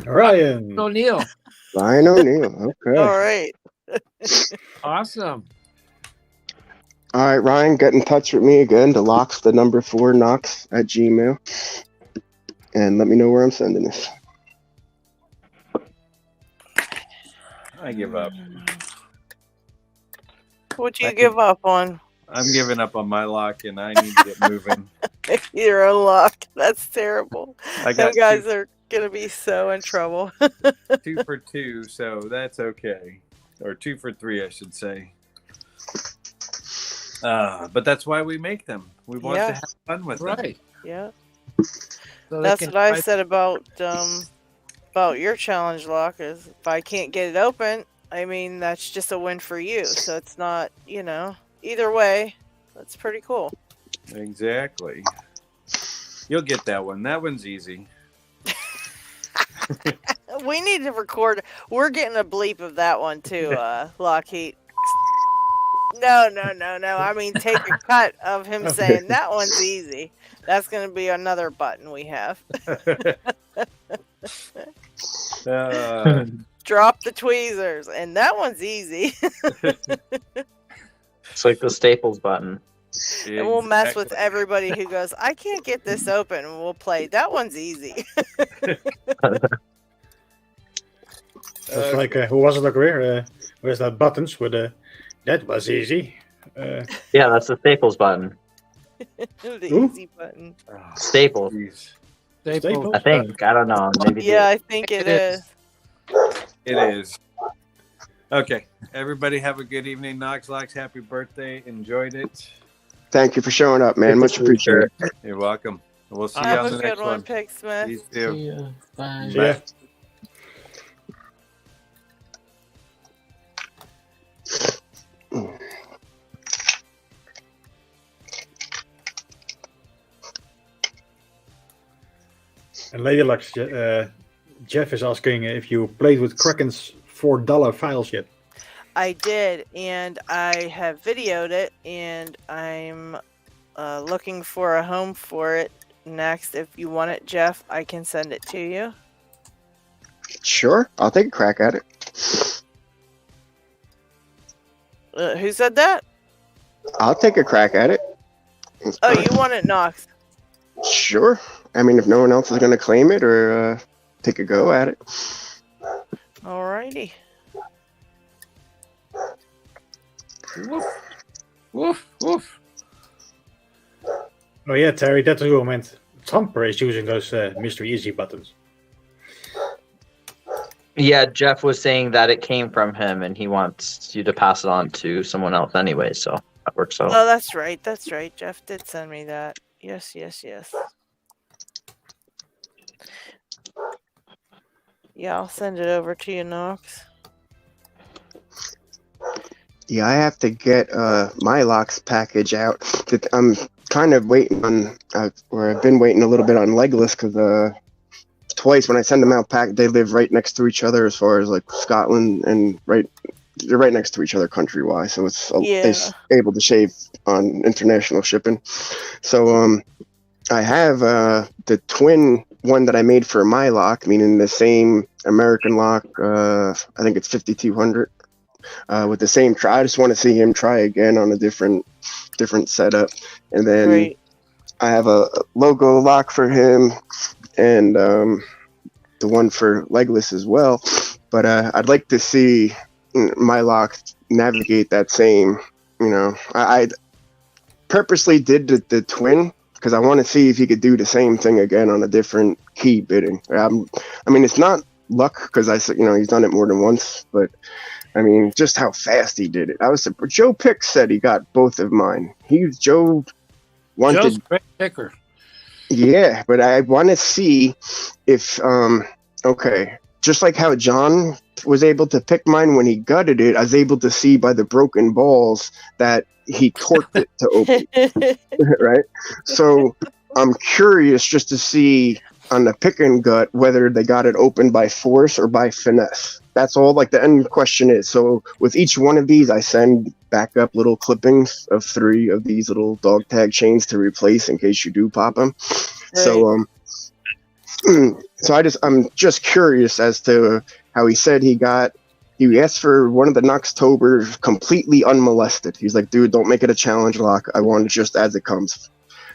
Ryan O'Neill. Ryan O'Neill. Okay. All right. Awesome. All right, Ryan, get in touch with me again. The locks, the number 4 Knox at Gmail, and let me know where I'm sending this. I give up. What'd you give up on? I'm giving up on my lock, and I need to get moving. Your own lock. That's terrible. I got Them guys are going to be so in trouble. 2 for 2, so that's okay. Or 2 for 3, I should say. But that's why we make them. We want to have fun with them. Right. Yeah. So that's what I said about your challenge lock is if I can't get it open, I mean, that's just a win for you. So it's not, either way, that's pretty cool. Exactly. You'll get that one. That one's easy. We need to record. We're getting a bleep of that one too, LockHeat. No. I mean, take a cut of him saying that one's easy. That's going to be another button we have. Drop the tweezers, and that one's easy. It's like the Staples button. And we'll mess with everybody who goes, I can't get this open. And we'll play. That one's easy. That's like, who was it over? Where's that buttons with that was easy. Yeah, that's the Staples button. The easy button. Staples. Staples. I think. I don't know. Maybe. Yeah, I think it is. It is. Okay. Everybody have a good evening. KnoxLocks, happy birthday. Enjoyed it. Thank you for showing up, man. Good to Much see you, appreciated. You're welcome. We'll see you Have on a the good next one, one. Pick Smith. You too. See ya. Bye. See ya. And LadyLocks, Jeff is asking if you played with Kraken's $4 files yet. I did, and I have videoed it, and I'm looking for a home for it next. If you want it, Jeff, I can send it to you. Sure, I'll take a crack at it. Who said that? I'll take a crack at it. Oh, you want it, Knox? Sure. I mean, if no one else is going to claim it or take a go at it. Alrighty. Woof, woof, woof. Oh yeah, Terry, that's who I meant. Trumper is using those Mr. Easy buttons. Yeah, Jeff was saying that it came from him, and he wants you to pass it on to someone else anyway. So that works out. Oh, that's right. That's right. Jeff did send me that. Yes, yes, yes. Yeah, I'll send it over to you, Knox. Yeah, I have to get my locks package out. I'm kind of waiting on, or I've been waiting a little bit on Legless because twice when I send them out packed, they live right next to each other as far as like Scotland and they're right next to each other country-wise, so it's they're able to shave on international shipping. So I have the twin one that I made for my lock, meaning the same American lock. I think it's 5200 with the same try. I just want to see him try again on a different setup, and then I have a logo lock for him and the one for Legless as well. But I'd like to see my lock navigate that same. I purposely did the twin because I want to see if he could do the same thing again on a different key bidding. I mean, it's not luck because he's done it more than once, but I mean, just how fast he did it. Joe Pick said he got both of mine. Joe wanted. Joe's a great picker. Yeah, but I want to see if just like how John was able to pick mine when he gutted it, I was able to see by the broken balls that he torqued it to open. Right? So I'm curious just to see on the pick and gut whether they got it open by force or by finesse. That's all like the end question is. So with each one of these, I send back up little clippings of 3 of these little dog tag chains to replace in case you do pop them. Right. So I'm just curious as to how he said he asked for one of the Knoxtobers completely unmolested. He's like, dude, don't make it a challenge lock. I want it just as it comes.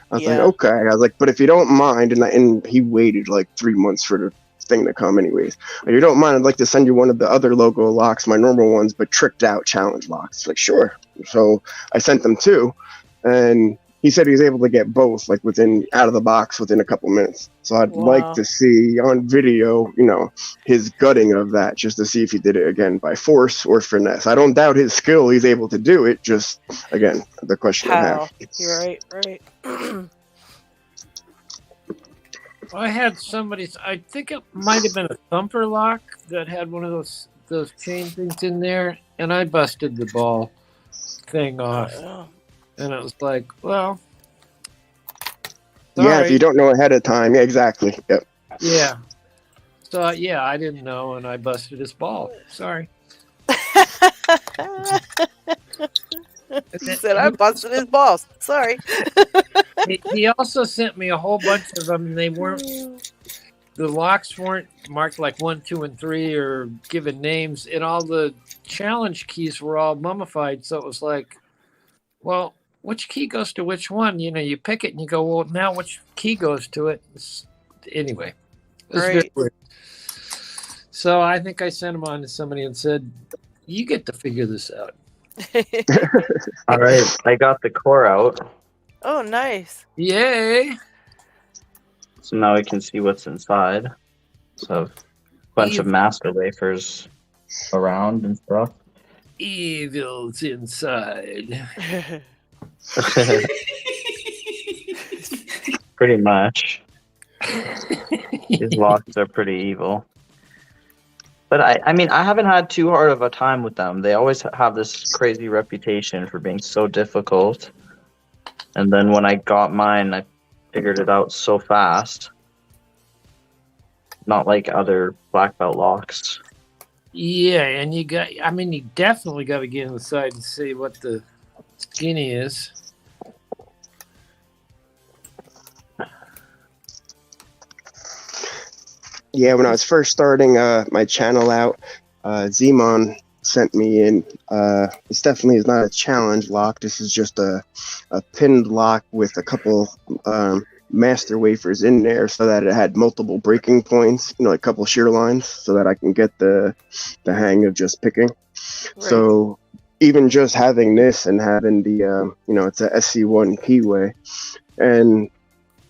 I was like, okay. I was like, but if you don't mind, and he waited like 3 months for the thing to come anyways. If you don't mind, I'd like to send you one of the other logo locks, my normal ones, but tricked out challenge locks. Like, sure. So I sent them 2, and he said he was able to get both, like out of the box within a couple minutes. So I'd like to see on video, his gutting of that, just to see if he did it again by force or finesse. I don't doubt his skill; he's able to do it. Just again, the question I have. You're right. I had I think it might have been a thumper lock that had one of those chain things in there, and I busted the ball thing off. And it was like, well, sorry. Yeah, if you don't know ahead of time, yeah, exactly. Yep. Yeah. So I didn't know, and I busted his ball. Sorry. He said I busted his balls. Sorry. He also sent me a whole bunch of them, and the locks weren't marked like 1, 2, and 3 or given names, and all the challenge keys were all mummified. So it was like, well, which key goes to which one? You pick it and you go, well, now which key goes to it? Anyway, it was very weird. So I think I sent him on to somebody and said, you get to figure this out. All right, I got the core out. Oh, nice. Yay. So now we can see what's inside. So a bunch of master wafers around and stuff. Evil's inside. Pretty much. These locks are pretty evil. But I mean, I haven't had too hard of a time with them. They always have this crazy reputation for being so difficult. And then when I got mine, I figured it out so fast. Not like other black belt locks. Yeah, and you definitely got to get inside and see what the skinny is. Yeah, when I was first starting my channel out, Zemon sent me in. This definitely is not a challenge lock. This is just a pinned lock with a couple master wafers in there so that it had multiple breaking points, a couple shear lines, so that I can get the hang of just picking. Right. So even just having this and having the, it's a SC1 keyway, and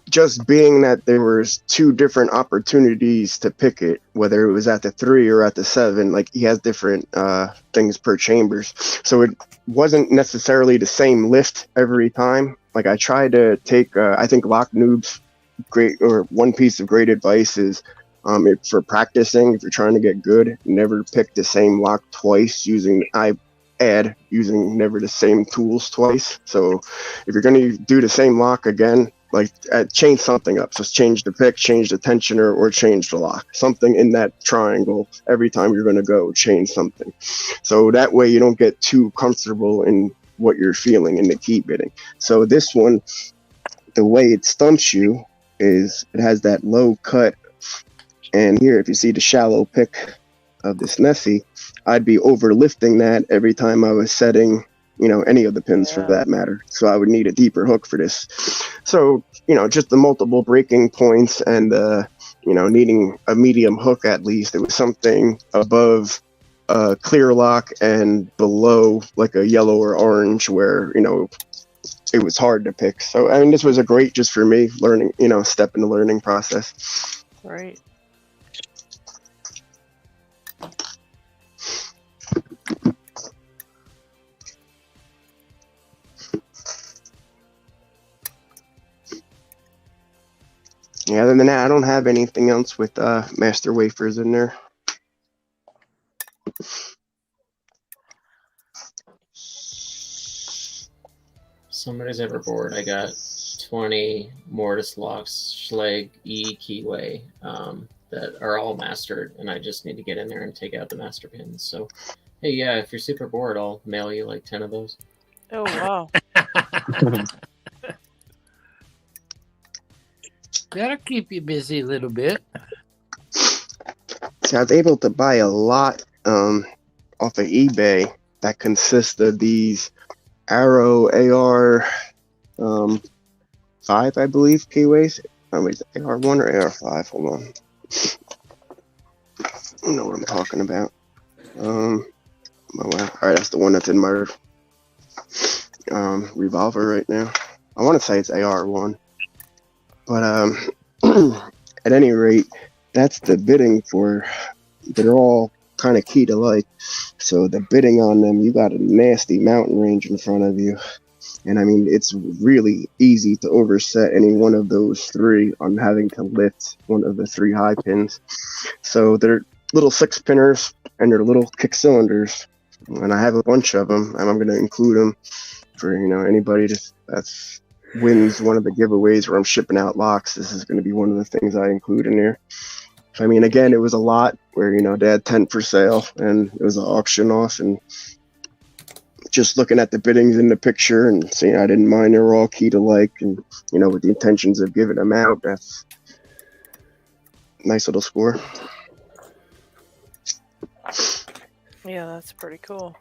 just being that there was two different opportunities to pick it, whether it was at the 3 or at the 7, like he has different things per chambers. So it wasn't necessarily the same lift every time. Like I tried to take, I think Lock Noob's one piece of great advice is for practicing, if you're trying to get good, never pick the same lock twice using never the same tools twice. So if you're going to do the same lock again, like change something up. So change the pick, change the tensioner, or change the lock. Something in that triangle every time you're going to go, change something. So that way you don't get too comfortable in what you're feeling in the key bidding. So this one, the way it stumps you is it has that low cut. And here, if you see the shallow pick of this Nessie, I'd be overlifting that every time I was setting, any of the pins for that matter. So I would need a deeper hook for this. So, just the multiple breaking points and, needing a medium hook at least. It was something above a clear lock and below like a yellow or orange where, it was hard to pick. So, I mean, this was a great just for me learning, step in the learning process. Right. Yeah, other than that, I don't have anything else with master wafers in there. Somebody's ever bored. I got 20 Mortis Locks Schleg E keyway that are all mastered, and I just need to get in there and take out the master pins. So, hey, yeah, if you're super bored, I'll mail you like 10 of those. Oh, wow. That'll keep you busy a little bit. So I was able to buy a lot off of eBay that consists of these Arrow AR 5, I believe, keyways. Wait, AR1 or AR5? Hold on. I don't know what I'm talking about. All right, that's the one that's in my revolver right now. I want to say it's AR1. But at any rate, that's the bidding for. They're all kind of key to like. So the bidding on them, you got a nasty mountain range in front of you. And I mean, it's really easy to overset any one of those 3 on having to lift one of the 3 high pins. So they're little 6-pinners and they're little kick cylinders. And I have a bunch of them, and I'm going to include them for, anybody that's wins one of the giveaways where I'm shipping out locks. This is going to be one of the things I include in there. I mean, again, it was a lot where, they had 10 for sale and it was an auction off, and just looking at the biddings in the picture and seeing I didn't mind, they were all key to like, and, with the intentions of giving them out, that's a nice little score. Yeah, that's pretty cool.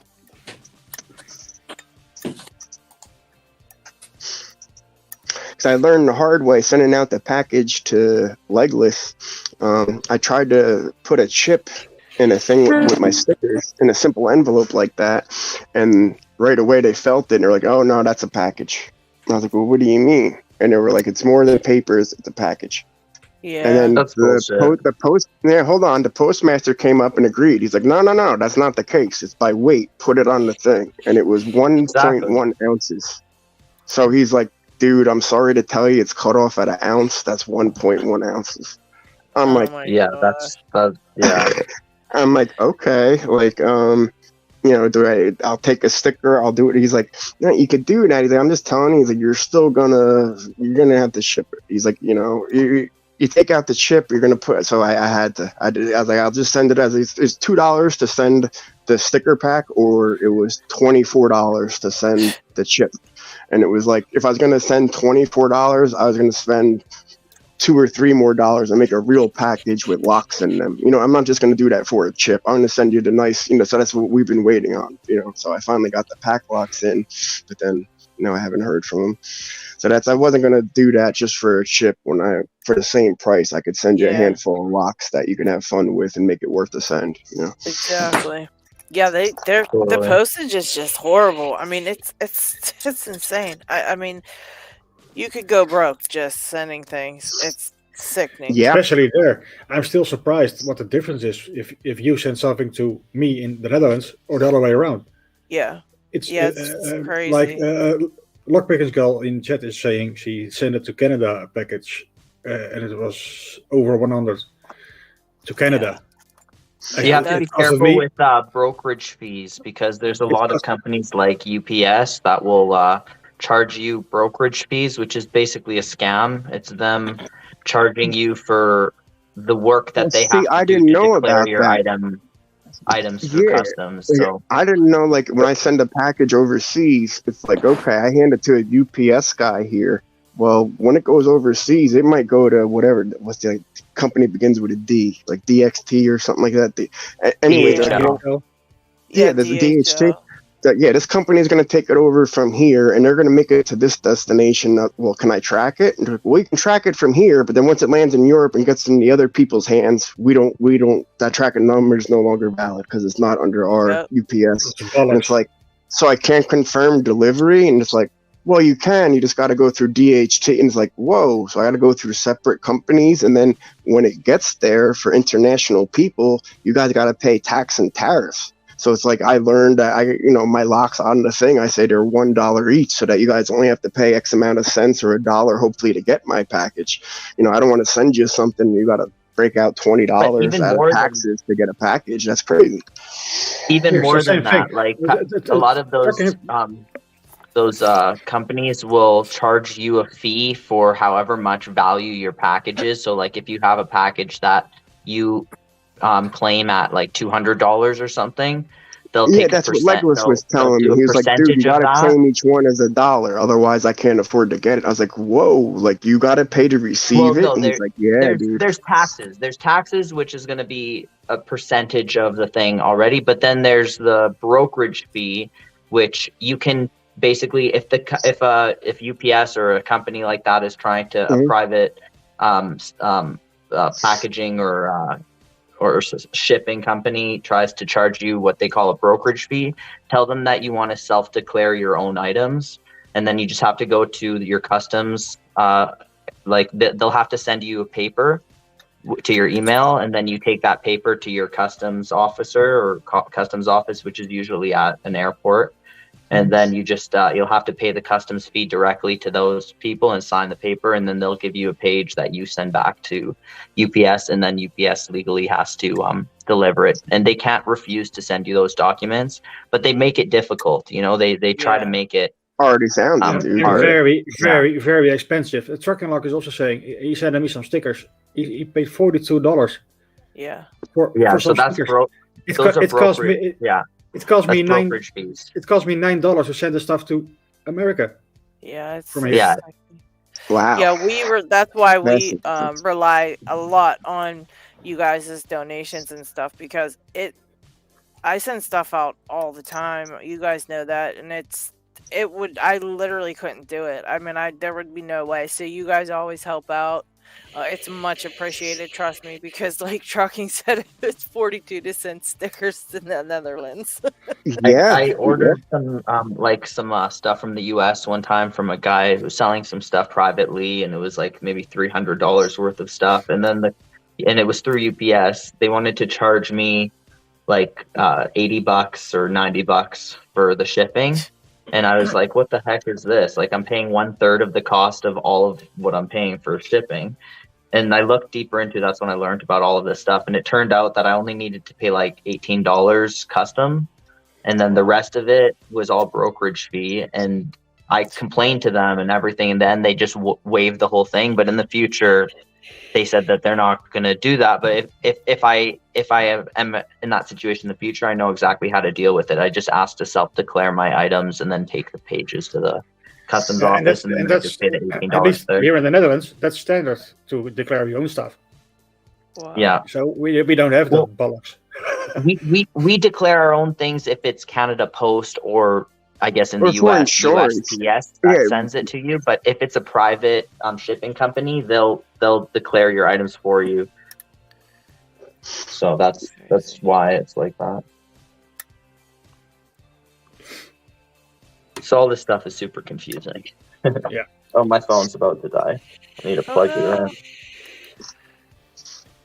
Because I learned the hard way sending out the package to Legless. I tried to put a chip in a thing with my stickers in a simple envelope like that, and right away they felt it and they're like, "Oh no, that's a package." And I was like, "Well, what do you mean?" And they were like, "It's more than papers; it's a package." Yeah, and then that's the postmaster came up and agreed. He's like, "No, that's not the case. It's by weight. Put it on the thing." And it was 1.1 ounces. So he's like, dude, I'm sorry to tell you, it's cut off at an ounce. That's 1.1 ounces. I'm like, yeah, yeah. I'm like, okay, like, I'll take a sticker, I'll do it. He's like, no, you could do that. He's like, I'm just telling you, he's like, you're gonna have to ship it. He's like, you take out the chip, you're gonna put. So I was like, I'll just send it as it's $2 to send the sticker pack, or it was $24 to send the chip. And it was like, if I was gonna send $24, I was gonna spend $2 or $3 more and make a real package with locks in them. I'm not just going to do that for a chip. I'm going to send you the nice, so that's what we've been waiting on, So I finally got the pack locks in, but then, I haven't heard from them. So I wasn't going to do that just for a chip for the same price. I could send you a handful of locks that you can have fun with and make it worth the send, Exactly. Yeah, the postage is just horrible. I mean, it's insane. I mean, you could go broke just sending things. It's sickening. Yeah. Especially there. I'm still surprised what the difference is if you send something to me in the Netherlands or the other way around. Yeah. It's crazy. Like Lockpickers girl in chat is saying she sent it to Canada package and it was over 100 to Canada. Yeah. You have to be careful with brokerage fees, because there's a lot of companies like UPS that will charge you brokerage fees, which is basically a scam. It's them charging you for the work that they have to do to declare your items for customs. So I didn't know, like, when I send a package overseas, it's like, okay, I hand it to a UPS guy here. Well, when it goes overseas, it might go to what's the company begins with a D, like DXT or something like that. Anyway, DHL. There's a DHT. This company is going to take it over from here, and they're going to make it to this destination. Well, can I track it? And well, you can track it from here, but then once it lands in Europe and gets in the other people's hands, we don't. That tracking number is no longer valid because it's not under our UPS. And it's like, so I can't confirm delivery, and it's like, well, you can. You just got to go through DHT, and it's like, whoa. So I got to go through separate companies, and then when it gets there for international people, you guys got to pay tax and tariffs. So it's like, I learned that my locks on the thing, I say they're $1 each, so that you guys only have to pay X amount of cents or $1, hopefully, to get my package. I don't want to send you something you got to break out $20 out of taxes to get a package. That's crazy. Even more than that, like a lot of those companies will charge you a fee for however much value your package is. So like if you have a package that you claim at like $200 or something, they'll take that's what Legolas was telling me. He was like, dude, you gotta claim each one as $1, otherwise I can't afford to get it. I was like, whoa, like you gotta pay to receive it? And he's like, dude. There's taxes, which is going to be a percentage of the thing already, but then there's the brokerage fee, which you can basically, if UPS or a company like that is trying to a private packaging or shipping company tries to charge you what they call a brokerage fee, tell them that you want to self-declare your own items, and then you just have to go to your customs. They'll have to send you a paper to your email, and then you take that paper to your customs officer or customs office, which is usually at an airport. And then you just you'll have to pay the customs fee directly to those people and sign the paper, and then they'll give you a page that you send back to UPS, and then UPS legally has to deliver it. And they can't refuse to send you those documents, but they make it difficult. They try to make it already sounds dude. Very, very, very expensive. Trucking Lock is also saying he sent me some stickers. He paid $42. Yeah. For so that's it cost me. It cost me fees. It cost me $9 to send the stuff to America. Yeah, wow. Yeah, that's why we rely a lot on you guys' donations and stuff, because I send stuff out all the time. You guys know that, and I literally couldn't do it. I mean, there would be no way. So you guys always help out. It's much appreciated, trust me, because like Trucking said, it's 42 to send stickers to the Netherlands. I ordered some stuff from the US one time from a guy who was selling some stuff privately, and it was like maybe $300 worth of stuff, and it was through UPS. They wanted to charge me like $80 or $90 for the shipping. And I was like, what the heck is this? Like, I'm paying 1/3 of the cost of all of what I'm paying for shipping. And I looked deeper into that's when I learned about all of this stuff. And it turned out that I only needed to pay like $18 custom. And then the rest of it was all brokerage fee. And I complained to them and everything. And then they just waived the whole thing. But in the future, they said that they're not going to do that. But if I am in that situation in the future, I know exactly how to deal with it. I just asked to self-declare my items and then take the pages to the customs office, and then I just pay the $18 at least there. here in the Netherlands, that's standard to declare your own stuff. Wow. Yeah. So we don't have the bollocks. we declare our own things if it's Canada Post or I guess in the US, USPS that sends it to you. But if it's a private shipping company, they'll declare your items for you. So that's why it's like that. So all this stuff is super confusing. Yeah. Oh, my phone's about to die. I need to plug it in.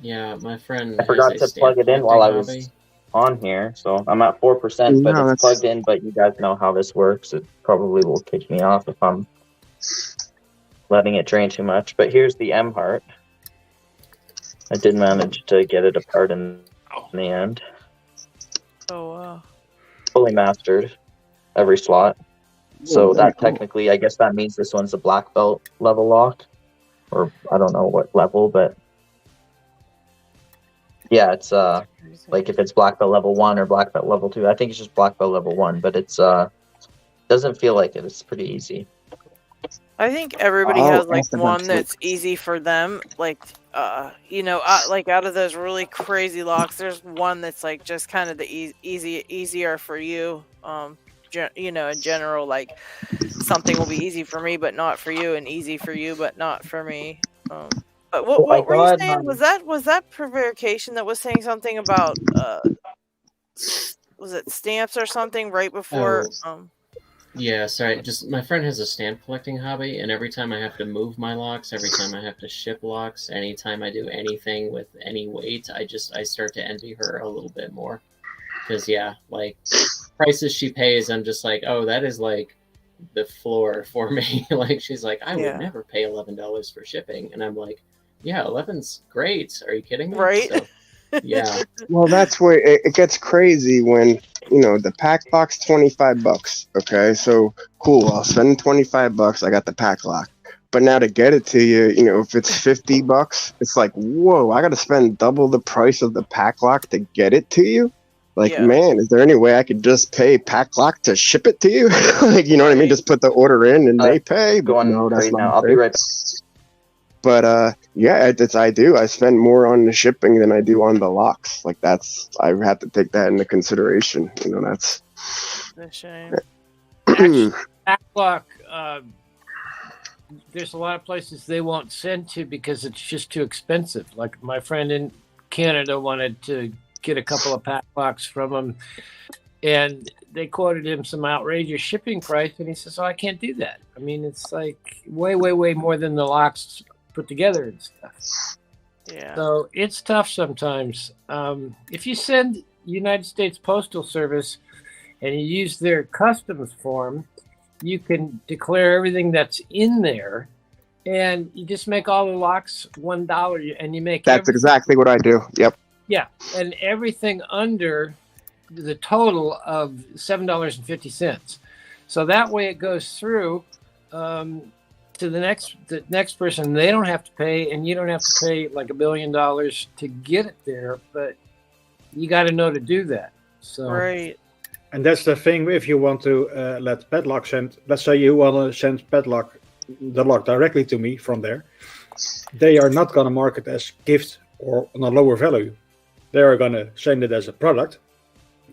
Yeah, my friend. I forgot to plug it in while I was on here, so I'm at 4%, but it's plugged in. But you guys know how this works. It probably will kick me off if I'm letting it drain too much. But here's the M heart. I did manage to get it apart in the end. Oh wow! Fully mastered, every slot. So that technically, I guess that means this one's a black belt level lock, or I don't know what level, but yeah, it's like if it's black belt level 1 or black belt level 2. I think it's just black belt level 1, but it's doesn't feel like it. It's pretty easy. I think everybody has like one that's easy for them. Like, like out of those really crazy locks, there's one that's like just kind of the easier for you. In general, like something will be easy for me, but not for you, and easy for you, but not for me. But what were you saying? Was that prevarication that was saying something about was it stamps or something right before? Yeah, sorry. Just my friend has a stamp collecting hobby, and every time I have to move my locks, every time I have to ship locks, anytime I do anything with any weight, I start to envy her a little bit more. Because like prices she pays, I'm just like, oh, that is like the floor for me. Like she's like, I would never pay $11 for shipping, and I'm like, yeah, 11's great. Are you kidding me? Right? So, yeah. Well, that's where it gets crazy when the pack box $25. Okay, so cool. I'll spend $25. I got the pack lock. But now to get it to you, if it's $50, it's like, whoa! I got to spend double the price of the pack lock to get it to you. Like, man, is there any way I could just pay pack lock to ship it to you? Like, you know what I mean? Just put the order in and they pay. But no, that's not now. I'll be right back. But I do. I spend more on the shipping than I do on the locks. Like I have to take that into consideration. That's a shame. Actually, pack lock. There's a lot of places they won't send to because it's just too expensive. Like my friend in Canada wanted to get a couple of pack locks from him, and they quoted him some outrageous shipping price, and he says, "Oh, I can't do that. I mean, it's like way, way, way more than the locks put together and stuff." Yeah. So it's tough sometimes. If you send United States Postal Service and you use their customs form, you can declare everything that's in there, and you just make all the locks $1, and you make. That's exactly what I do. Yep. Yeah, and everything under the total of $7.50. So that way it goes through to the next person. They don't have to pay, and you don't have to pay like $1 billion to get it there. But you got to know to do that. So right. And that's the thing. If you want to let Padlock send, let's say you want to send Padlock the lock directly to me from there, they are not going to mark it as gift or on a lower value. They are going to send it as a product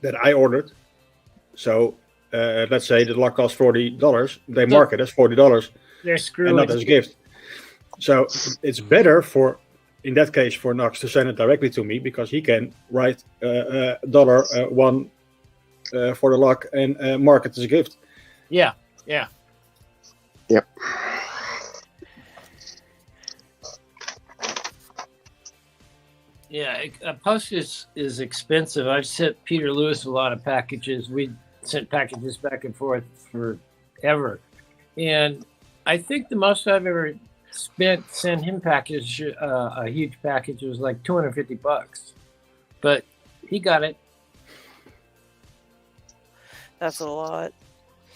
that I ordered. So let's say the lock costs $40. They mark it as $40. They're screwing. And not as a gift. So it's better in that case, for Knox to send it directly to me, because he can write $1 for the lock and mark it as a gift. Yeah. Yeah. Yep. Yeah, postage is expensive. I've sent Peter Lewis a lot of packages. We sent packages back and forth forever. And I think the most I've ever spent sent him package, a huge package, was like $250. But he got it. That's a lot.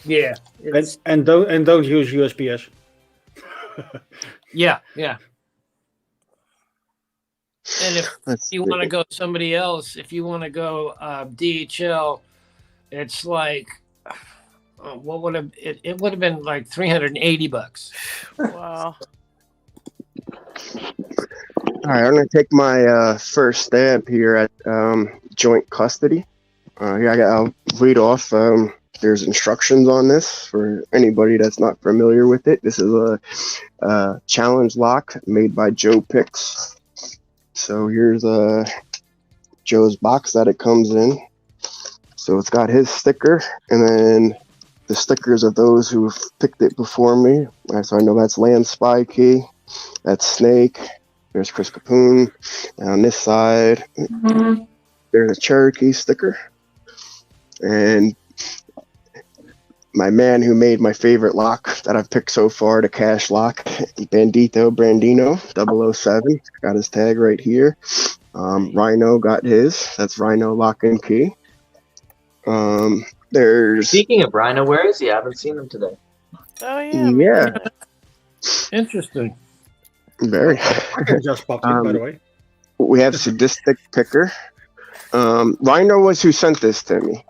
Yeah. And don't use USPS. Yeah. And if you want to go somebody else, if you want to go DHL, it's like what would have it would have been like $380. Wow. All right, I'm going to take my first stab here at joint custody. I'll read off. There's instructions on this for anybody that's not familiar with it. This is a challenge lock made by Joe Picks. So here's Joe's box that it comes in. So it's got his sticker, and then the stickers of those who've picked it before me. So I know that's Land Spy Key, that's Snake, there's Chris Capoon. And on this side, there's a Cherokee sticker. And my man who made my favorite lock that I've picked so far, the cash lock, Brandino 007, got his tag right here. Rhino got his. That's Rhino Lock and Key. There's. Speaking of Rhino, where is he? I haven't seen him today. Oh yeah. Yeah. Interesting. Very. Just popped in, by the way. We have Sadistic Picker. Rhino was who sent this to me.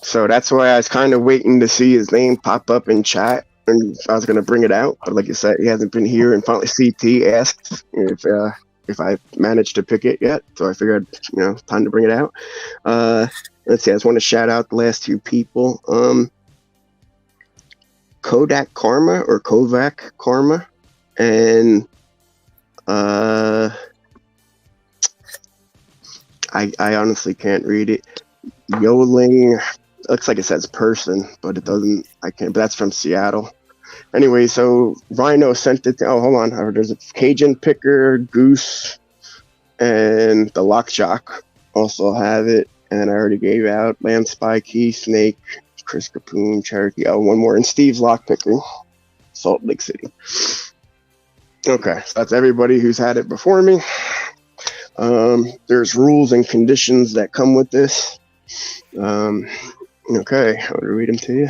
So that's why I was kind of waiting to see his name pop up in chat, and I was going to bring it out. But like you said, he hasn't been here, and finally CT asked if I managed to pick it yet. So I figured, time to bring it out. Let's see. I just want to shout out the last two people. Kodak Karma or Kovac Karma, and I honestly can't read it. Yoling, looks like it says person, but it doesn't. I can't. But that's from Seattle. Anyway, so Rhino sent it. Hold on. There's a Cajun Picker, Goose, and the Lockjock also have it. And I already gave out Land Spy Key, Snake, Chris Capoon, Cherokee. Oh, one more, and Steve's Lockpicker, Salt Lake City. Okay, so that's everybody who's had it before me. There's rules and conditions that come with this. Okay, I'll read them to you.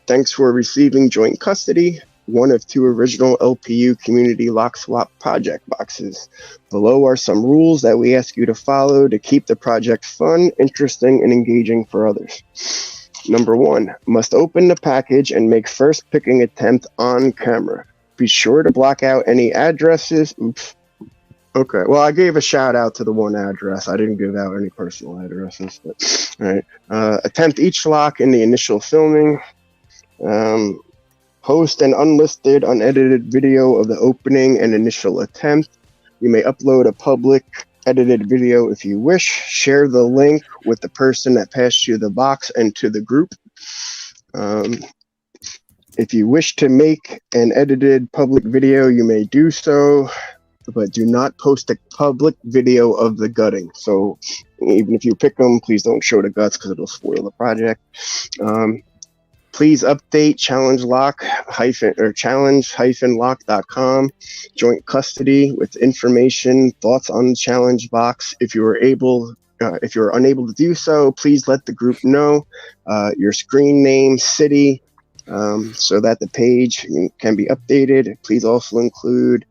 Thanks for receiving joint custody. One of two original LPU Community Lock Swap project boxes. Below are some rules that we ask you to follow to keep the project fun, interesting, and engaging for others. Number 1, must open the package and make first picking attempt on camera. Be sure to block out any addresses. Oops. Okay, well, I gave a shout out to the one address. I didn't give out any personal addresses. But, all right. Attempt each lock in the initial filming. Post an unlisted, unedited video of the opening and initial attempt. You may upload a public edited video if you wish. Share the link with the person that passed you the box and to the group. If you wish to make an edited public video, you may do so, but do not post a public video of the gutting. So even if you pick them, please don't show the guts because it'll spoil the project. Please update challenge-lock.com joint custody with information, thoughts on the challenge box. If you are unable to do so, please let the group know your screen name, city, so that the page can be updated. Please also include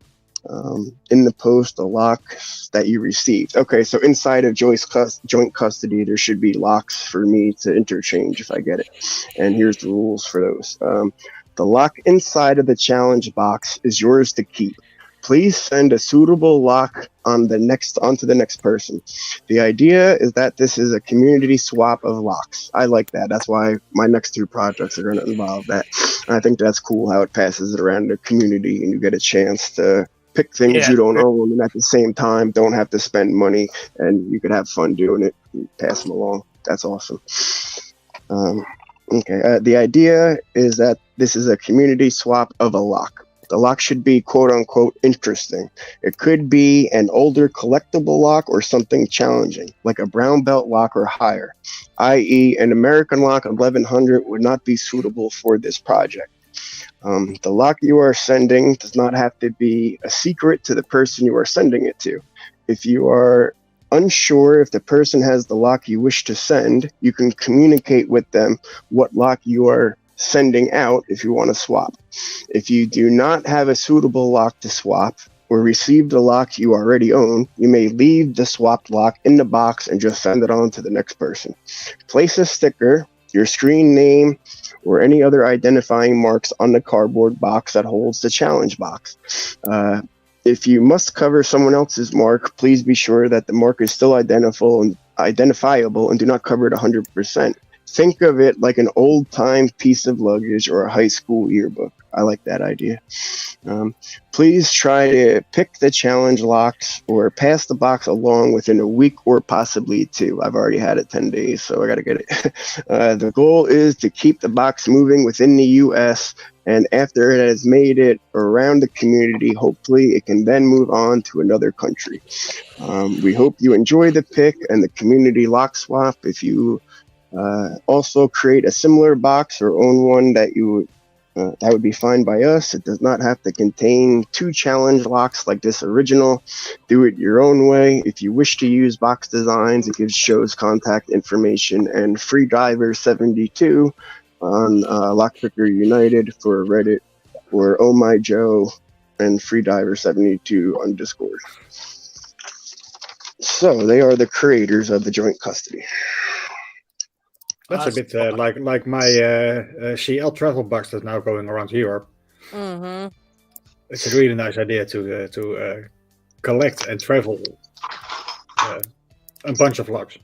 in the post the locks that you received. Okay, so inside of joint custody, there should be locks for me to interchange if I get it. And here's the rules for those. The lock inside of the challenge box is yours to keep. Please send a suitable lock onto the next person. The idea is that this is a community swap of locks. I like that. That's why my next two projects are going to involve that. And I think that's cool how it passes it around the community and you get a chance to pick things you don't own, and at the same time don't have to spend money, and you could have fun doing it and pass them along. That's awesome. Okay, the idea is that this is a community swap of a lock. The lock should be quote unquote interesting. It could be an older collectible lock or something challenging, like a brown belt lock or higher, i.e., an American lock 1100 would not be suitable for this project. The lock you are sending does not have to be a secret to the person you are sending it to. If you are unsure if the person has the lock you wish to send, you can communicate with them what lock you are sending out if you want to swap. If you do not have a suitable lock to swap or received a lock you already own, you may leave the swapped lock in the box and just send it on to the next person. Place a sticker, your screen name, or any other identifying marks on the cardboard box that holds the challenge box. If you must cover someone else's mark, please be sure that the mark is still identifiable and do not cover it 100%. Think of it like an old-time piece of luggage or a high school yearbook. I like that idea. Please try to pick the challenge locks or pass the box along within a week or possibly 2. I've already had it 10 days, so I got to get it. The goal is to keep the box moving within the U.S., and after it has made it around the community, hopefully it can then move on to another country. We hope you enjoy the pick and the community lock swap. If you also create a similar box or own one that would be fine by us. It does not have to contain 2 challenge locks like this original. Do it your own way. If you wish to use box designs, it shows contact information and Free Diver 72 on Lockpicker United for Reddit, or Oh My Joe and Free Diver 72 on Discord. So they are the creators of the joint custody. That's a bit like my CL travel box that's now going around Europe. Mm-hmm. It's a really nice idea to collect and travel a bunch of locks.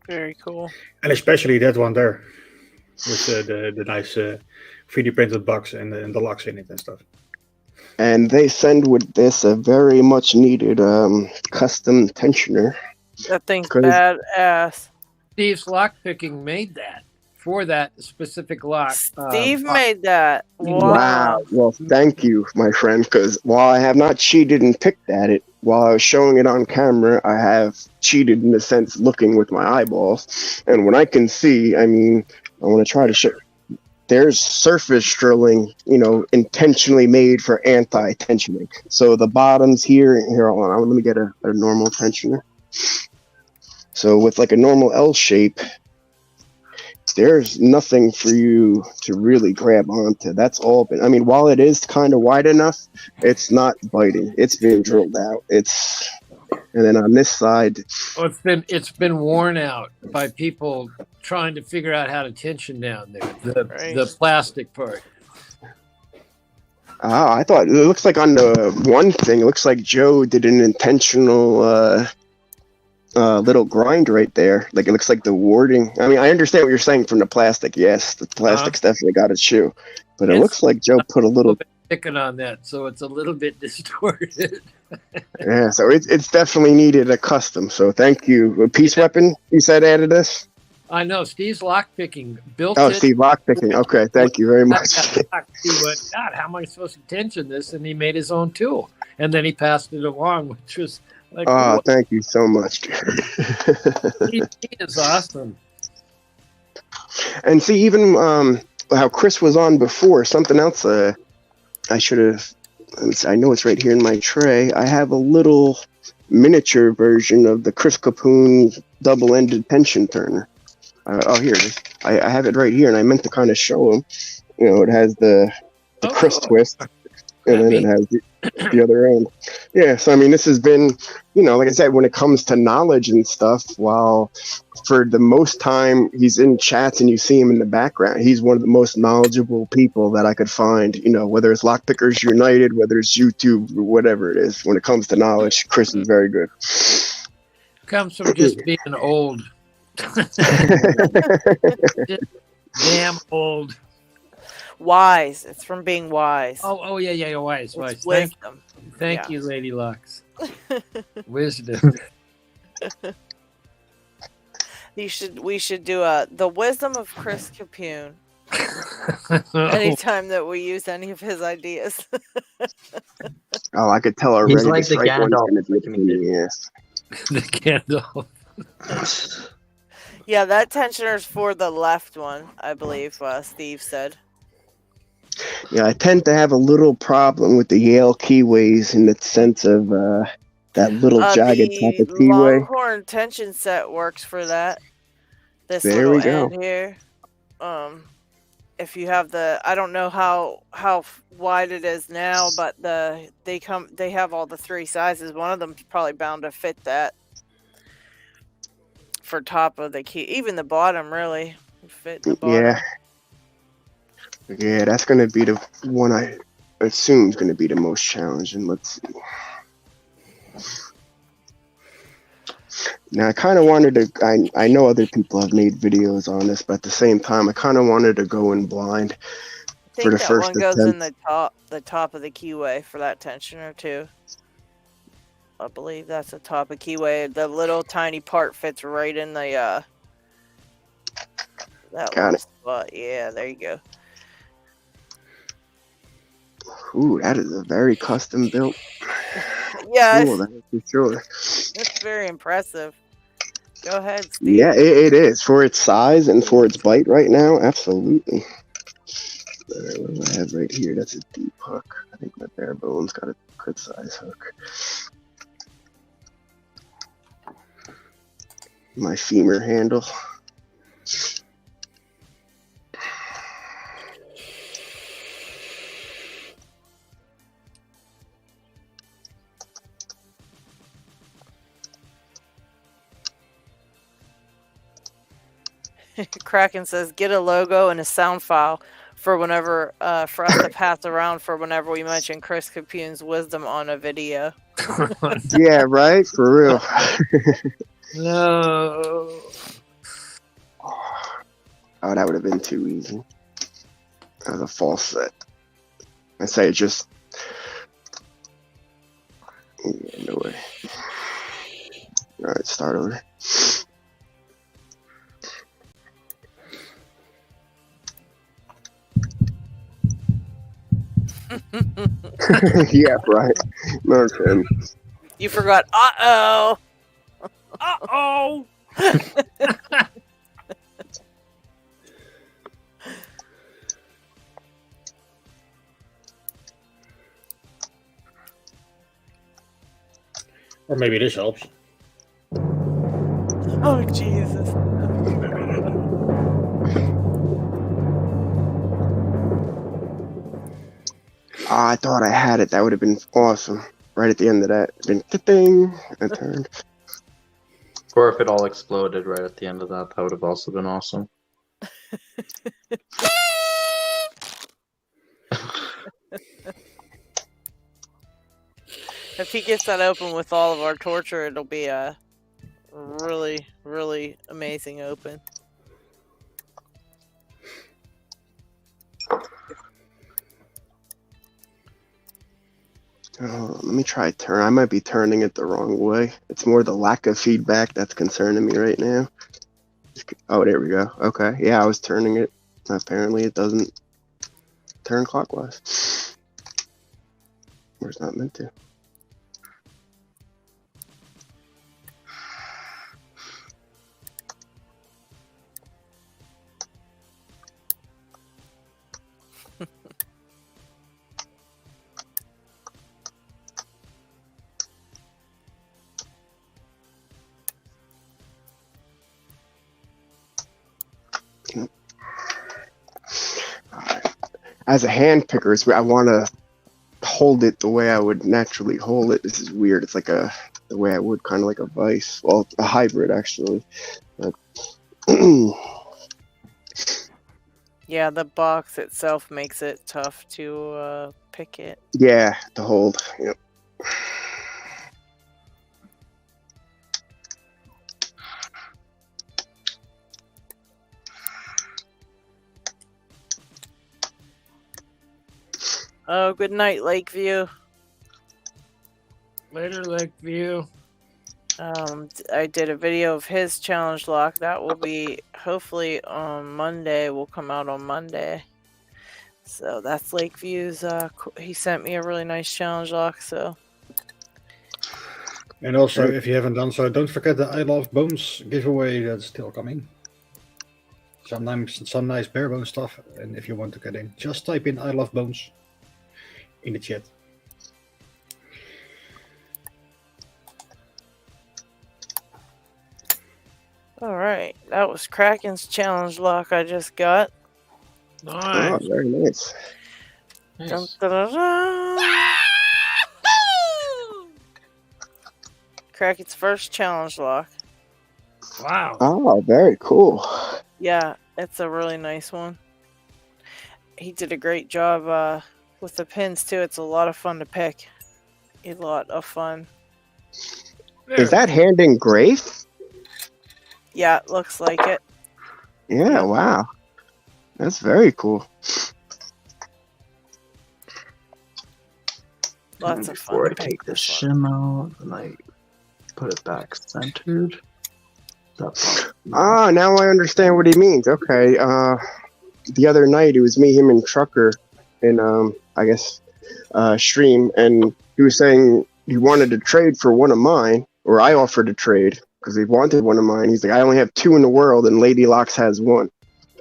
Very cool. And especially that one there with the nice 3D printed box and the locks in it and stuff. And they send with this a very much needed custom tensioner. That thing's badass. Steve's lockpicking made that for that specific lock. Steve made that. Wow. Well, thank you, my friend, because while I have not cheated and picked at it, while I was showing it on camera, I have cheated in the sense looking with my eyeballs. And when I can see, I mean, I want to try to show. There's surface drilling, intentionally made for anti-tensioning. So the bottoms here, hold on, let me get a normal tensioner. So with like a normal L shape, there's nothing for you to really grab onto. That's all been, I mean, while it is kind of wide enough, it's not biting. It's been drilled out. And then on this side, it's been worn out by people trying to figure out how to tension down there. The plastic part. I thought it looks like on the one thing, it looks like Joe did an intentional little grind right there. Like it looks like the warding. I mean, I understand what you're saying from the plastic. Yes, the plastic's definitely got its shoe, but it looks like Joe put a little bit picking on that, so it's a little bit distorted. Yeah, so it's definitely needed a custom. So thank you. A Peace Weapon, you said added this. I know Steve's lockpicking built. Oh, Steve lockpicking. Okay, thank you very much. He went, God, how am I supposed to tension this? And he made his own tool, and then he passed it along, which was. Like, oh, thank you so much. He is awesome. And see, even how Chris was on before, something else I should have. I know it's right here in my tray. I have a little miniature version of the Chris Capoon double-ended tension turner. Here it is. I have it right here, and I meant to kind of show him. It has the Chris twist. And then it has the other end. Yeah, so I mean, this has been, like I said, when it comes to knowledge and stuff, while for the most time he's in chats and you see him in the background, he's one of the most knowledgeable people that I could find, whether it's Lockpickers United, whether it's YouTube, whatever it is. When it comes to knowledge, Chris is very good. Comes from just being old. Damn old. Wise. It's from being wise. Oh yeah, wise. Wisdom. Thank you, Lady Locks. Wisdom. We should do the wisdom of Chris Capoon Anytime that we use any of his ideas. Oh, I could tell He's already. like This the right one's Gandalf gonna be of a the pain in community. the ass. The candle. Yeah, that tensioner's for the left one, I believe. Steve said. Yeah, I tend to have a little problem with the Yale keyways in the sense of that little jagged type The of keyway. Longhorn tension set works for that. This There little we go. end here. If you have the, I don't know how wide it is now, but they have all the 3 sizes. One of them's probably bound to fit that for top of the key, even the bottom really would fit in the bottom. Yeah, that's gonna be the one I assume is gonna be the most challenging. Let's see. Now I kind of wanted to. I know other people have made videos on this, but at the same time, I kind of wanted to go in blind I for think the that first one goes in attempt. the top of the keyway for that tensioner too. I believe that's the top of keyway. The little tiny part fits right in the that Got little it. spot. Yeah, there you go. Ooh, that is a very custom built Yeah, tool, that is for sure. it's very impressive. Go ahead, Steve. Yeah, it is for its size and for its bite right now. Absolutely. All right, what do I have right here? That's a deep hook. I think my bare bones got a good size hook. My femur handle. Kraken says, get a logo and a sound file for whenever for us to pass around for whenever we mention Chris Capune's wisdom on a video. Yeah, right? For real. No. Oh, that would have been too easy. That was a false set. I say just. Yeah, no way. Alright, start over. Yeah, right. Okay. You forgot. Uh-oh. Uh-oh. Or maybe this helps. Oh, Jesus. Oh, I thought I had it. That would have been awesome. Right at the end of that. Been ding. I turned. Or if it all exploded right at the end of that, that would have also been awesome. If he gets that open with all of our torture, it'll be a really, really amazing open. Oh, let me try turn. I might be turning it the wrong way. It's more the lack of feedback that's concerning me right now. Oh, there we go. Okay. Yeah, I was turning it. Apparently it doesn't turn clockwise. Or it's not meant to. As a hand picker, I want to hold it the way I would naturally hold it. This is weird. It's like the way I would, kind of like a vice. Well, a hybrid actually. But Yeah, the box itself makes it tough to pick it. yeah, to hold. Yep. Oh, good night, Lakeview. Later, Lakeview. I did a video of his challenge lock. That will be hopefully on Monday. Will come out on Monday. So that's Lakeview's. He sent me a really nice challenge lock. So. And also, if you haven't done so, don't forget the I Love Bones giveaway that's still coming. Sometimes some nice bare bone stuff. And if you want to get in, just type in I Love Bones in the chat. All right, that was Kraken's challenge lock I just got. Oh, very nice. Dun, dun, dun, dun. Kraken's first challenge lock. Wow. Oh, very cool. Yeah, it's a really nice one. He did a great job with the pins too. It's a lot of fun to pick. A lot of fun. Is that hand engraved? Yeah, it looks like it. Yeah, wow. That's very cool. Lots of fun. Before I to pick take the this one. shim out, and I put it back centered. Ah, now I understand what he means. Okay. The other night it was me, him, and Trucker in I guess stream, and he was saying he wanted to trade for one of mine, or I offered to trade because he wanted one of mine. He's like, I only have 2 in the world, and LadyLocks has 1.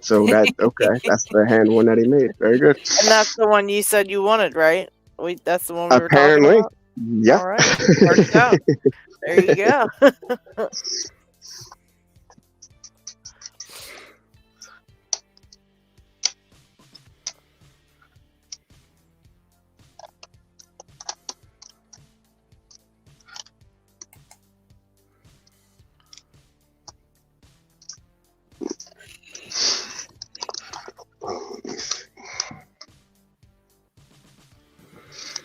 So that okay, that's the hand one that he made. Very good. And that's the one you said you wanted, right? That's the one we were Apparently, talking about? yeah. All right, worked out. There you go.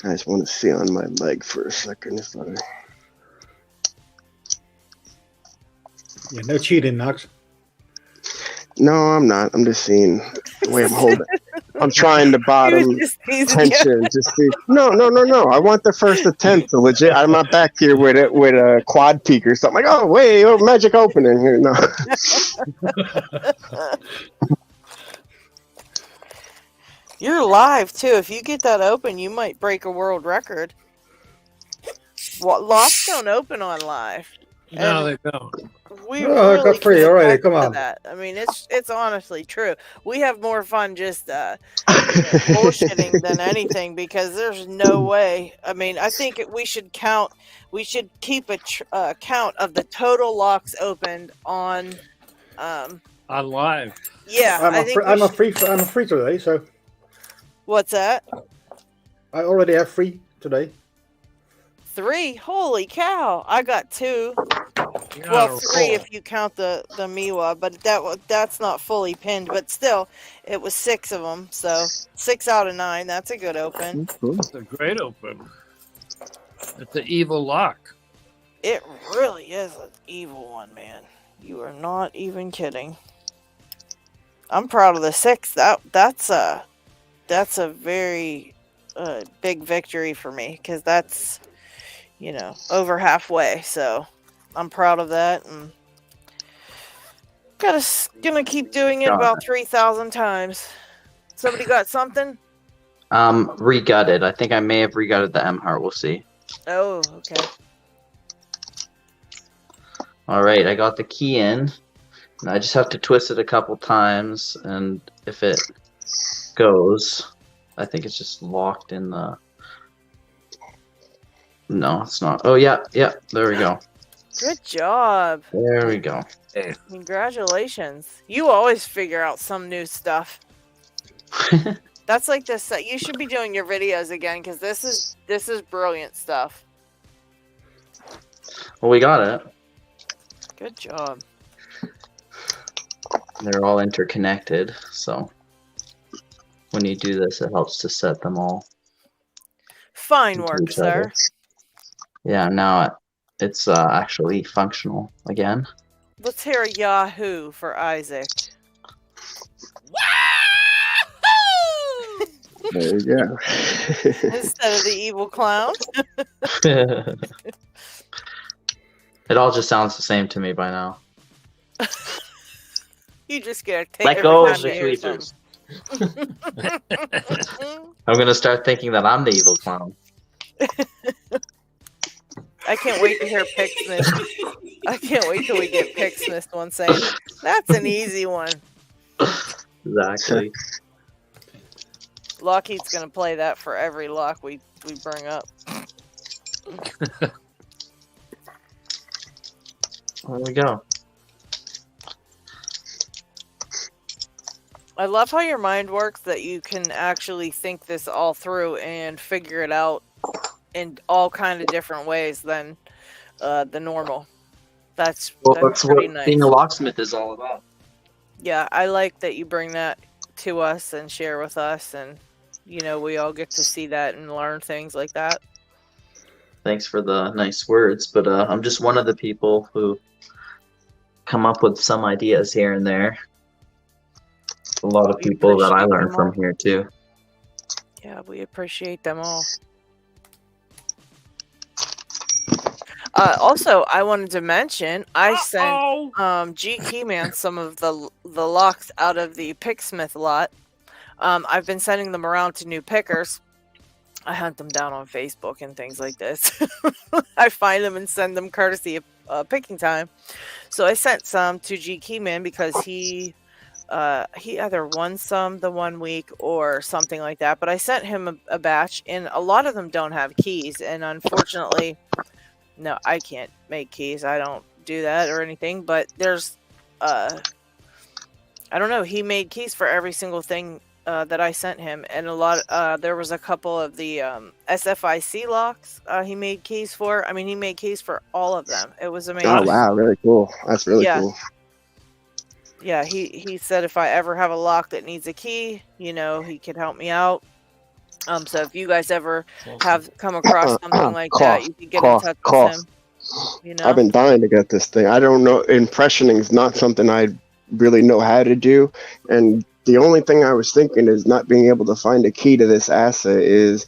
I just want to see on my leg for a second if I. Yeah, no cheating, Knox. No, I'm not. I'm just seeing the way I'm holding. I'm trying to bottom tension. Just see. No. I want the first attempt to legit. I'm not back here with a quad peak or something. Like, oh wait, magic opening here. No. You're live too. If you get that open, you might break a world record. Locks don't open on live. No, they don't. We I really got 3 get already. back Come to on. that. I mean, it's honestly true. We have more fun just bullshitting than anything because there's no way. I mean, I think we should count. We should keep a count of the total locks opened on live. Yeah, I'm a free today, so. What's that? I already have 3 today. 3? Holy cow! I got 2. Well, 3 if you count the Miwa, but that's not fully pinned. But still, it was 6 of them. So 6 out of 9. That's a good open. It's a great open. It's an evil lock. It really is an evil one, man. You are not even kidding. I'm proud of the 6. That's a very big victory for me because that's over halfway. So I'm proud of that, and gonna keep doing it about 3,000 times. Somebody got something? Regutted. I think I may have regutted the M heart. We'll see. Oh, okay. All right, I got the key in, and I just have to twist it a couple times, and if it goes, I think it's just locked in the. No, it's not. Oh yeah, there we go. Good job. There we go. Congratulations. You always figure out some new stuff. That's like this. You should be doing your videos again because this is brilliant stuff. Well, we got it. Good job. They're all interconnected, so when you do this, it helps to set them all. Fine work, sir. Yeah, now it's actually functional again. Let's hear a Yahoo for Isaac. There you go. Instead of the evil clown. It all just sounds the same to me by now. You just gotta take Let every go of time the you hear tweezers. something. I'm gonna start thinking that I'm the evil clown. I can't wait to hear Picksmith. I can't wait till we get Picksmith one saying, that's an easy one. Exactly. LockHeat's gonna play that for every lock we bring up. There we go. I love how your mind works, that you can actually think this all through and figure it out in all kind of different ways than the normal. That's That's pretty what nice. being a locksmith is all about. Yeah, I like that you bring that to us and share with us, and we all get to see that and learn things like that. Thanks for the nice words, but I'm just one of the people who come up with some ideas here and there. A lot of people that I learn from here too. Yeah, we appreciate them all. Also, I wanted to mention I sent G Keyman some of the locks out of the Picksmith lot. I've been sending them around to new pickers. I hunt them down on Facebook and things like this. I find them and send them courtesy of picking time. So I sent some to G Keyman because he either won some the 1 week or something like that. But I sent him a batch, and a lot of them don't have keys. And unfortunately, no, I can't make keys. I don't do that or anything. But there's, I don't know. He made keys for every single thing that I sent him, and there was a couple of the SFIC locks he made keys for. I mean, he made keys for all of them. It was amazing. Oh wow, really cool. That's really cool. Yeah, he said if I ever have a lock that needs a key, he could help me out. So if you guys ever have come across something like that, you can get in touch with him. I've been dying to get this thing. I don't know. Impressioning is not something I really know how to do, and the only thing I was thinking is not being able to find a key to this asset is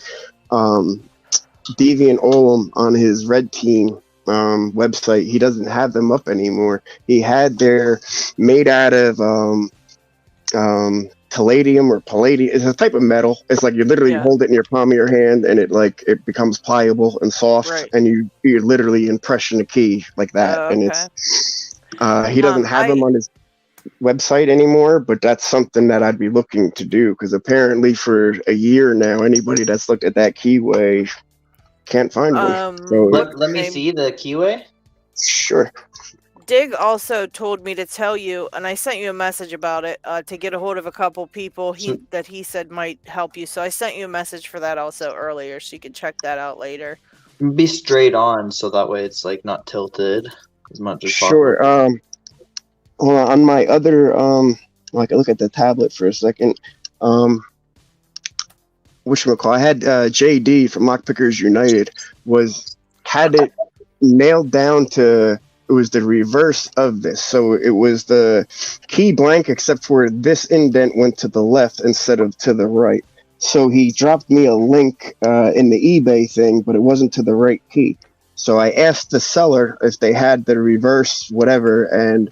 Deviant Olem on his Red Team website. He doesn't have them up anymore. He had their made out of palladium or palladium. It's a type of metal. It's like you literally hold it in your palm of your hand and it becomes pliable and soft, and you literally impression a key like that. And it's he doesn't have them on his website anymore, but that's something that I'd be looking to do, because apparently for a year now, anybody that's looked at that keyway can't find one. So let me see the keyway. Sure. Dig also told me to tell you, and I sent you a message about it, to get a hold of a couple people that he said might help you. So I sent you a message for that also earlier, so you can check that out later. Be straight on, so that way it's like not tilted as much as sure. possible. On my other I can look at the tablet for a second. Whatchamacall, I had JD from Lockpickers United had it nailed down to, it was the reverse of this. So it was the key blank, except for this indent went to the left instead of to the right. So he dropped me a link in the eBay thing, but it wasn't to the right key. So I asked the seller if they had the reverse whatever, and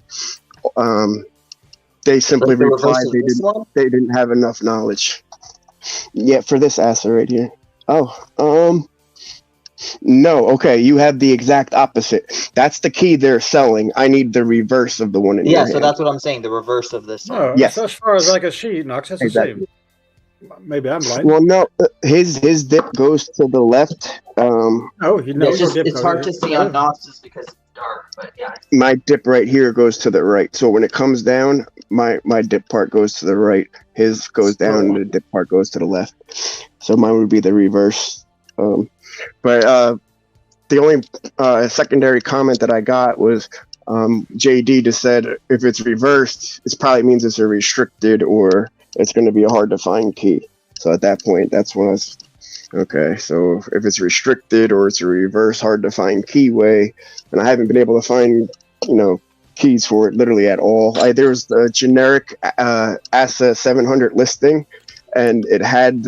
they simply replied they didn't have enough knowledge. Yeah, for this asset right here. Oh, no. Okay, you have the exact opposite. That's the key they're selling. I need the reverse of the one in your so hand. that's what I'm saying. The reverse of this. No, yes. As far as I can see, Knox, that's exactly. the same. Maybe I'm blind. Well, no, his dip goes to the left. It's hard to see on Knox's because it's dark, but yeah. My dip right here goes to the right. So when it comes down, my dip part goes to the right. His goes down, and the dip part goes to the left. So mine would be the reverse. But the only secondary comment that I got was JD just said if it's reversed, it probably means it's a restricted or it's going to be a hard to find key. So at that point, that's when I was, okay, so if it's restricted or it's a reverse hard to find keyway, and I haven't been able to find, keys for it literally at all. There's the generic ASA 700 listing, and it had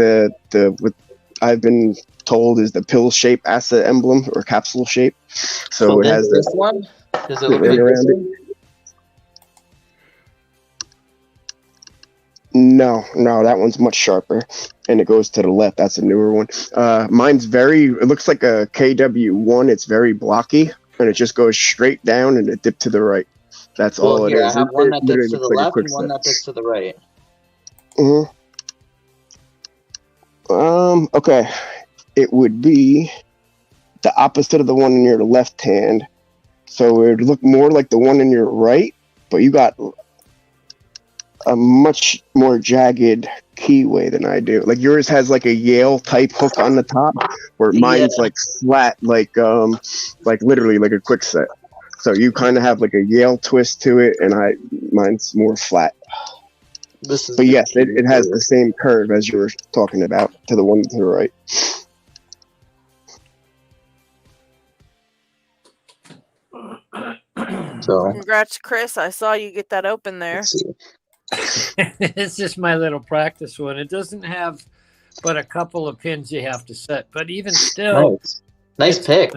I've been told, is the pill shape asset emblem or capsule shape. So it has this one. Does it look ring like around this it. one? No, that one's much sharper, and it goes to the left. That's a newer one. Mine's it looks like a KW1. It's very blocky, and it just goes straight down and it dipped to the right. That's all it Here, is. I have one that Literally dips to the looks like a left quick and one that dips to the right. Okay. It would be the opposite of the one in your left hand. So it would look more like the one in your right, but you got a much more jagged keyway than I do. Like yours has like a Yale type hook on the top, where mine's like flat, like literally like a quick set. So you kind of have like a Yale twist to it, and mine's more flat. But yes, it has the same curve as you were talking about to the one to the right. So Congrats, Chris. I saw you get that open there. It's just my little practice one. It doesn't have but a couple of pins you have to set. But even still, nice pick.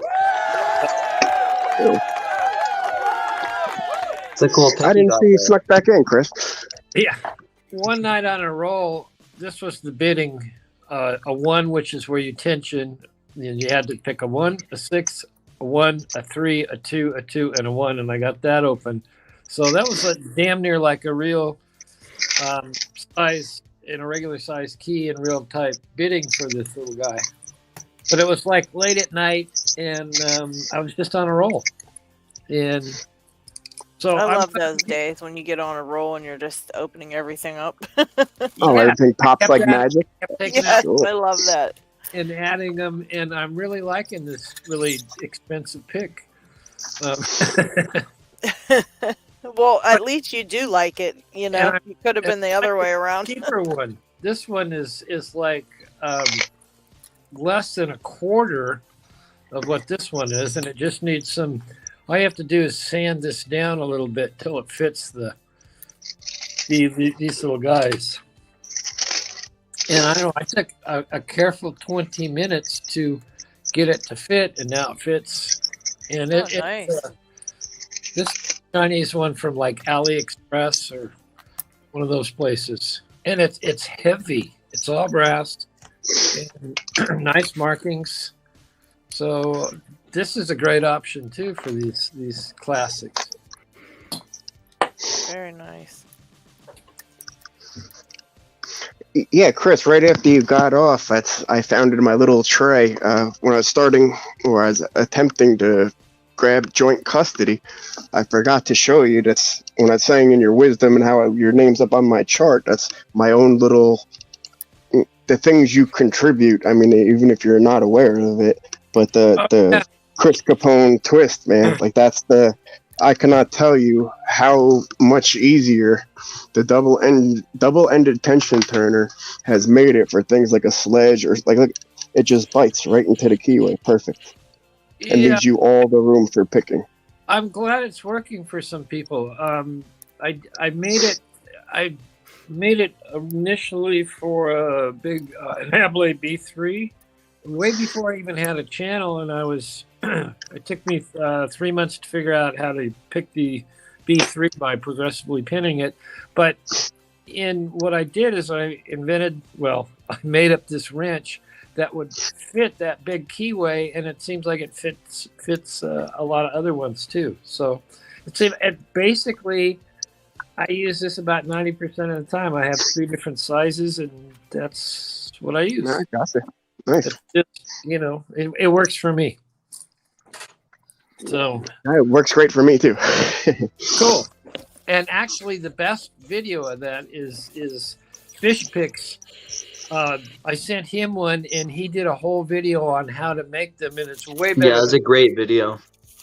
It's a cool pick. I didn't see you snuck back in, Chris. Yeah. One night on a roll, this was the bidding. A 1, which is where you tension. And you had to pick a 1, a 6, a 1, a 3, a 2, a 2, and a 1. And I got that open. So that was damn near like a real size in a regular size key and real type bidding for this little guy. But it was like late at night, and I was just on a roll. And so I love those days when you get on a roll and you're just opening everything up. Everything pops like magic. Yes, I love that. And adding them, and I'm really liking this really expensive pick. Well, at least you do like it. You know, it could have been the other way around. Cheaper one. This one is like less than a quarter of what this one is, and it just needs some. All you have to do is sand this down a little bit till it fits these little guys. And I know I took a careful 20 minutes to get it to fit, and now it fits. And nice. This Chinese one from like AliExpress or one of those places, and it's heavy. It's all brass, and nice markings. So this is a great option too for these classics. Very nice. Yeah, Chris, right after you got off, I found it in my little tray when I was attempting to grab joint custody. I forgot to show you that's when I was saying in your wisdom and how your name's up on my chart. That's my own little, the things you contribute. I mean, even if you're not aware of it, but the Chris Capone twist, man, like I cannot tell you how much easier the double-ended tension turner has made it for things like a sledge or like it just bites right into the keyway, perfect, and leaves you all the room for picking. I'm glad it's working for some people. I made it initially for a big Ablade B3 way before I even had a channel, and it took me 3 months to figure out how to pick the B3 by progressively pinning it. But in what I did is I made up this wrench that would fit that big keyway, and it seems like it fits a lot of other ones too. So basically, I use this about 90% of the time. I have 3 different sizes, and that's what I use. I gotcha. Nice. Just, it works for me. So it works great for me too. Cool. And actually, the best video of that is Fish Picks. I sent him one, and he did a whole video on how to make them, and it's way better. Yeah, it's a great video.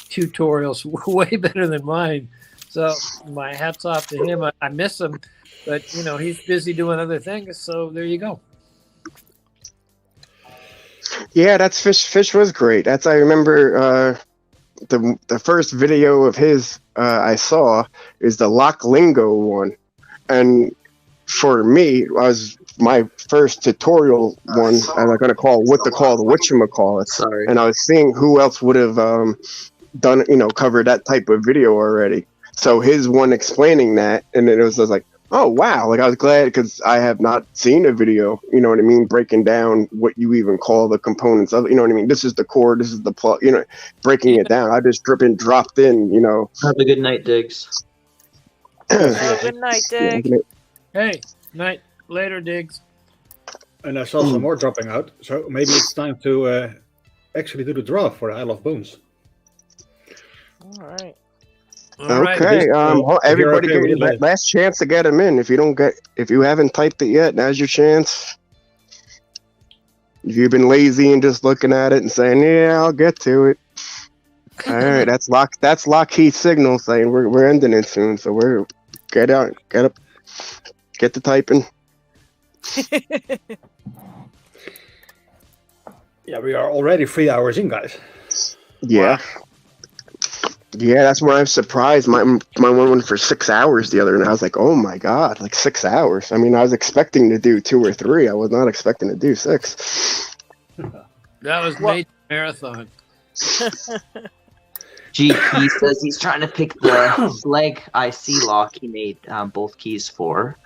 Tutorials, way better than mine. So my hat's off to him. I miss him, but he's busy doing other things. So there you go. Yeah, that's Fish was great. I remember the first video of his I saw is the Lock Lingo one, and for me, I was my first tutorial one, and I'm gonna call what to call the whatchamacallit. Sorry. And I was seeing who else would have done, covered that type of video already. So his one explaining that, and then it was just like, oh wow, like I was glad because I have not seen a video, you know what I mean, breaking down what you even call the components of it, you know what I mean. This is the core, this is the plug, breaking it down. I just dropped in, Have a good night, Diggs. Good night, Dig. Hey, night. Later, Diggs. And I saw some more dropping out, so maybe it's time to actually do the draw for the Isle of Bones. All right. Okay, everybody get your last chance to get them in. If you haven't typed it yet, now's your chance. If you've been lazy and just looking at it and saying, "Yeah, I'll get to it." All right, that's LockHeat signal saying we're ending it soon. So we're get up, get to typing. Yeah, we are already 3 hours in, guys. Yeah. Wow. Yeah, that's why I'm surprised. My one went for 6 hours the other night. I was like, oh my god, like 6 hours. I mean, I was expecting to do 2 or 3. I was not expecting to do 6. That was made marathon. GP says he's trying to pick the Slag IC lock he made both keys for.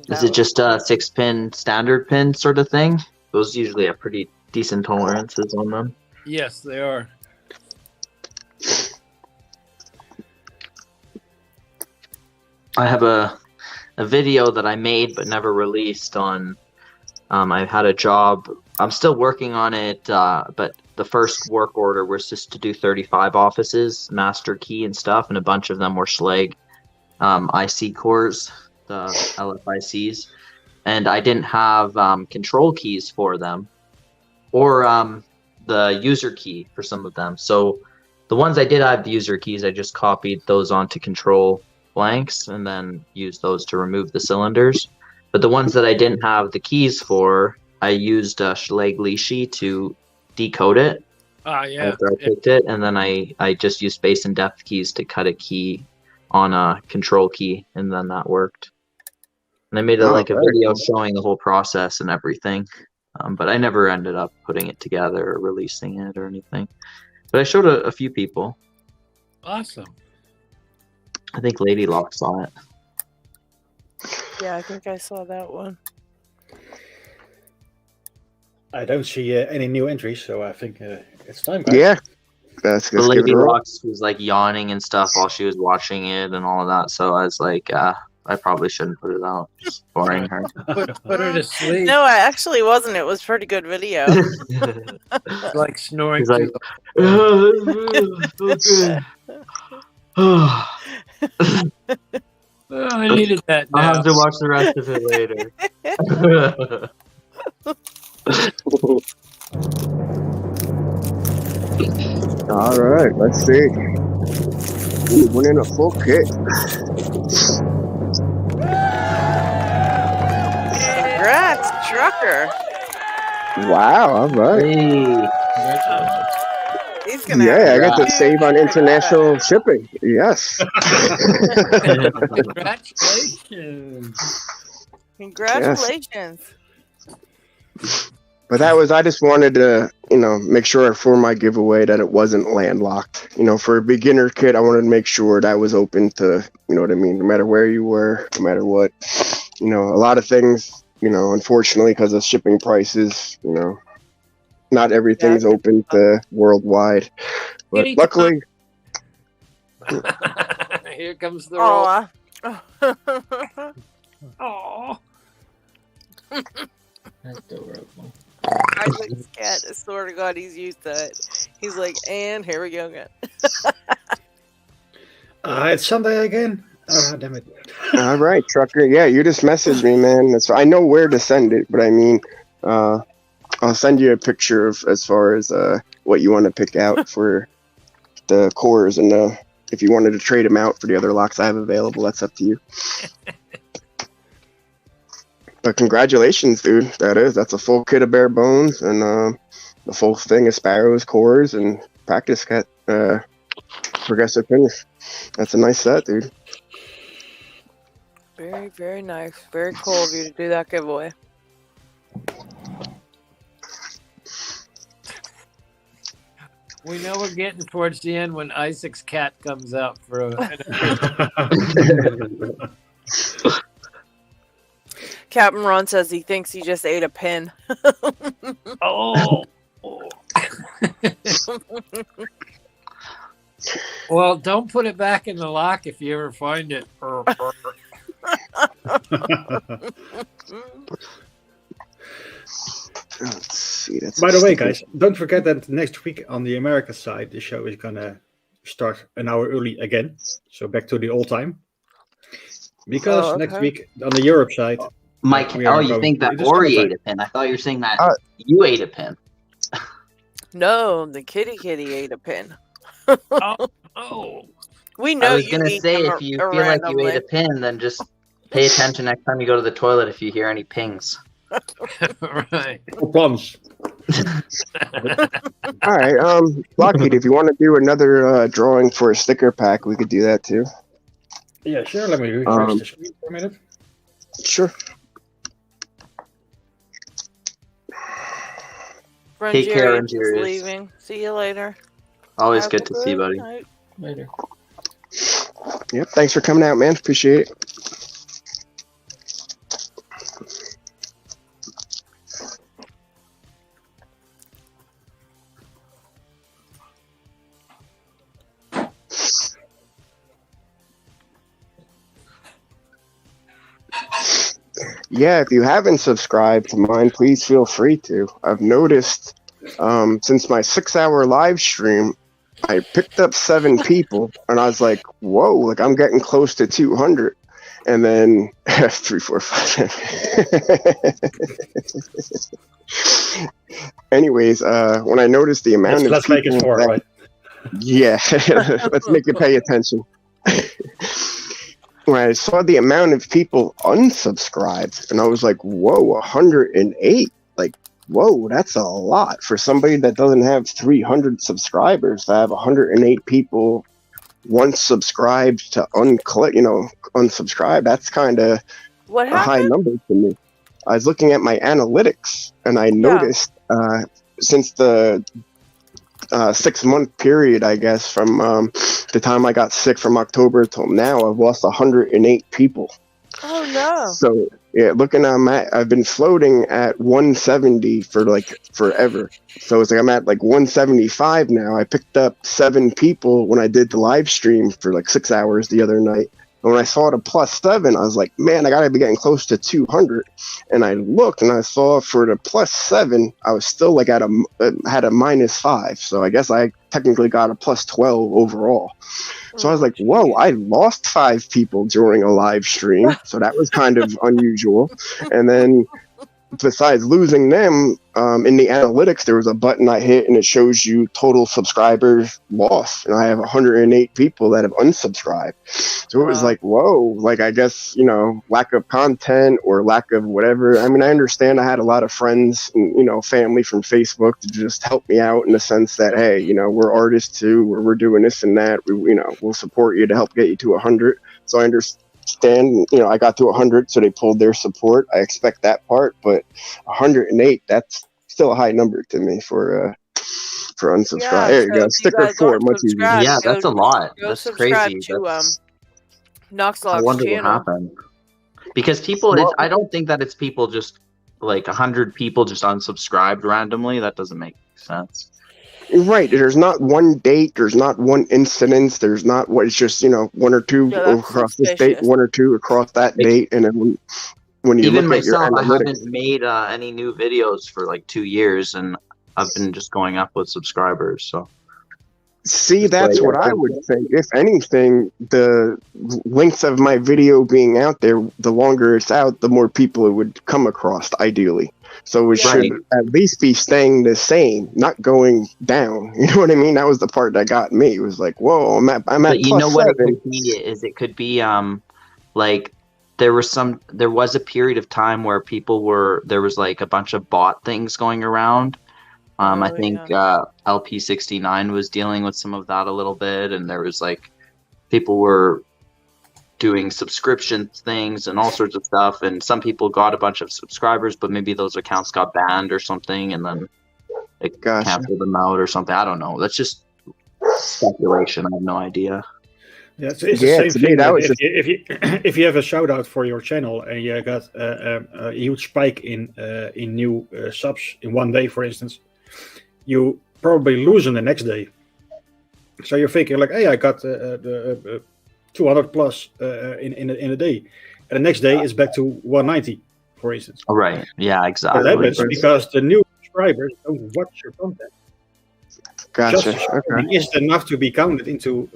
Is it just a 6-pin standard pin sort of thing? Those usually have pretty decent tolerances on them. Yes, they are. I have a video that I made but never released on. I had a job. I'm still working on it, but the first work order was just to do 35 offices, master key and stuff, and a bunch of them were Schlage IC cores, the LFICs, and I didn't have control keys for them, or the user key for some of them. So the ones I did have the user keys, I just copied those onto control blanks and then used those to remove the cylinders. But the ones that I didn't have the keys for, I used Schlage Lishi to decode it after I picked it, and then I just used space and depth keys to cut a key on a control key, and then that worked. And I made a video showing the whole process and everything, but I never ended up putting it together or releasing it or anything. But I showed a few people. Awesome. I think LadyLocks saw it. Yeah, I think I saw that one. I don't see any new entries, so I think it's time, guys. Yeah. That's the LadyLocks was like yawning and stuff while she was watching it and all of that, so I was like, I probably shouldn't put it out. Just boring her. Put her to sleep. No, I actually wasn't. It was pretty good video. It's like snoring. He's like, okay. I needed that now. I'll have to watch the rest of it later. All right, let's see. Ooh, winning a full kit. Congrats, Trucker. Wow, all right. Hey. He's gonna I got to save on international shipping. Yes. Congratulations. Yes. But I just wanted to, make sure for my giveaway that it wasn't landlocked. For a beginner kit, I wanted to make sure that was open to, what I mean, no matter where you were, no matter what. A lot of things, unfortunately, because of shipping prices, not everything's open to worldwide. But luckily... Here comes the roll. Aww. That's adorable. Isaac's cat, I swear to God, he's used to it. He's like, and here we go again. It's Sunday again. Oh, damn it. All right, Trucker. Yeah, you just messaged me, man. So I know where to send it, but I mean, I'll send you a picture of as far as what you want to pick out for the cores, and if you wanted to trade them out for the other locks I have available, that's up to you. But congratulations, dude. That's a full kit of bare bones, and the full thing of sparrows, cores, and practice cat progressive finish. That's a nice set, dude. Very, very nice. Very cool of you to do that giveaway. We know we're getting towards the end when Isaac's cat comes out for a. Captain Ron says he thinks he just ate a pin. Oh. Well, don't put it back in the lock if you ever find it. Let's see. That's By the way, guys, don't forget that next week on the America side, the show is gonna start an hour early again. So back to the old time. Because next week on the Europe side, Mike, you think that Ori ate a pin? I thought you were saying that you ate a pin. No, the kitty ate a pin. Oh. We know I was you gonna eat say them if you feel like you ate a pin, then just pay attention next time you go to the toilet if you hear any pings. Right. Plums. All right, LockHeat, if you want to do another drawing for a sticker pack, we could do that too. Yeah, sure. Let me refresh the screen for a minute. Sure. Friend Take care, Jerry Interiors. is leaving. See you later. Always Have good a to see you, buddy. night. Later. Yep. Thanks for coming out, man. Appreciate it. Yeah, if you haven't subscribed to mine, please feel free to. I've noticed since my 6-hour live stream, I picked up 7 people, and I was like, whoa, like I'm getting close to 200. And then 3, 4, 5. Anyways, when I noticed the amount of let's people make it 4, that, right? Yeah, let's make it pay attention. When I saw the amount of people unsubscribed, and I was like, whoa, 108. Like, whoa, that's a lot for somebody that doesn't have 300 subscribers. To have 108 people once subscribed to unsubscribe, that's kind of What a high happened? number to me. I was looking at my analytics, and I noticed since the 6-month period, I guess, from the time I got sick from October till now, I've lost 108 people. Oh no. So yeah, looking at I've been floating at 170 for like forever. So it's like I'm at like 175 now. I picked up 7 people when I did the live stream for like 6 hours the other night. And when I saw the +7, I was like, man, I gotta be getting close to 200. And I looked and I saw for the +7, I was still like had a -5. So I guess I technically got a +12 overall. So I was like, whoa, I lost 5 people during a live stream. So that was kind of unusual. And then besides losing them, in the analytics, there was a button I hit and it shows you total subscribers lost. And I have 108 people that have unsubscribed. So it was like, whoa, like I guess, lack of content or lack of whatever. I mean, I understand I had a lot of friends and, family from Facebook to just help me out in the sense that, hey, we're artists too, we're doing this and that. We'll support you to help get you to 100. So I understand. I got to 100, so they pulled their support. I expect that part, but 108, that's still a high number to me for unsubscribe. Yeah, There you so go. if you Sticker guys 4, aren't much easier. subscribed, Yeah, that's a lot. Go That's subscribe crazy. to I KnoxLocks wonder what channel. happened. Because people, I don't think that it's people just like 100 people just unsubscribed randomly. That doesn't make sense. Right. There's not one date. There's not one incidence. There's not what. It's just 1 or 2 Yeah, that's across this date, suspicious. 1 or 2 across that date, and then when you Even look at your myself, I analytics. haven't made any new videos for like 2 years, and I've been just going up with subscribers. So See, that's what I would think. If anything, the length of my video being out there, the longer it's out, the more people it would come across, ideally. So it should at least be staying the same, not going down. You know what I mean? That was the part that got me. It was like, whoa, I'm at but you know what it +7. could be is it could be like there was a period of time where there was like a bunch of bot things going around. I think LP69 was dealing with some of that a little bit, and there was like people were doing subscription things and all sorts of stuff. And some people got a bunch of subscribers, but maybe those accounts got banned or something, and then it canceled them out or something. I don't know. That's just speculation. I have no idea. Yeah, it's the same thing. If you have a shout out for your channel and you got a huge spike in new subs in one day, for instance, you probably lose them the next day. So you're thinking like, hey, I got 200 plus in a day, and the next day it's back to 190, for instance. Right. Yeah. Exactly. That happens because the new subscribers don't watch your content. Gotcha. Just is enough to be counted into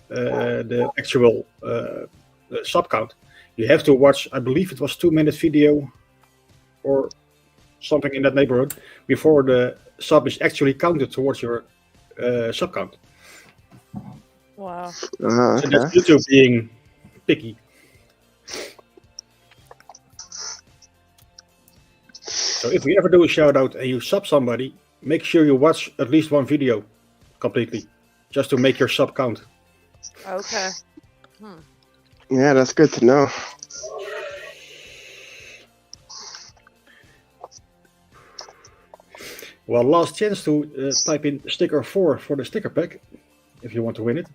the actual sub count. You have to watch, I believe it was 2-minute video or something in that neighborhood before the sub is actually counted towards your sub count. Wow. So that's YouTube being picky. So if we ever do a shout out and you sub somebody, make sure you watch at least one video completely, just to make your sub count. Okay. Yeah, that's good to know. Well, last chance to type in sticker 4 for the sticker pack, if you want to win it.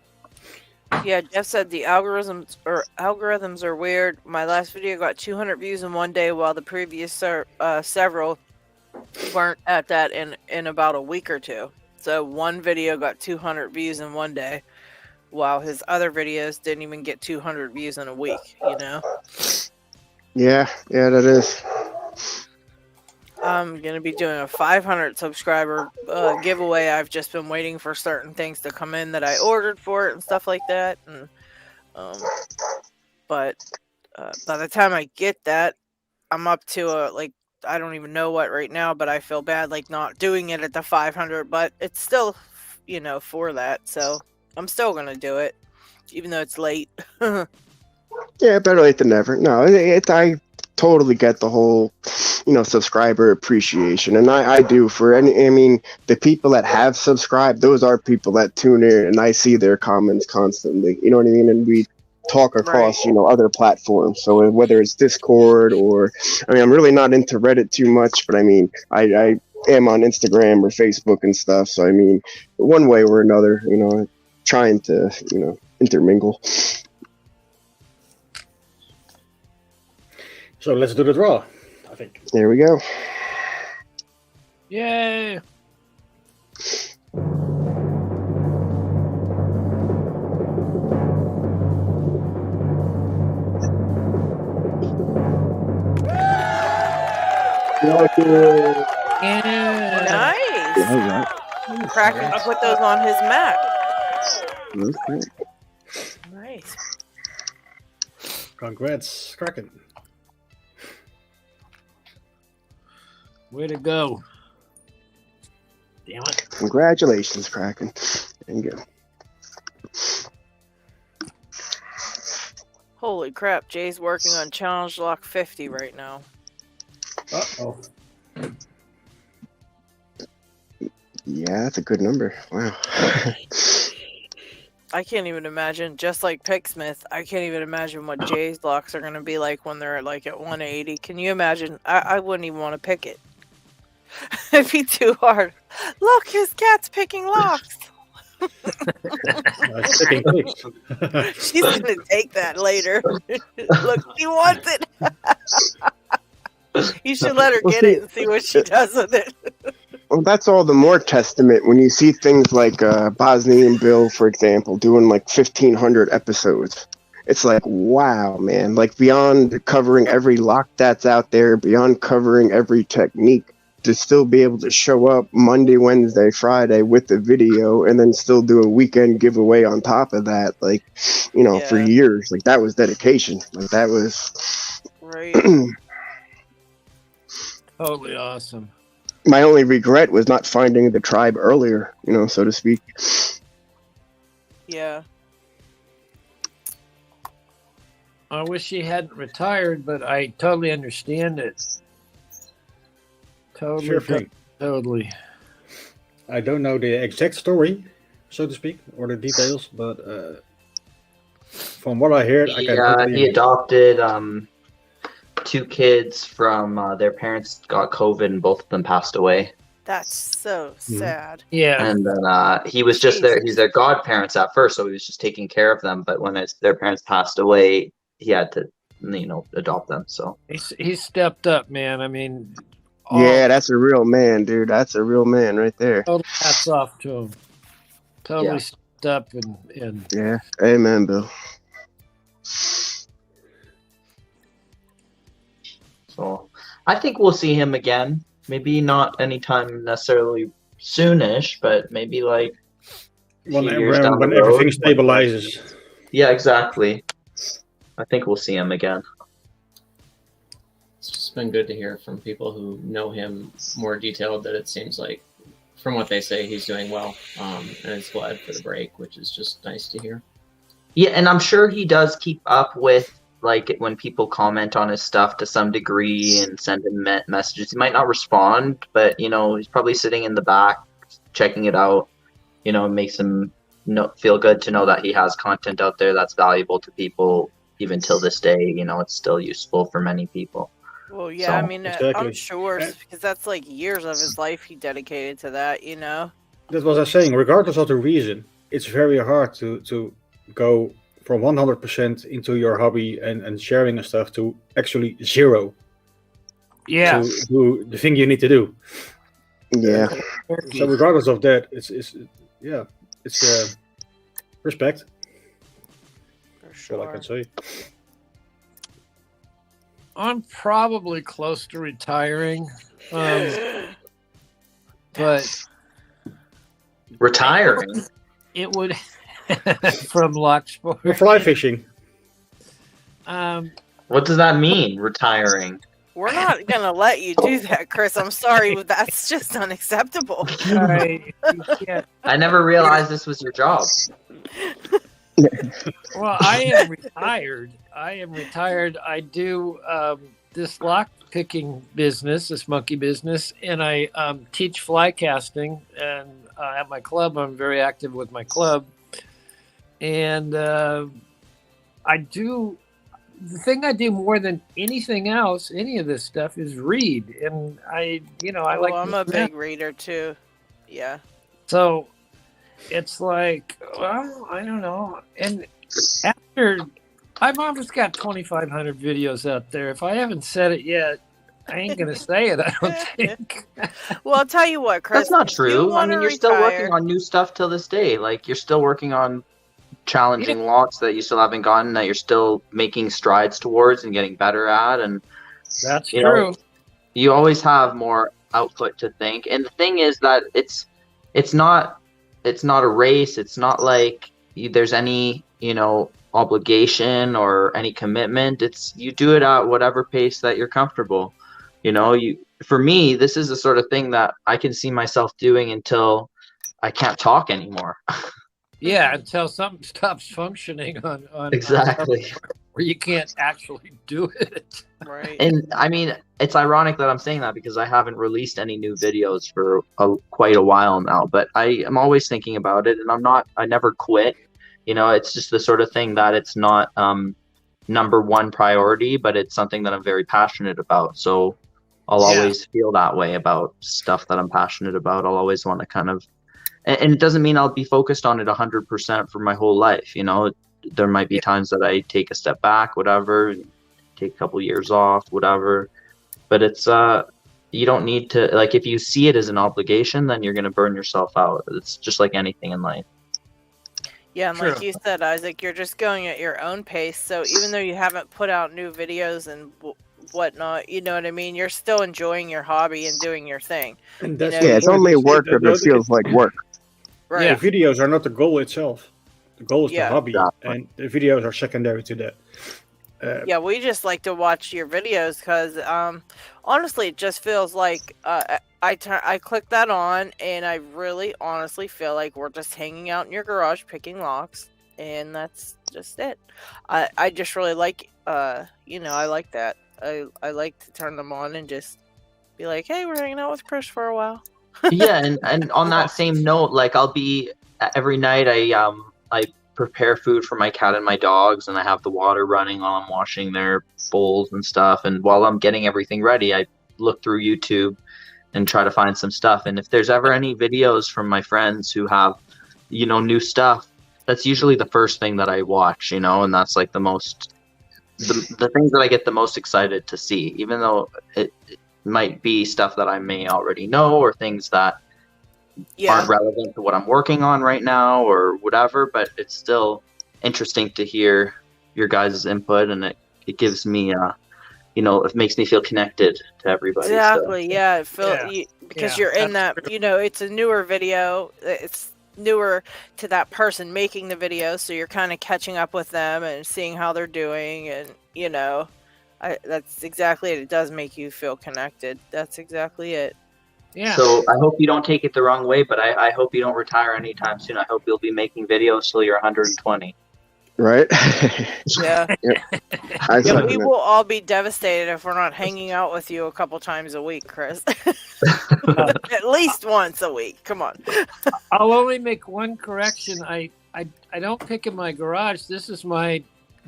Yeah, Jeff said the algorithms are weird. My last video got 200 views in one day, while the previous several weren't at that in about a week or two. So one video got 200 views in one day, while his other videos didn't even get 200 views in a week, you know? Yeah, that is. I'm going to be doing a 500 subscriber giveaway. I've just been waiting for certain things to come in that I ordered for it and stuff like that. And but by the time I get that, I'm up to I don't even know what right now, but I feel bad like not doing it at the 500, but it's still, you know, for that. So I'm still going to do it, even though it's late. Yeah, better late than never. No, I totally get the whole, subscriber appreciation. And I do the people that have subscribed, those are people that tune in and I see their comments constantly. You know what I mean? And we talk across, other platforms. So whether it's Discord or, I'm really not into Reddit too much, but I am on Instagram or Facebook and stuff. So, one way or another, trying to, intermingle. So let's do the draw, I think. There we go. Yay! Nice. Yeah, Kraken put those on his map. okay. Nice. Congrats, Kraken. Way to go. Damn it. Congratulations, Kraken. There you go. Holy crap, Jay's working on Challenge Lock 50 right now. Uh-oh. Yeah, that's a good number. Wow. I can't even imagine, just like Picksmith, I can't even imagine what Jay's locks are going to be like when they're like at 180. Can you imagine? I wouldn't even want to pick it. It'd be too hard. Look, his cat's picking locks. She's going to take that later. Look, she wants it. You should let her get it and see what she does with it. Well, that's all the more testament when you see things like Bosnian Bill, for example, doing like 1,500 episodes. It's like, wow, man. Like beyond covering every lock that's out there, beyond covering every technique, to still be able to show up Monday, Wednesday, Friday with the video and then still do a weekend giveaway on top of that, like, for years. Like that was dedication. Like that was right. Totally awesome. My only regret was not finding the tribe earlier, so to speak. Yeah. I wish she hadn't retired, but I totally understand it. Totally. I don't know the exact story, so to speak, or the details, but From what I heard, I can hardly. He adopted 2 kids from their parents got COVID and both of them passed away. That's so sad. Yeah. And then he was just there. He's their godparents at first, so he was just taking care of them. But when their parents passed away, he had to, adopt them. So he stepped up, man. I mean, Yeah, that's a real man, dude. That's a real man right there. total hats off to him. Totally stepped up and Yeah, amen, Bill. So I think we'll see him again. Maybe not anytime necessarily soonish, but maybe like When years down the everything road. stabilizes. Yeah, exactly. I think we'll see him again. It's just been good to hear from people who know him more detailed that it seems like, from what they say, he's doing well, and is glad for the break, which is just nice to hear. Yeah, and I'm sure he does keep up with, like, when people comment on his stuff to some degree and send him messages. He might not respond, but, he's probably sitting in the back checking it out. It makes him feel good to know that he has content out there that's valuable to people. Even till this day, it's still useful for many people. Well, yeah, So, I mean, exactly. I'm sure, because that's like years of his life he dedicated to that, That's what I was saying. Regardless of the reason, it's very hard to go from 100% into your hobby and sharing and stuff to actually 0. yeah. To do the thing you need to do. Yeah. So regardless of that, it's respect. For That's all I can say. I'm probably close to retiring, but Retiring? it would from lock sport. We're fly fishing. What does that mean, retiring? We're not going to let you do that, Chris. I'm sorry, but that's just unacceptable. I can't. I never realized this was your job. Well, I am retired. I do this lock picking business, this monkey business, and I teach fly casting. And at my club, I'm very active with my club. And I do the thing I do more than anything else, any of this stuff, is read. And I like. I'm a big reader too. Yeah. So it's like, well, I don't know. And after, I've almost got 2,500 videos out there. If I haven't said it yet, I ain't going to say it, I don't think. Well, I'll tell you what, Chris. That's not true. I mean, you're still working on new stuff till this day. Like, you're still working on challenging locks that you still haven't gotten, that you're still making strides towards and getting better at. And that's true. You always have more output to think. And the thing is that it's not a race. It's not like there's any, obligation or any commitment. It's you do it at whatever pace that you're comfortable. For me, this is the sort of thing that I can see myself doing until I can't talk anymore. Yeah, until something stops functioning on exactly where you can't actually do it. Right. And I mean, it's ironic that I'm saying that because I haven't released any new videos for quite a while now, but I am always thinking about it, and I never quit. It's just the sort of thing that it's not number one priority, but it's something that I'm very passionate about. So I'll always feel that way about stuff that I'm passionate about. I'll always want to kind of, and it doesn't mean I'll be focused on it 100% for my whole life. There might be times that I take a step back, whatever, take a couple years off, whatever. But it's, you don't need to, like, if you see it as an obligation, then you're going to burn yourself out. It's just like anything in life. Yeah, and like you said, Isaac, you're just going at your own pace. So even though you haven't put out new videos and whatnot, you know what I mean? You're still enjoying your hobby and doing your thing. And that's it's only work if it feels like work. Right. Yeah, videos are not the goal itself. The goal is the hobby, exactly. And the videos are secondary to that. Yeah, we just like to watch your videos because honestly, it just feels like I click that on, and I really honestly feel like we're just hanging out in your garage picking locks, and that's just it. I just really like I like that. I like to turn them on and just be like, hey, we're hanging out with Chris for a while. Yeah, and on that same note, like, I'll be every night I prepare food for my cat and my dogs, and I have the water running while I'm washing their bowls and stuff. And while I'm getting everything ready, I look through YouTube and try to find some stuff. And if there's ever any videos from my friends who have, new stuff, that's usually the first thing that I watch, and that's like the things that I get the most excited to see, even though it might be stuff that I may already know or things that aren't relevant to what I'm working on right now or whatever, but it's still interesting to hear your guys' input, and it gives me it makes me feel connected to everybody. Exactly. So. Yeah. Because you're in that, it's a newer video. It's newer to that person making the video, so you're kind of catching up with them and seeing how they're doing, and that's exactly it. It does make you feel connected. That's exactly it. Yeah. So I hope you don't take it the wrong way, but I hope you don't retire anytime soon. I hope you'll be making videos till you're 120. Right? Yeah. Yep. We will all be devastated if we're not hanging out with you a couple times a week, Chris. At least once a week. Come on. I'll only make one correction. I don't pick in my garage. This is my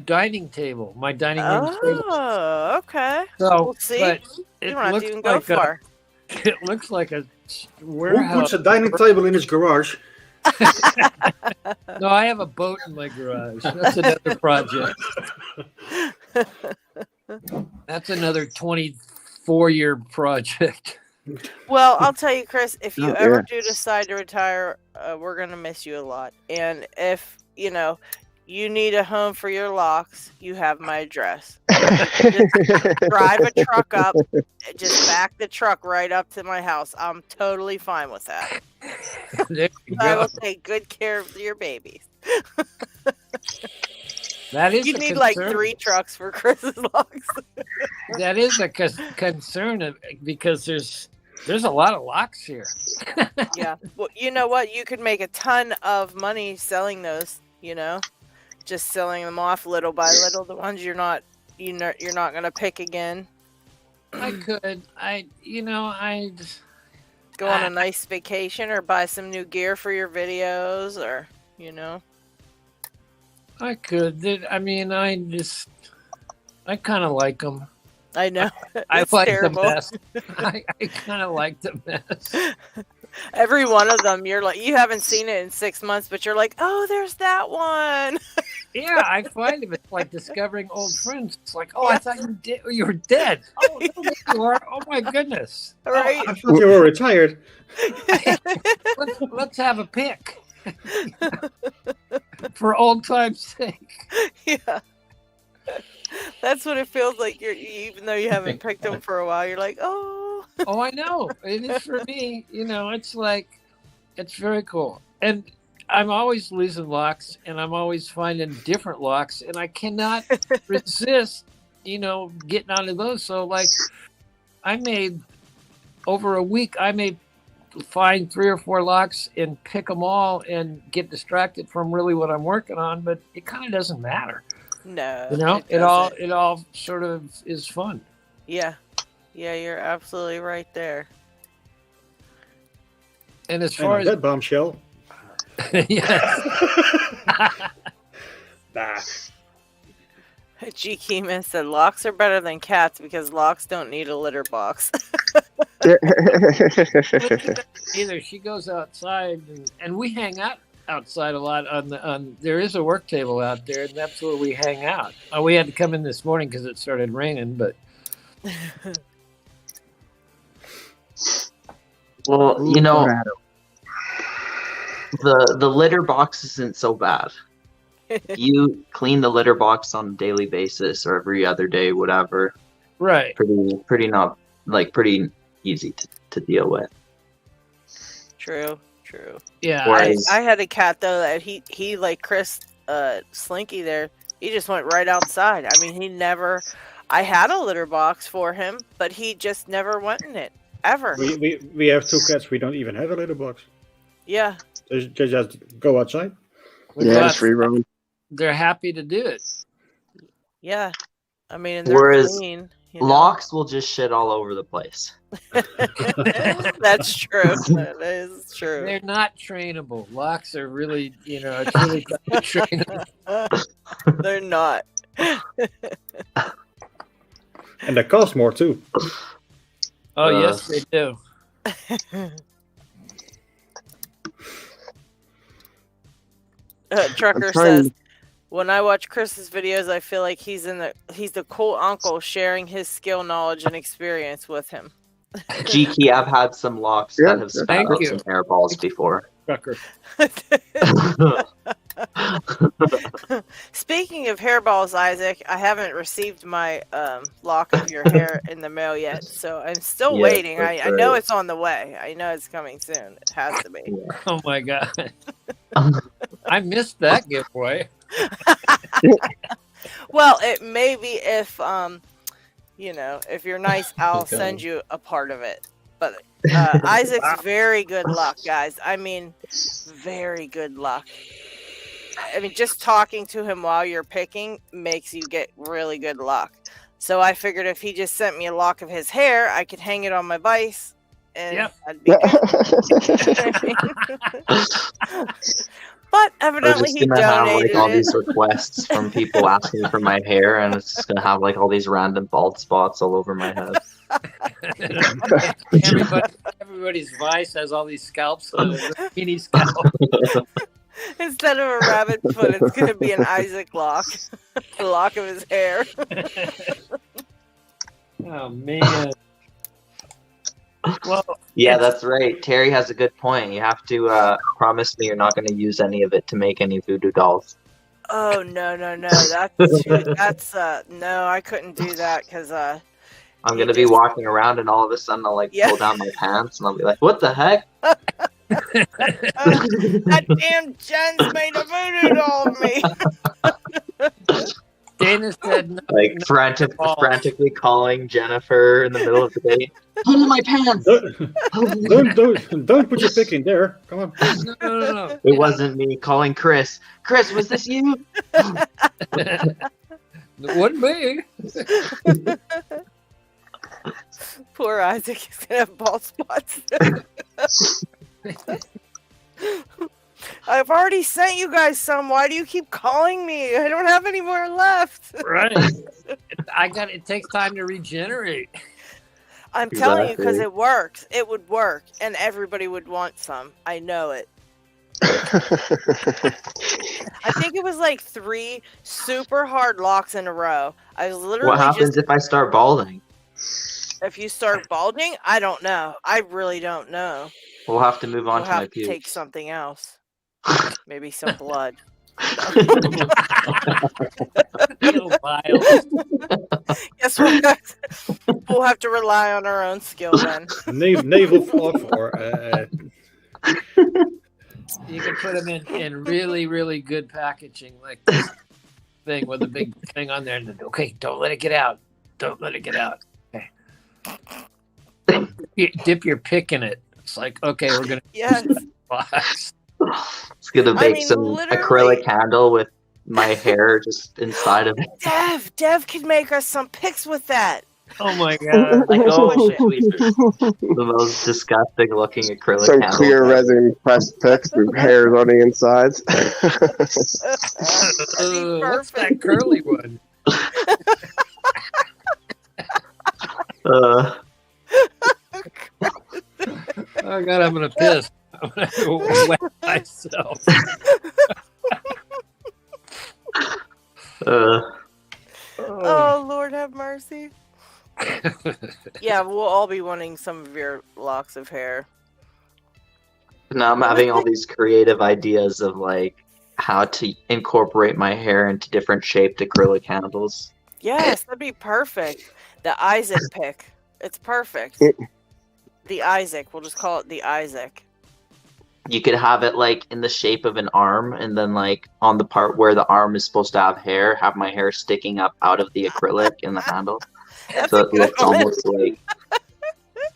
dining table, my dining room table. Oh, okay. So, we'll see. but You it don't have looks to even go like far. It looks like a Who warehouse. puts a dining table in his garage? No, I have a boat in my garage. That's another project. That's another 24-year project. Well, I'll tell you, Chris, if you Oh, ever yeah. do decide to retire, we're going to miss you a lot. And if, you need a home for your locks, you have my address. Just drive a truck up, just back the truck right up to my house. I'm totally fine with that. There you I go. will take good care of your babies. That is You a need like concern. 3 trucks for Chris's locks. That is a concern because there's a lot of locks here. Yeah. Well, you know what? You could make a ton of money selling those, just selling them off little by little. The ones you're not going to pick again. I could. Go on a nice vacation or buy some new gear for your videos, or, I could. I kind of like them. I know. I It's like terrible. the best. I kind of like the best. Every one of them, you're like, you haven't seen it in 6 months, but you're like, oh, there's that one. Yeah, I find it. It's like discovering old friends. It's like, oh, I thought you were dead. Oh, no, there you are. Oh my goodness. Right? I thought you were retired. Let's have a pick for old time's sake. Yeah. That's what it feels like. Even though you haven't picked them for a while, you're like, oh. Oh, I know. It is for me. It's like, it's very cool. And I'm always losing locks, and I'm always finding different locks, and I cannot resist, getting onto those. So, like, over a week, I may find 3 or 4 locks and pick them all and get distracted from really what I'm working on, but it kind of doesn't matter. No. It all sort of is fun. Yeah. Yeah, you're absolutely right there. And as far as that bombshell. yes. Nah. G. Keeman said locks are better than cats because locks don't need a litter box. Either she goes outside and we hang out outside a lot there is a work table out there, and that's where we hang out. We had to come in this morning because it started raining, but well, the litter box isn't so bad. You clean the litter box on a daily basis or every other day, whatever. Right. Pretty easy to deal with. True. Yeah. I had a cat though that he like Chris Slinky there. He just went right outside. I mean, I had a litter box for him, but he just never went in it ever. We have 2 cats. We don't even have a litter box. Yeah. They just go outside. Yeah, it's free roam. They're happy to do it. Yeah. I mean, and they're clean. You know? Locks will just shit all over the place. That's true. That is true. They're not trainable. Locks are really, it's really tough to train them. They're not. And they cost more too. Oh, yes, they do. Trucker says, when I watch Chris's videos, I feel like he's the cool uncle sharing his skill, knowledge, and experience with him. GT, I've had some locks that have spat out some hairballs before. Trucker. Speaking of hairballs, Isaac, I haven't received my lock of your hair in the mail yet, so I'm still waiting. I know it's on the way. I know it's coming soon. It has to be. Yeah. Oh my god. I missed that giveaway. Well, it may be if if you're nice, I'll send you a part of it. But Isaac's very good luck, guys. I mean, very good luck. I mean, just talking to him while you're picking makes you get really good luck. So I figured if he just sent me a lock of his hair, I could hang it on my vice, and I'd be good. But evidently he donated have like all it. these requests from people asking for my hair, and it's just gonna have like all these random bald spots all over my head. Everybody's vice has all these scalps, mini scalp. Instead of a rabbit foot, it's going to be an Isaac lock. The lock of his hair. Oh, man. Well, yeah, that's right. Terry has a good point. You have to promise me you're not going to use any of it to make any voodoo dolls. Oh, no. That's no, I couldn't do that because I'm going to be walking around and all of a sudden I'll pull down my pants and I'll be like, what the heck? That damn Jen's made a voodoo doll of me. Dana said frantically calling Jennifer in the middle of the day. Put in my pants. Don't put your pick in there. Come on. No. It wasn't me calling Chris. Chris, was this you? It wasn't me. Poor Isaac, he's gonna have bald spots. I've already sent you guys some. Why do you keep calling me? I don't have any more left. Right. It takes time to regenerate. I'm telling you, because it works. It would work, and everybody would want some. I know it. I think it was like 3 super hard locks in a row. I was literally. What happens if I start balding? If you start balding, I don't know. I really don't know. We'll have to move on to my pubes. Take something else. Maybe some blood. Guess what? We'll have to rely on our own skill then. Naval for You can put them in really, really good packaging, like this thing with a big thing on there. And okay, don't let it get out. Don't let it get out. Okay. You dip your pick in it. It's like, okay, we're gonna box. It's gonna make some acrylic candle with my hair just inside of it. Dev can make us some pics with that. Oh my god! Like, the most disgusting looking acrylic some candle. clear resin pressed pics with hairs on the insides. What's that curly one? Oh god, I'm gonna piss. I'm gonna wet myself. Oh Lord, have mercy. Yeah, we'll all be wanting some of your locks of hair. Now I'm having all these creative ideas of like how to incorporate my hair into different shaped acrylic handles. Yes, that'd be perfect. The Isaac pick. It's perfect. The Isaac. We'll just call it the Isaac. You could have it like in the shape of an arm, and then like on the part where the arm is supposed to have hair, have my hair sticking up out of the acrylic in the handle. So it looks almost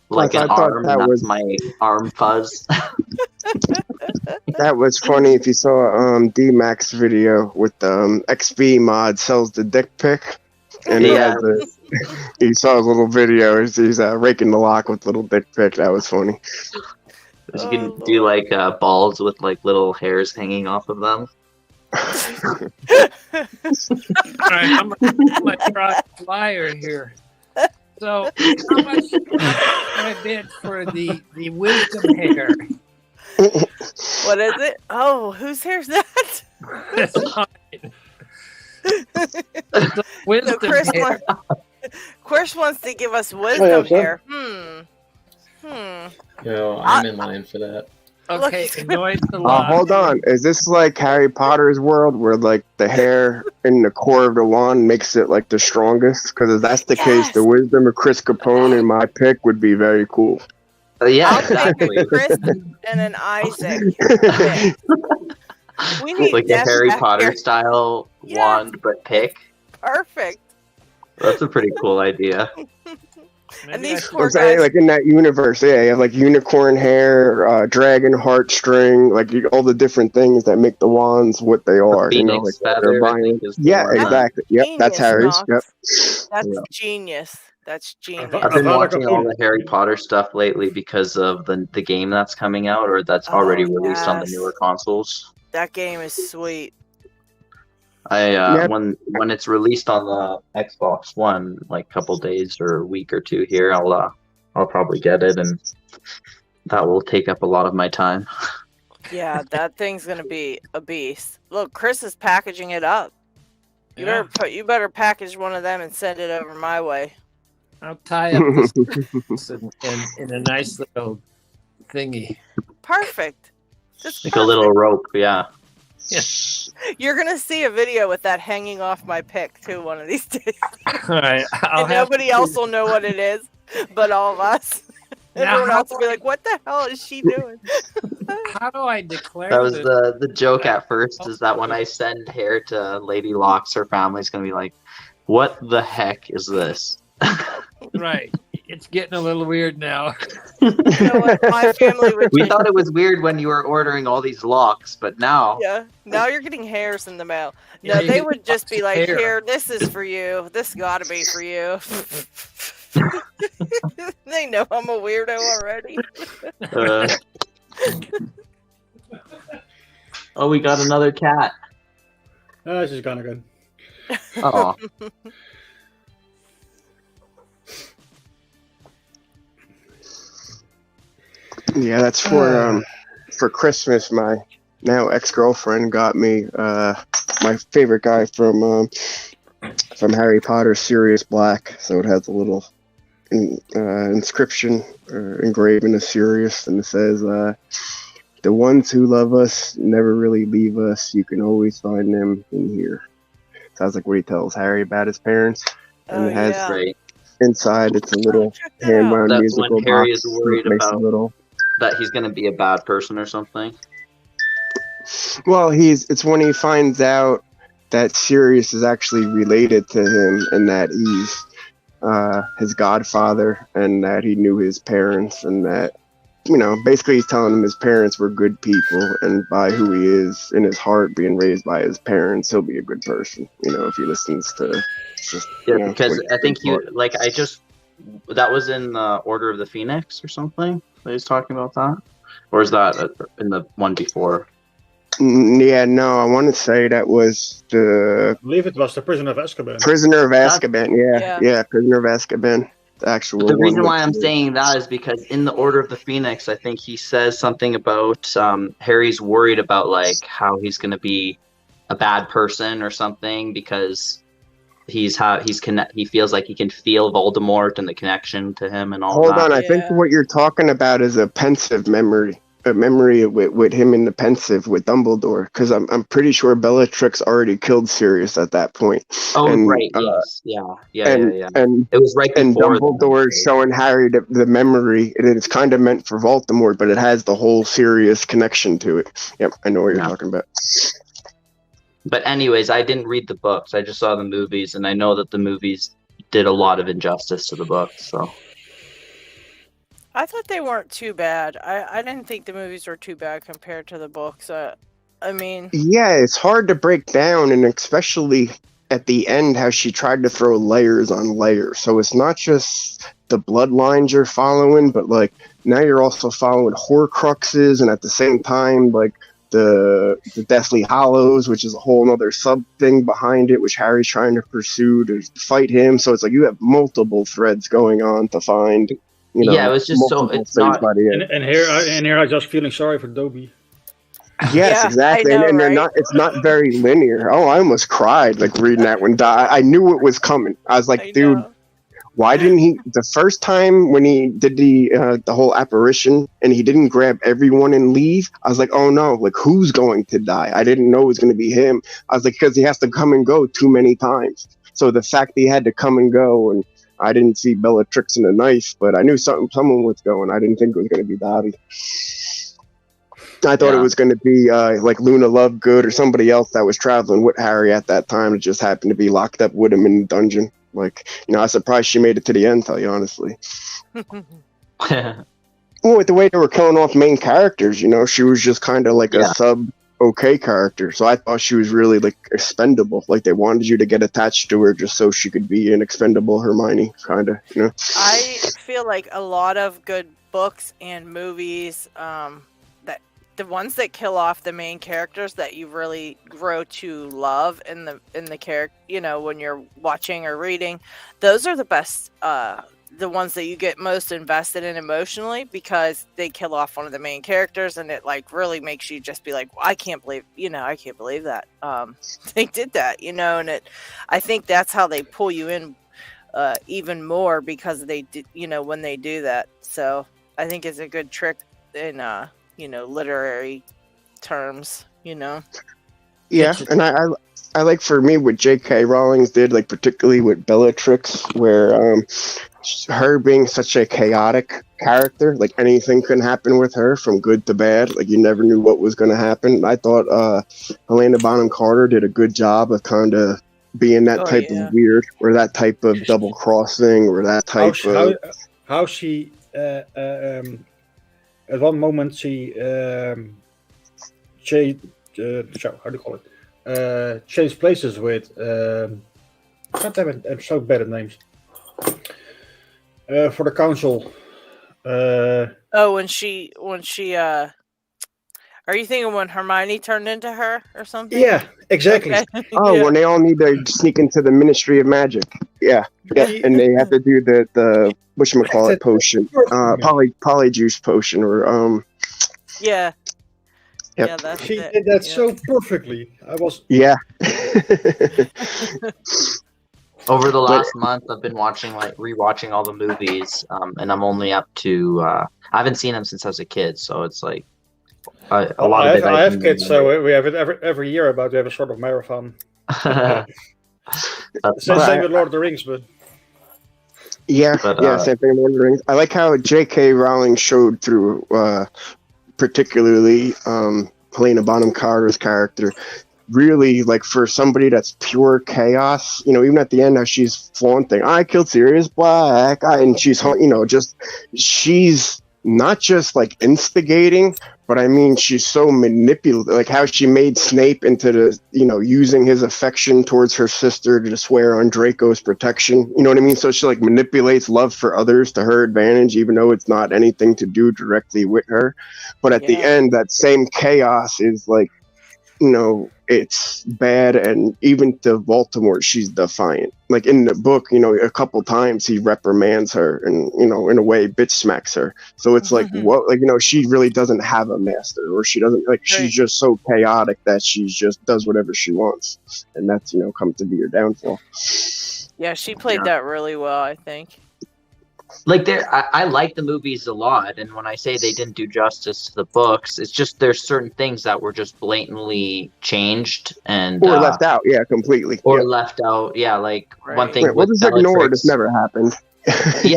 like an arm, and that's my arm fuzz. That was funny if you saw D-Max video with XB mod sells the dick pic. And he He saw his little video. He's raking the lock with little dick pic. That was funny. You can do like balls with like little hairs hanging off of them. All right, I'm gonna try a flyer here. So, how much can I bid for the wisdom hair? What is it? Oh, whose hair's that? That's mine. The wisdom Chris, hair. Chris wants to give us wisdom hair. No, I'm in line for that. Okay, noise the lock. Hold on. Is this like Harry Potter's world where like the hair in the core of the wand makes it like the strongest? Because if that's the case, the wisdom of Chris Capone in my pick would be very cool. Yeah, I'll exactly. pick a Chris and an Isaac. We need Like a Death Harry back Potter here. style wand, but pick. Perfect. That's a pretty cool idea. And these I'm poor saying, guys. like in that universe, yeah, you have like unicorn hair, dragon heartstring, like all the different things that make the wands what they are. You know, like Phoenix feather, they're I think, is the yeah, one that- exactly. Yep, that's Genius, Harry's. Knox. Yep. That's Yeah. genius. That's genius. I've been watching all the Harry Potter stuff lately because of the game that's coming out or that's already released on the newer consoles. That game is sweet. When it's released on the Xbox One, like a couple days or a week or two here, I'll probably get it, and that will take up a lot of my time. Yeah, that thing's gonna be a beast. Look, Chris is packaging it up. You better package one of them and send it over my way. I'll tie up this in a nice little thingy. Perfect. Just Like a little rope, yeah. You're gonna see a video with that hanging off my pick too one of these days. All right, And nobody else will know what it is, but all of us. Now, Everyone how else will be like, "What the hell is she doing?" How do I declare That was this? the joke at first, is that when I send hair to Lady Locks, her family's going to be like, what the heck is this? Right. It's getting a little weird now. You know what? My family would. We thought it was weird when you were ordering all these locks, but now... Yeah. Now you're getting hairs in the mail. No, Yeah, you they get would just be like, hair. "Here, this is for you. This gotta be for you." They know I'm a weirdo already. Oh, we got another cat. She's gone again. Oh. Yeah, that's for Christmas. My now ex-girlfriend got me my favorite guy from Harry Potter, Sirius Black. So it has a little inscription engraving of Sirius, and it says, "The ones who love us never really leave us. You can always find them in here." Sounds like what he tells Harry about his parents, and it has inside. It's a little hand-wound That's musical when Harry box. is worried It makes a about little. that he's going to be a bad person or something. Well, it's when he finds out that Sirius is actually related to him and that he's his godfather and that he knew his parents and that, you know, basically he's telling him his parents were good people and by who he is in his heart, being raised by his parents, he'll be a good person, you know, if he listens to just... Yeah, you know, because what I think he's that was in Order of the Phoenix or something that he's talking about that? Or is that in the one before? Yeah, no, I want to say that was I believe it was the Prisoner of Azkaban. Prisoner of Azkaban, yeah, Prisoner of Azkaban. The actual The reason one why I'm with- saying that is because in the Order of the Phoenix, I think he says something about Harry's worried about like how he's going to be a bad person or something because he feels like he can feel Voldemort and the connection to him and all Hold that. on, I think what you're talking about is a pensive memory. A memory with him in the pensive with Dumbledore, because I'm pretty sure Bellatrix already killed Sirius at that point. Oh, and, right, yes, yeah. And it was right and before Dumbledore showing Harry the memory, and it's kind of meant for Voldemort, but it has the whole Sirius connection to it. Yep, I know what you're talking about. But anyways, I didn't read the books. I just saw the movies, and I know that the movies did a lot of injustice to the books. So I thought they weren't too bad. I didn't think the movies were too bad compared to the books. I mean... Yeah, it's hard to break down, and especially at the end how she tried to throw layers on layers. So it's not just the bloodlines you're following, but like now you're also following Horcruxes, and at the same time, like the Deathly Hollows, which is a whole other sub thing behind it, which Harry's trying to pursue to fight him. So it's like you have multiple threads going on to find. You know, Yeah, it was just so multiple it's things not. by the end. And here I just feeling sorry for Dobby. Yes, Yeah, exactly. I know, and they're right? not. It's not very linear. Oh, I almost cried like reading that one. I knew it was coming. I was like, I dude, know. why didn't he? The first time when he did the whole apparition and he didn't grab everyone and leave, I was like, oh no, like who's going to die? I didn't know it was going to be him. I was like, because he has to come and go too many times. So the fact that he had to come and go, and I didn't see Bellatrix and a knife, but I knew someone was going. I didn't think it was going to be Dobby. I thought it was going to be like Luna Lovegood or somebody else that was traveling with Harry at that time. It just happened to be locked up with him in the dungeon. Like, you know, I was surprised she made it to the end, tell you honestly. Well, with the way they were killing off main characters, you know, she was just kind of like a sub-okay character. So I thought she was really, like, expendable. Like, they wanted you to get attached to her just so she could be an expendable Hermione, kind of, you know? I feel like a lot of good books and movies, that the ones that kill off the main characters that you really grow to love in the character, you know, when you're watching or reading, those are the best, the ones that you get most invested in emotionally, because they kill off one of the main characters, and it like really makes you just be like, I can't believe that they did that, you know. And I think that's how they pull you in even more, because they did, you know, when they do that. So I think it's a good trick in you know, literary terms, you know. Yeah, and I like, for me, what J.K. Rowling did, like particularly with Bellatrix, where her being such a chaotic character, like anything can happen with her from good to bad. Like you never knew what was going to happen. I thought Helena Bonham Carter did a good job of kind of being that type of weird, or that type of double crossing, or that type of how she at one moment she changed how do you call it? Changed places with God damn it, I'm so bad at names. For the council. When she are you thinking when Hermione turned into her or something? Yeah, exactly. Okay. Oh, when they all need to sneak into the Ministry of Magic. Yeah. And they have to do the whatchamacallit potion. Polyjuice potion, or Yeah. Yep. Yeah, that's she it. did that so perfectly. I was Over the last month, I've been rewatching all the movies, and I'm only up to. I haven't seen them since I was a kid, so it's like a lot of it. I have kids, so we have it every year. We have a sort of marathon. Same with Lord of the Rings, but same thing with Lord of the Rings. I like how J.K. Rowling showed through, particularly Helena Bonham Carter's character. Really, like, for somebody that's pure chaos, you know, even at the end, how she's flaunting, I killed Sirius Black, and she's, you know, she's not just like instigating, but I mean, she's so manipulative, like how she made Snape into the, you know, using his affection towards her sister to swear on Draco's protection, you know what I mean? So she like manipulates love for others to her advantage, even though it's not anything to do directly with her. But at the end, that same chaos is like, you know, it's bad, and even to Voldemort, she's defiant. Like in the book, you know, a couple times he reprimands her and, you know, in a way, bitch smacks her. So it's like, what, like, you know, she really doesn't have a master, or she doesn't, like, she's just so chaotic that she just does whatever she wants, and that's, you know, come to be her downfall. Yeah, she played that really well, I think. Like I like the movies a lot, and when I say they didn't do justice to the books, it's just there's certain things that were just blatantly changed and or left out, completely, or left out, like one thing. We'll just ignore it. It's never happened.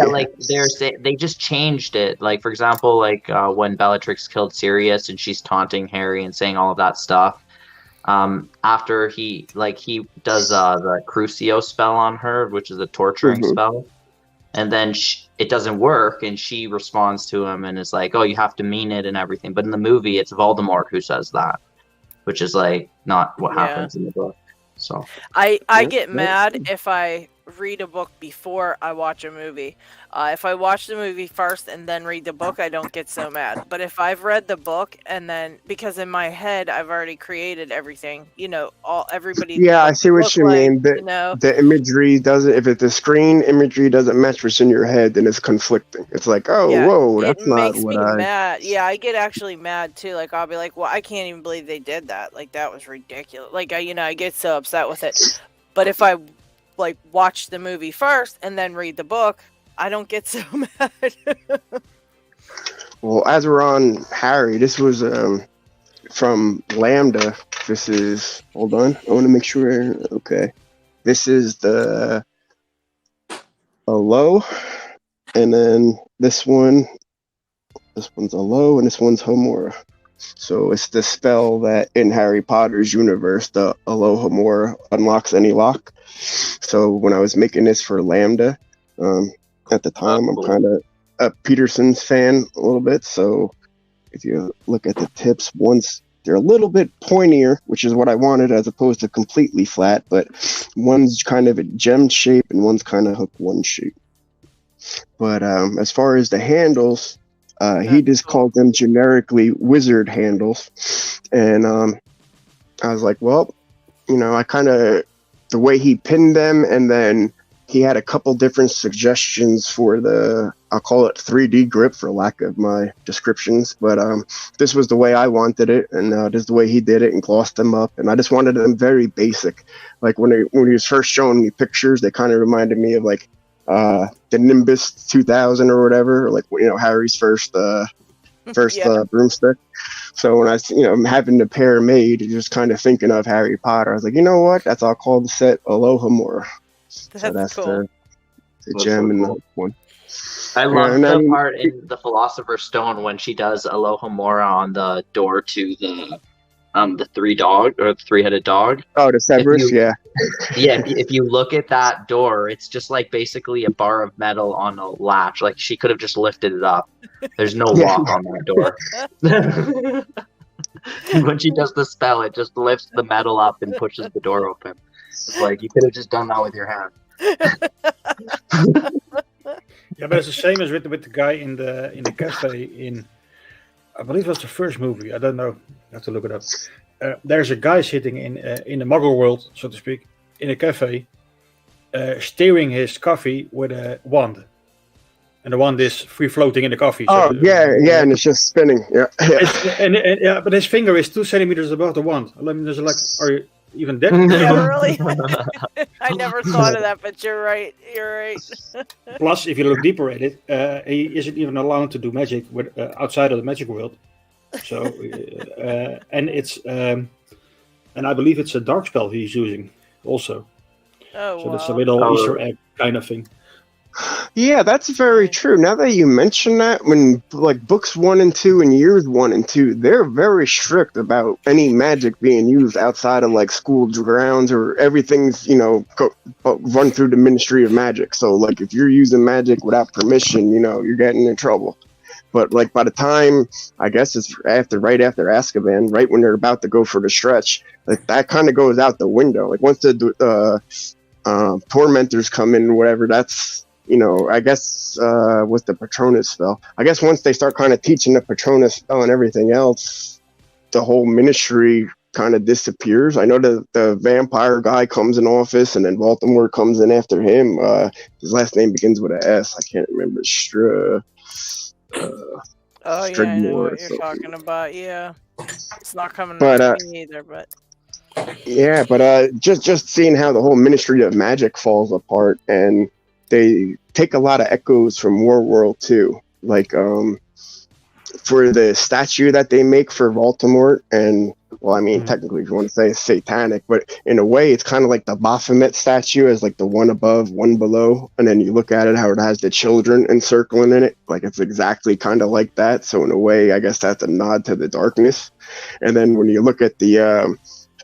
Like they just changed it. Like for example, like when Bellatrix killed Sirius and she's taunting Harry and saying all of that stuff. After he does the Crucio spell on her, which is a torturing spell. And then it doesn't work, and she responds to him and is like, oh, you have to mean it and everything. But in the movie, it's Voldemort who says that, which is like not what happens in the book. So I Yeah, get mad if I read a book before I watch a movie. If I watch the movie first and then read the book, I don't get so mad. But if I've read the book and then, because in my head I've already created everything, everybody yeah, I what see they what look you like, mean. The imagery doesn't. If the screen imagery doesn't match what's in your head, then it's conflicting. It's like, oh, Yeah, whoa, it that's not makes what me I. mad. Yeah, I get actually mad too. Like I'll be like, "Well, I can't even believe they did that. Like that was ridiculous." Like I get so upset with it. But if I like watch the movie first and then read the book, I don't get so mad. Well, as we're on Harry, this was from Lambda. This is. Hold on, I want to make sure. Okay, this is the a low, and then this one's a low, and this one's Homora. So it's the spell that in Harry Potter's universe, the Alohomora unlocks any lock. So when I was making this for Lambda, at the time, I'm kind of a Peterson's fan a little bit. So if you look at the tips, they're a little bit pointier, which is what I wanted, as opposed to completely flat. But one's kind of a gem shape and one's kind of hook one shape. But as far as the handles, he just called them generically wizard handles. And I was like, well, I kind of, the way he pinned them, and then he had a couple different suggestions for I'll call it 3D grip for lack of my descriptions. But this was the way I wanted it, and this is the way he did it and glossed them up. And I just wanted them very basic. Like when he was first showing me pictures, they kind of reminded me of like the Nimbus 2000 or whatever, like Harry's first broomstick. So when I'm having the pair made, just kind of thinking of Harry Potter, I was like, you know what? That's all called the set Alohomora. So that's cool. the gem in the one. I love the part in the Philosopher's Stone when she does Alohomora on the door to the three-headed dog. Oh, the Cerberus, yeah. Yeah, if you look at that door, it's just like basically a bar of metal on a latch. Like she could have just lifted it up. There's no lock on that door. When she does the spell, it just lifts the metal up and pushes the door open. It's like you could have just done that with your hand. Yeah, but it's the same as with the guy in the cafe in, I believe it was the first movie. I don't know. I have to look it up. There's a guy sitting in the Muggle world, so to speak, in a cafe, stirring his coffee with a wand, and the wand is free floating in the coffee. Oh, so, yeah, and it's just spinning. Yeah, yeah. But his finger is 2 centimeters above the wand. I mean, there's like, are you even dead? Yeah, really. I never thought of that, but you're right. You're right. Plus, if you look deeper at it, he isn't even allowed to do magic outside of the magic world. So, and it's, and I believe it's a dark spell he's using also. Oh, so that's a little Easter egg kind of thing. Yeah, that's very true. Now that you mention that, when like books 1 and 2 and years 1 and 2, they're very strict about any magic being used outside of like school grounds, or everything's run through the Ministry of Magic. So like if you're using magic without permission, you're getting in trouble. But like by the time, I guess it's right after Azkaban, right when they're about to go for the stretch, like that kind of goes out the window. Like once the tormentors come in, whatever, that's I guess with the Patronus spell. I guess once they start kind of teaching the Patronus spell and everything else, the whole ministry kind of disappears. I know the vampire guy comes in office, and then Voldemort comes in after him. His last name begins with an S. I can't remember. Yeah, I know what you're talking about. Yeah, it's not coming to me either, but. Yeah, but just seeing how the whole Ministry of Magic falls apart, and they take a lot of echoes from War 2, like for the statue that they make for Voldemort, and technically if you want to say it's satanic, but in a way it's kind of like the Baphomet statue, as like the one above, one below, and then you look at it how it has the children encircling in it, like it's exactly kind of like that. So in a way, I guess that's a nod to the darkness. And then when you look at the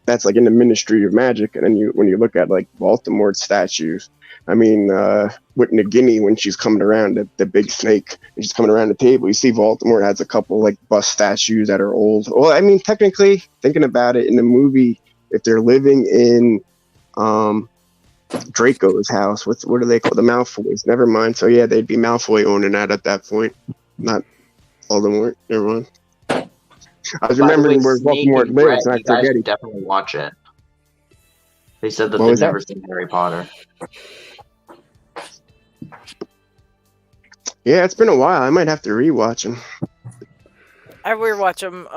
that's like in the Ministry of Magic, and then when you look at like Voldemort statues, with Nagini, when she's coming around the big snake, and she's coming around the table, you see Voldemort has a couple like bust statues that are old. Well, technically, thinking about it, in the movie, if they're living in Draco's house. What do they call the Malfoys? Never mind. So yeah, they'd be Malfoy owning that at that point. Not Voldemort. Never mind. I was remembering where Voldemort lives, and I you guys forget should it. definitely watch it. They said that What they've was that? never seen Harry Potter. Yeah, it's been a while. I might have to rewatch them. I rewatch them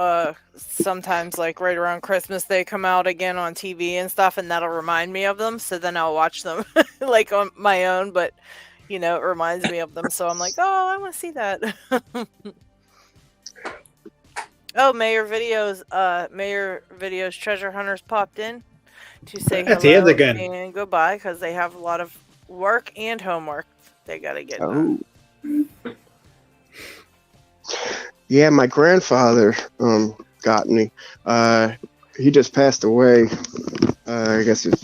sometimes, like right around Christmas. They come out again on TV and stuff, and that'll remind me of them. So then I'll watch them like on my own, but you know, it reminds me of them. So I'm like, oh, I want to see that. Oh, Mayor Videos Treasure Hunters popped in to say At the end hello again. and goodbye because they have a lot of work and homework they gotta get done. Yeah, my grandfather got me. He just passed away. I guess it's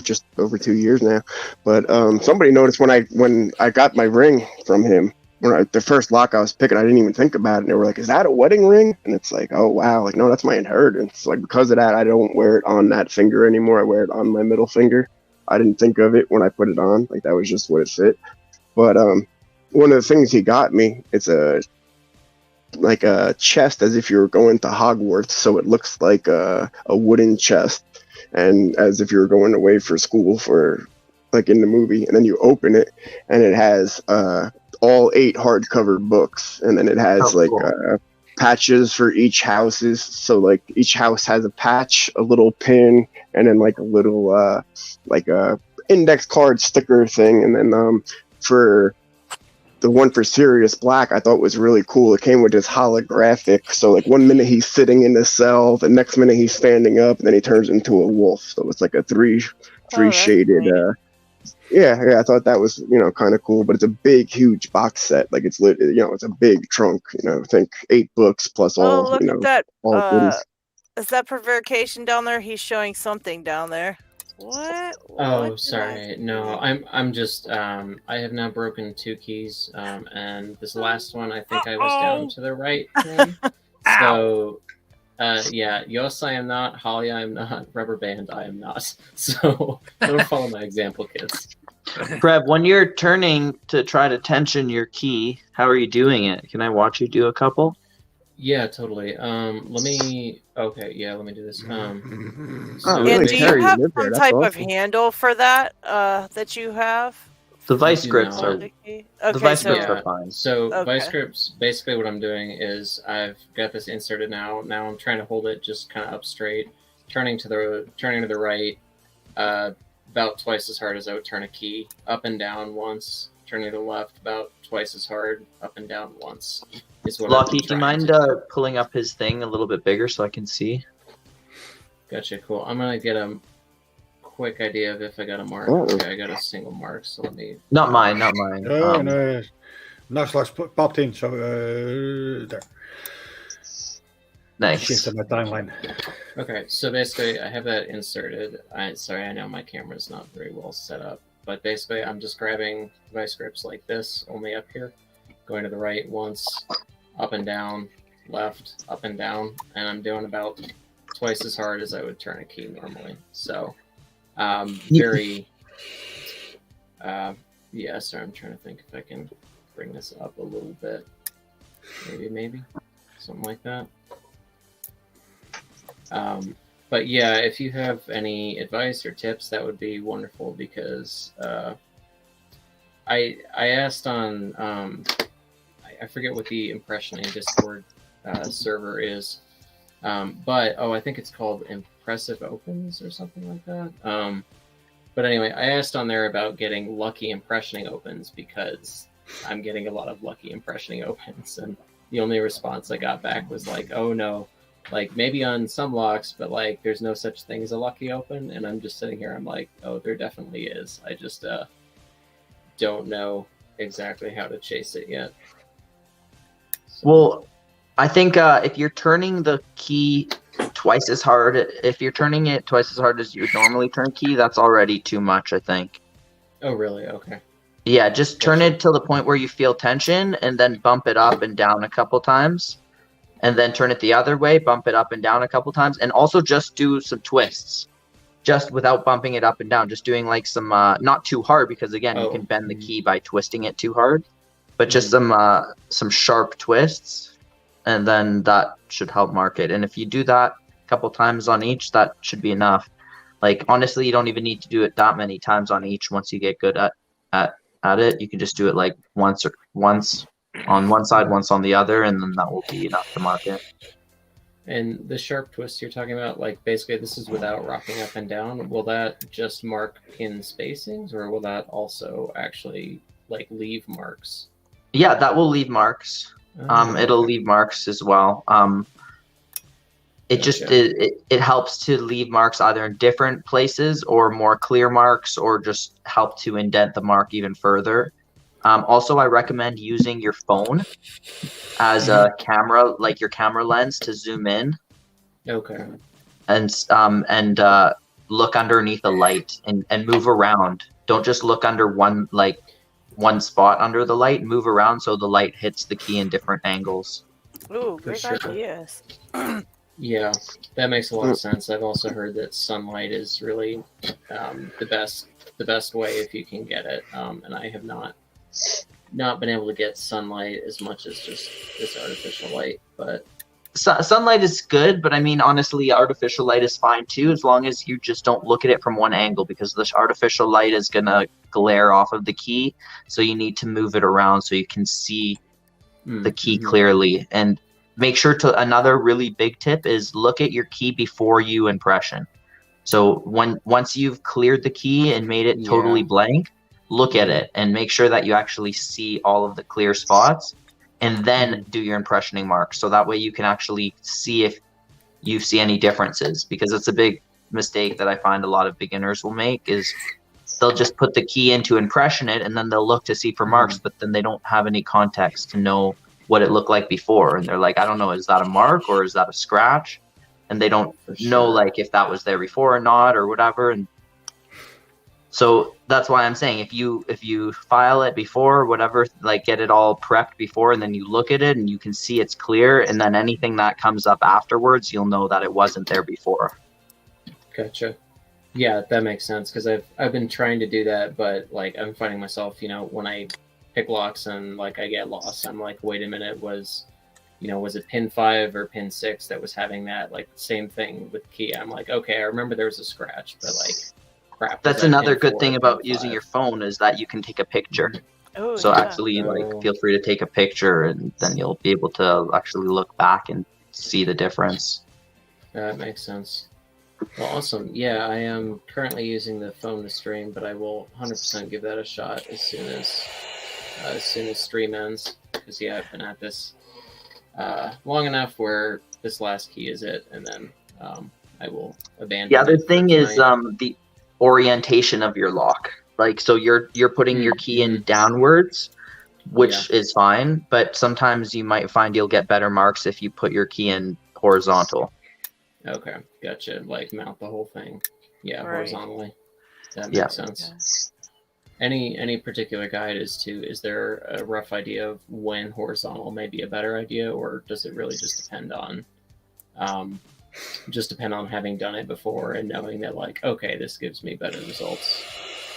just over 2 years now. But somebody noticed when I got my ring from him, the first lock I was picking, I didn't even think about it. And they were like, "Is that a wedding ring?" And it's like, "Oh wow!" Like, no, that's my inheritance. Like, because of that, I don't wear it on that finger anymore. I wear it on my middle finger. I didn't think of it when I put it on. Like, that was just what it fit. But one of the things he got me, it's a chest, as if you were going to Hogwarts. So it looks like a wooden chest, and as if you were going away for school, for like in the movie. And then you open it, and it has all 8 hardcover books, and then it has patches for each houses. So like each house has a patch, a little pin, and then like a little like a index card sticker thing. And then for the one for Sirius Black, I thought was really cool. It came with this holographic. So like 1 minute he's sitting in the cell, the next minute he's standing up, and then he turns into a wolf. So it's like a three shaded. Yeah, I thought that was kind of cool. But it's a big, huge box set. Like it's it's a big trunk. I think 8 books plus all. Look at that. All goodies. Is that prevarication down there? He's showing something down there. What? Oh, sorry. No, I'm just I have now broken 2 keys, and this last one I think I was down to the right thing. So yeah, Yos I am not, Holly I am not, Rubber Band I am not. So don't follow my example, kids. Trev, when you're turning to try to tension your key, how are you doing it? Can I watch you do a couple? Yeah, totally. Let me do this. And do you have some type of handle for that that you have? The vice grips are fine. So vice grips, basically what I'm doing is I've got this inserted now. Now I'm trying to hold it just kind of up straight, turning to the right, about twice as hard as I would turn a key, up and down once, turning to the left about twice as hard, up and down once. Locky, do you mind pulling up his thing a little bit bigger so I can see? Gotcha, cool. I'm gonna get a quick idea of if I got a mark. Oh. Okay, I got a single mark, so let me... Not mine. No, KnoxLocks popped in, so there. Nice. Shifted my timeline. Okay, so basically I have that inserted. Sorry, I know my camera's not very well set up, but basically I'm just grabbing vice grips like this, only up here, going to the right once, up and down, left, up and down, and I'm doing about twice as hard as I would turn a key normally. So, sorry, I'm trying to think if I can bring this up a little bit. Maybe, something like that. But yeah, if you have any advice or tips, that would be wonderful, because I asked on I forget what the impressioning Discord server is, but I think it's called Impressive Opens or something like that. But anyway, I asked on there about getting lucky impressioning opens, because I'm getting a lot of lucky impressioning opens, and the only response I got back was like, "Oh no, like maybe on some locks, but like there's no such thing as a lucky open." And I'm just sitting here, I'm like, "Oh, there definitely is. I just don't know exactly how to chase it yet." So. Well, I think if you're turning the key twice as hard, if you're turning it twice as hard as you would normally turn key, that's already too much, I think. Oh, really? Okay. Yeah, just turn it till the point where you feel tension, and then bump it up and down a couple times. And then turn it the other way, bump it up and down a couple times, and also just do some twists. just without bumping it up and down, just doing like some not too hard, because again you Oh. can bend the key by twisting it too hard, but just some sharp twists, and then that should help mark it. And if you do that a couple times on each, that should be enough. Like honestly, you don't even need to do it that many times on each. Once you get good at it, you can just do it like once on one side, once on the other, and then that will be enough to mark it. And the sharp twist you're talking about, like basically this is without rocking up and down. Will that just mark pin spacings, or will that also actually like leave marks? Yeah, that will leave marks. It'll leave marks as well. It just it helps to leave marks either in different places or more clear marks, or just help to indent the mark even further. Also, I recommend using your phone as a camera, like your camera lens, to zoom in. Okay. And look underneath a light and move around. Don't just look under one spot under the light. Move around so the light hits the key in different angles. Ooh, great ideas. Yeah, that makes a lot of sense. I've also heard that sunlight is really the best way if you can get it. And I have not been able to get sunlight as much as just this artificial light. But sunlight is good, but I mean honestly, artificial light is fine too, as long as you just don't look at it from one angle, because this artificial light is gonna glare off of the key. So you need to move it around so you can see the key clearly. And make sure to, another really big tip is look at your key before you impression. So once you've cleared the key and made it totally blank, look at it and make sure that you actually see all of the clear spots, and then do your impressioning marks. So that way you can actually see if you see any differences, because it's a big mistake that I find a lot of beginners will make is they'll just put the key into impression it, and then they'll look to see for marks, but then they don't have any context to know what it looked like before. And they're like, I don't know, is that a mark or is that a scratch? And they don't know like if that was there before or not or whatever. And so that's why I'm saying if you file it before or whatever, like get it all prepped before, and then you look at it and you can see it's clear, and then anything that comes up afterwards, you'll know that it wasn't there before. Gotcha. Yeah, that makes sense, because I've been trying to do that, but like I'm finding myself, when I pick locks and like I get lost, I'm like, wait a minute, was it pin 5 or pin 6 that was having that like same thing with key? I'm like, okay, I remember there was a scratch, but like crap. That's another good thing about using your phone is that you can take a picture. Oh, so actually feel free to take a picture, and then you'll be able to actually look back and see the difference. That makes sense. Well, awesome. Yeah, I am currently using the phone to stream, but I will 100% give that a shot as soon as stream ends, because I've been at this long enough where this last key is it, and then I will abandon. The other thing is the orientation of your lock. Like, so you're putting your key in downwards, which is fine, but sometimes you might find you'll get better marks if you put your key in horizontal. Okay, gotcha. Like mount the whole thing, horizontally. That makes sense. Yeah. Any particular guide is there a rough idea of when horizontal may be a better idea, or does it really just depend on having done it before and knowing that like, okay, this gives me better results?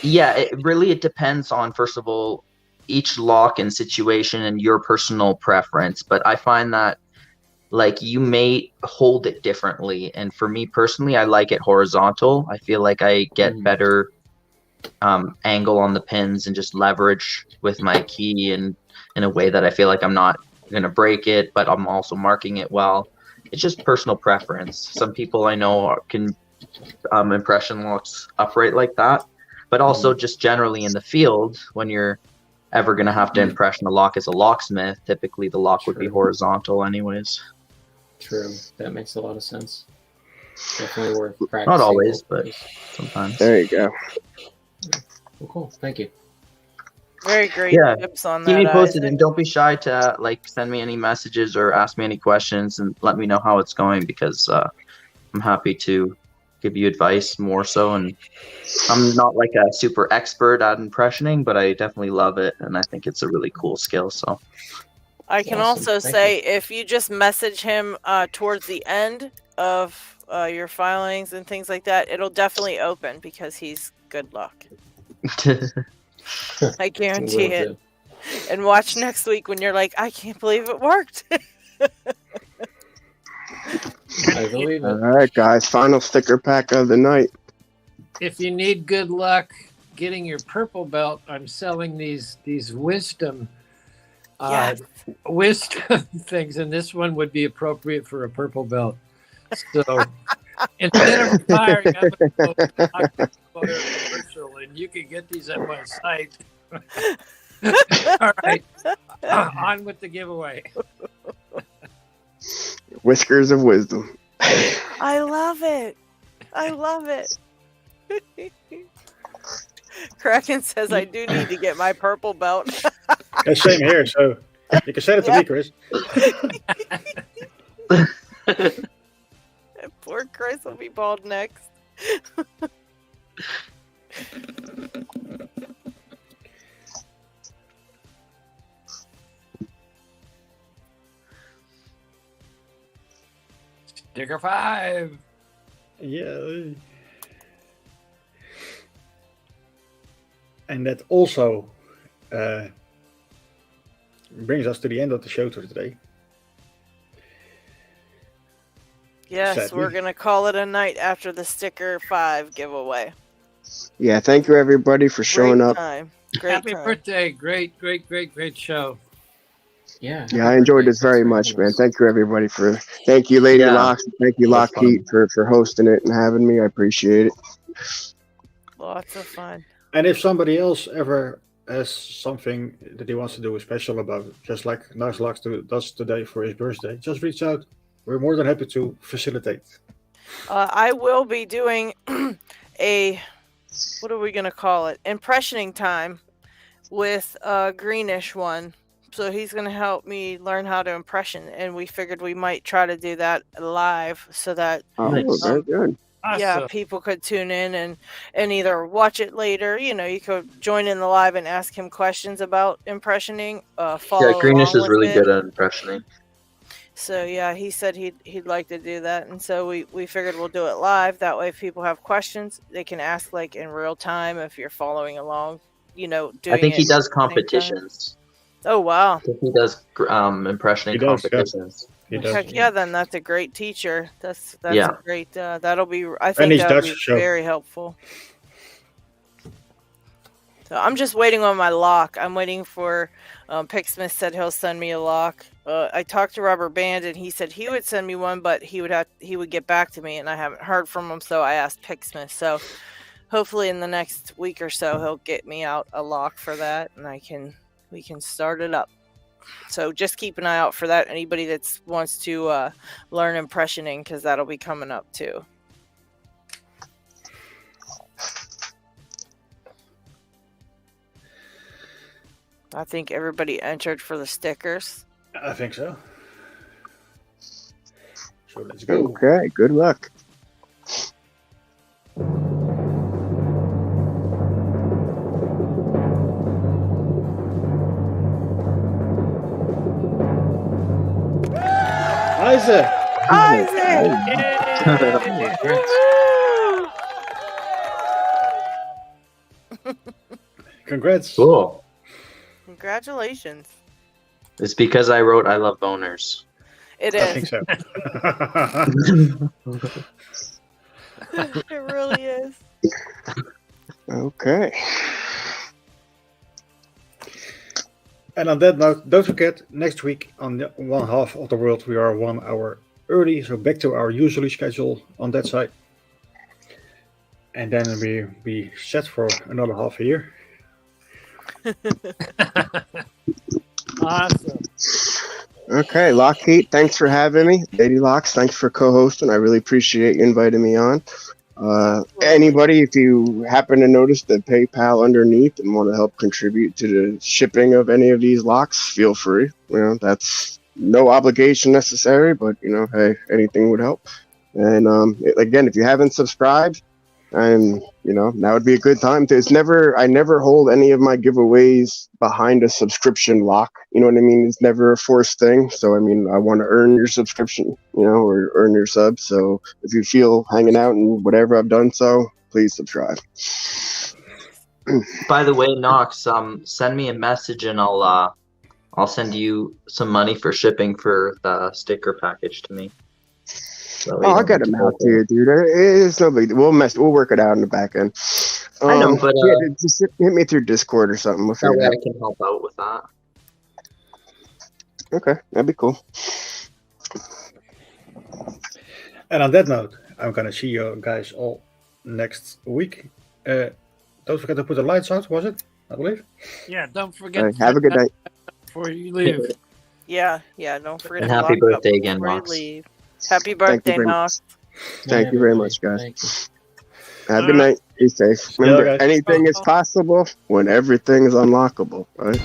Yeah, it depends on, first of all, each lock and situation and your personal preference. But I find that like you may hold it differently, and for me personally, I like it horizontal. I feel like I get better angle on the pins and just leverage with my key, and in a way that I feel like I'm not gonna break it, but I'm also marking it well. It's just personal preference. Some people I know can impression locks upright like that, but also just generally in the field, when you're ever gonna have to impression a lock as a locksmith, typically the lock would be horizontal anyways. True. That makes a lot of sense. Definitely worth practicing. Not always, but sometimes. There you go. Well, cool. Thank you. Very great tips on that. Keep me posted, and don't be shy to like send me any messages or ask me any questions, and let me know how it's going, because I'm happy to give you advice more so. And I'm not like a super expert at impressioning, but I definitely love it, and I think it's a really cool skill. So I can also say if you just message him towards the end of your filings and things like that, it'll definitely open because he's good luck. I guarantee Will it. do. And watch next week when you're like, I can't believe it worked. I believe All it. right, guys. Final sticker pack of the night. If you need good luck getting your purple belt, I'm selling these wisdom Yes. wisdom things, and this one would be appropriate for a purple belt. So instead of firing, I'm going to go commercial, and you can get these at my site. All right, on with the giveaway. Whiskers of wisdom. I love it. I love it. Kraken says I do need to get my purple belt. Yeah, same here. So you can send it to me, Chris. Poor Chris will be bald next. Sticker 5. Yeah. And that also brings us to the end of the show for today. Yes, Sadly. we're going to call it a night after the sticker 5 giveaway. Yeah, thank you everybody for showing Great up. time. Great Happy time. birthday. Great show. Yeah. Yeah, I enjoyed this very much, man. Thank you everybody thank you Lady Yeah. Locks, thank you It was LockHeat for hosting it and having me. I appreciate it. Lots of fun. And if somebody else ever has something that he wants to do a special about, just like KnoxLocks does today for his birthday, just reach out. We're more than happy to facilitate. I will be doing a, what are we going to call it? Impressioning time with a Greenish one. So he's going to help me learn how to impression. And we figured we might try to do that live so that Oh, very good. yeah, Awesome. people could tune in and either watch it later. You know, you could join in the live and ask him questions about impressioning. Follow Yeah, Greenish along is with really it. good at impressioning. So yeah, he said he'd like to do that, and so we figured we'll do it live. That way, if people have questions, they can ask like in real time if you're following along. You know, doing I think he it does at the same time. competitions. Oh wow! I think he does impressioning He does, yeah. competitions. He does. Heck yeah, then that's a great teacher. That's Yeah. a great. That'll be. I And think he's that'll Dutch, be so- very helpful. So I'm just waiting on my lock. I'm waiting for. Picksmith said he'll send me a lock. I talked to Rubber Band and he said he would send me one, but he would get back to me, and I haven't heard from him. So I asked Picksmith. So hopefully in the next week or so he'll get me out a lock for that, and we can start it up. So just keep an eye out for that. Anybody that wants to learn impressioning, because that'll be coming up too. I think everybody entered for the stickers. I think so. So let's go. Okay, good luck. Isaac! Congrats. Cool. Congratulations. It's because I wrote I love boners. It I is. think so. It really is. Okay. And on that note, don't forget, next week on the one half of the world, we are 1 hour early, so back to our usually schedule on that side. And then we'll be set for another half a year. Awesome. Okay, LockHeat, thanks for having me. Lady Locks, thanks for co-hosting. I really appreciate you inviting me on. Anybody, if you happen to notice the PayPal underneath and want to help contribute to the shipping of any of these locks, feel free. You know, that's no obligation necessary, but you know, hey, anything would help. And again, if you haven't subscribed, And now would be a good time to. I never hold any of my giveaways behind a subscription lock. You know what I mean? It's never a forced thing. So I mean, I want to earn your subscription, or earn your sub. So if you feel hanging out and whatever I've done, so please subscribe. By the way, Knox, send me a message and I'll send you some money for shipping for the sticker package to me. So I got them out to you, dude. It's no big deal. We'll work it out in the back end. I know, but just hit me through Discord or something. We'll that figure way it out. I can help out with that. Okay, that'd be cool. And on that note, I'm gonna see you guys all next week. Don't forget to put the lights out, was it? I believe. Yeah, don't forget. All right, have a good night. Before you leave. Yeah, don't forget And to happy lock up birthday again, before you Knox. leave. Happy birthday, very Knox. Thank you very much, guys. Thank you. Have a good night. Be safe. Yeah, Remember, guys. anything is possible when everything is unlockable, right?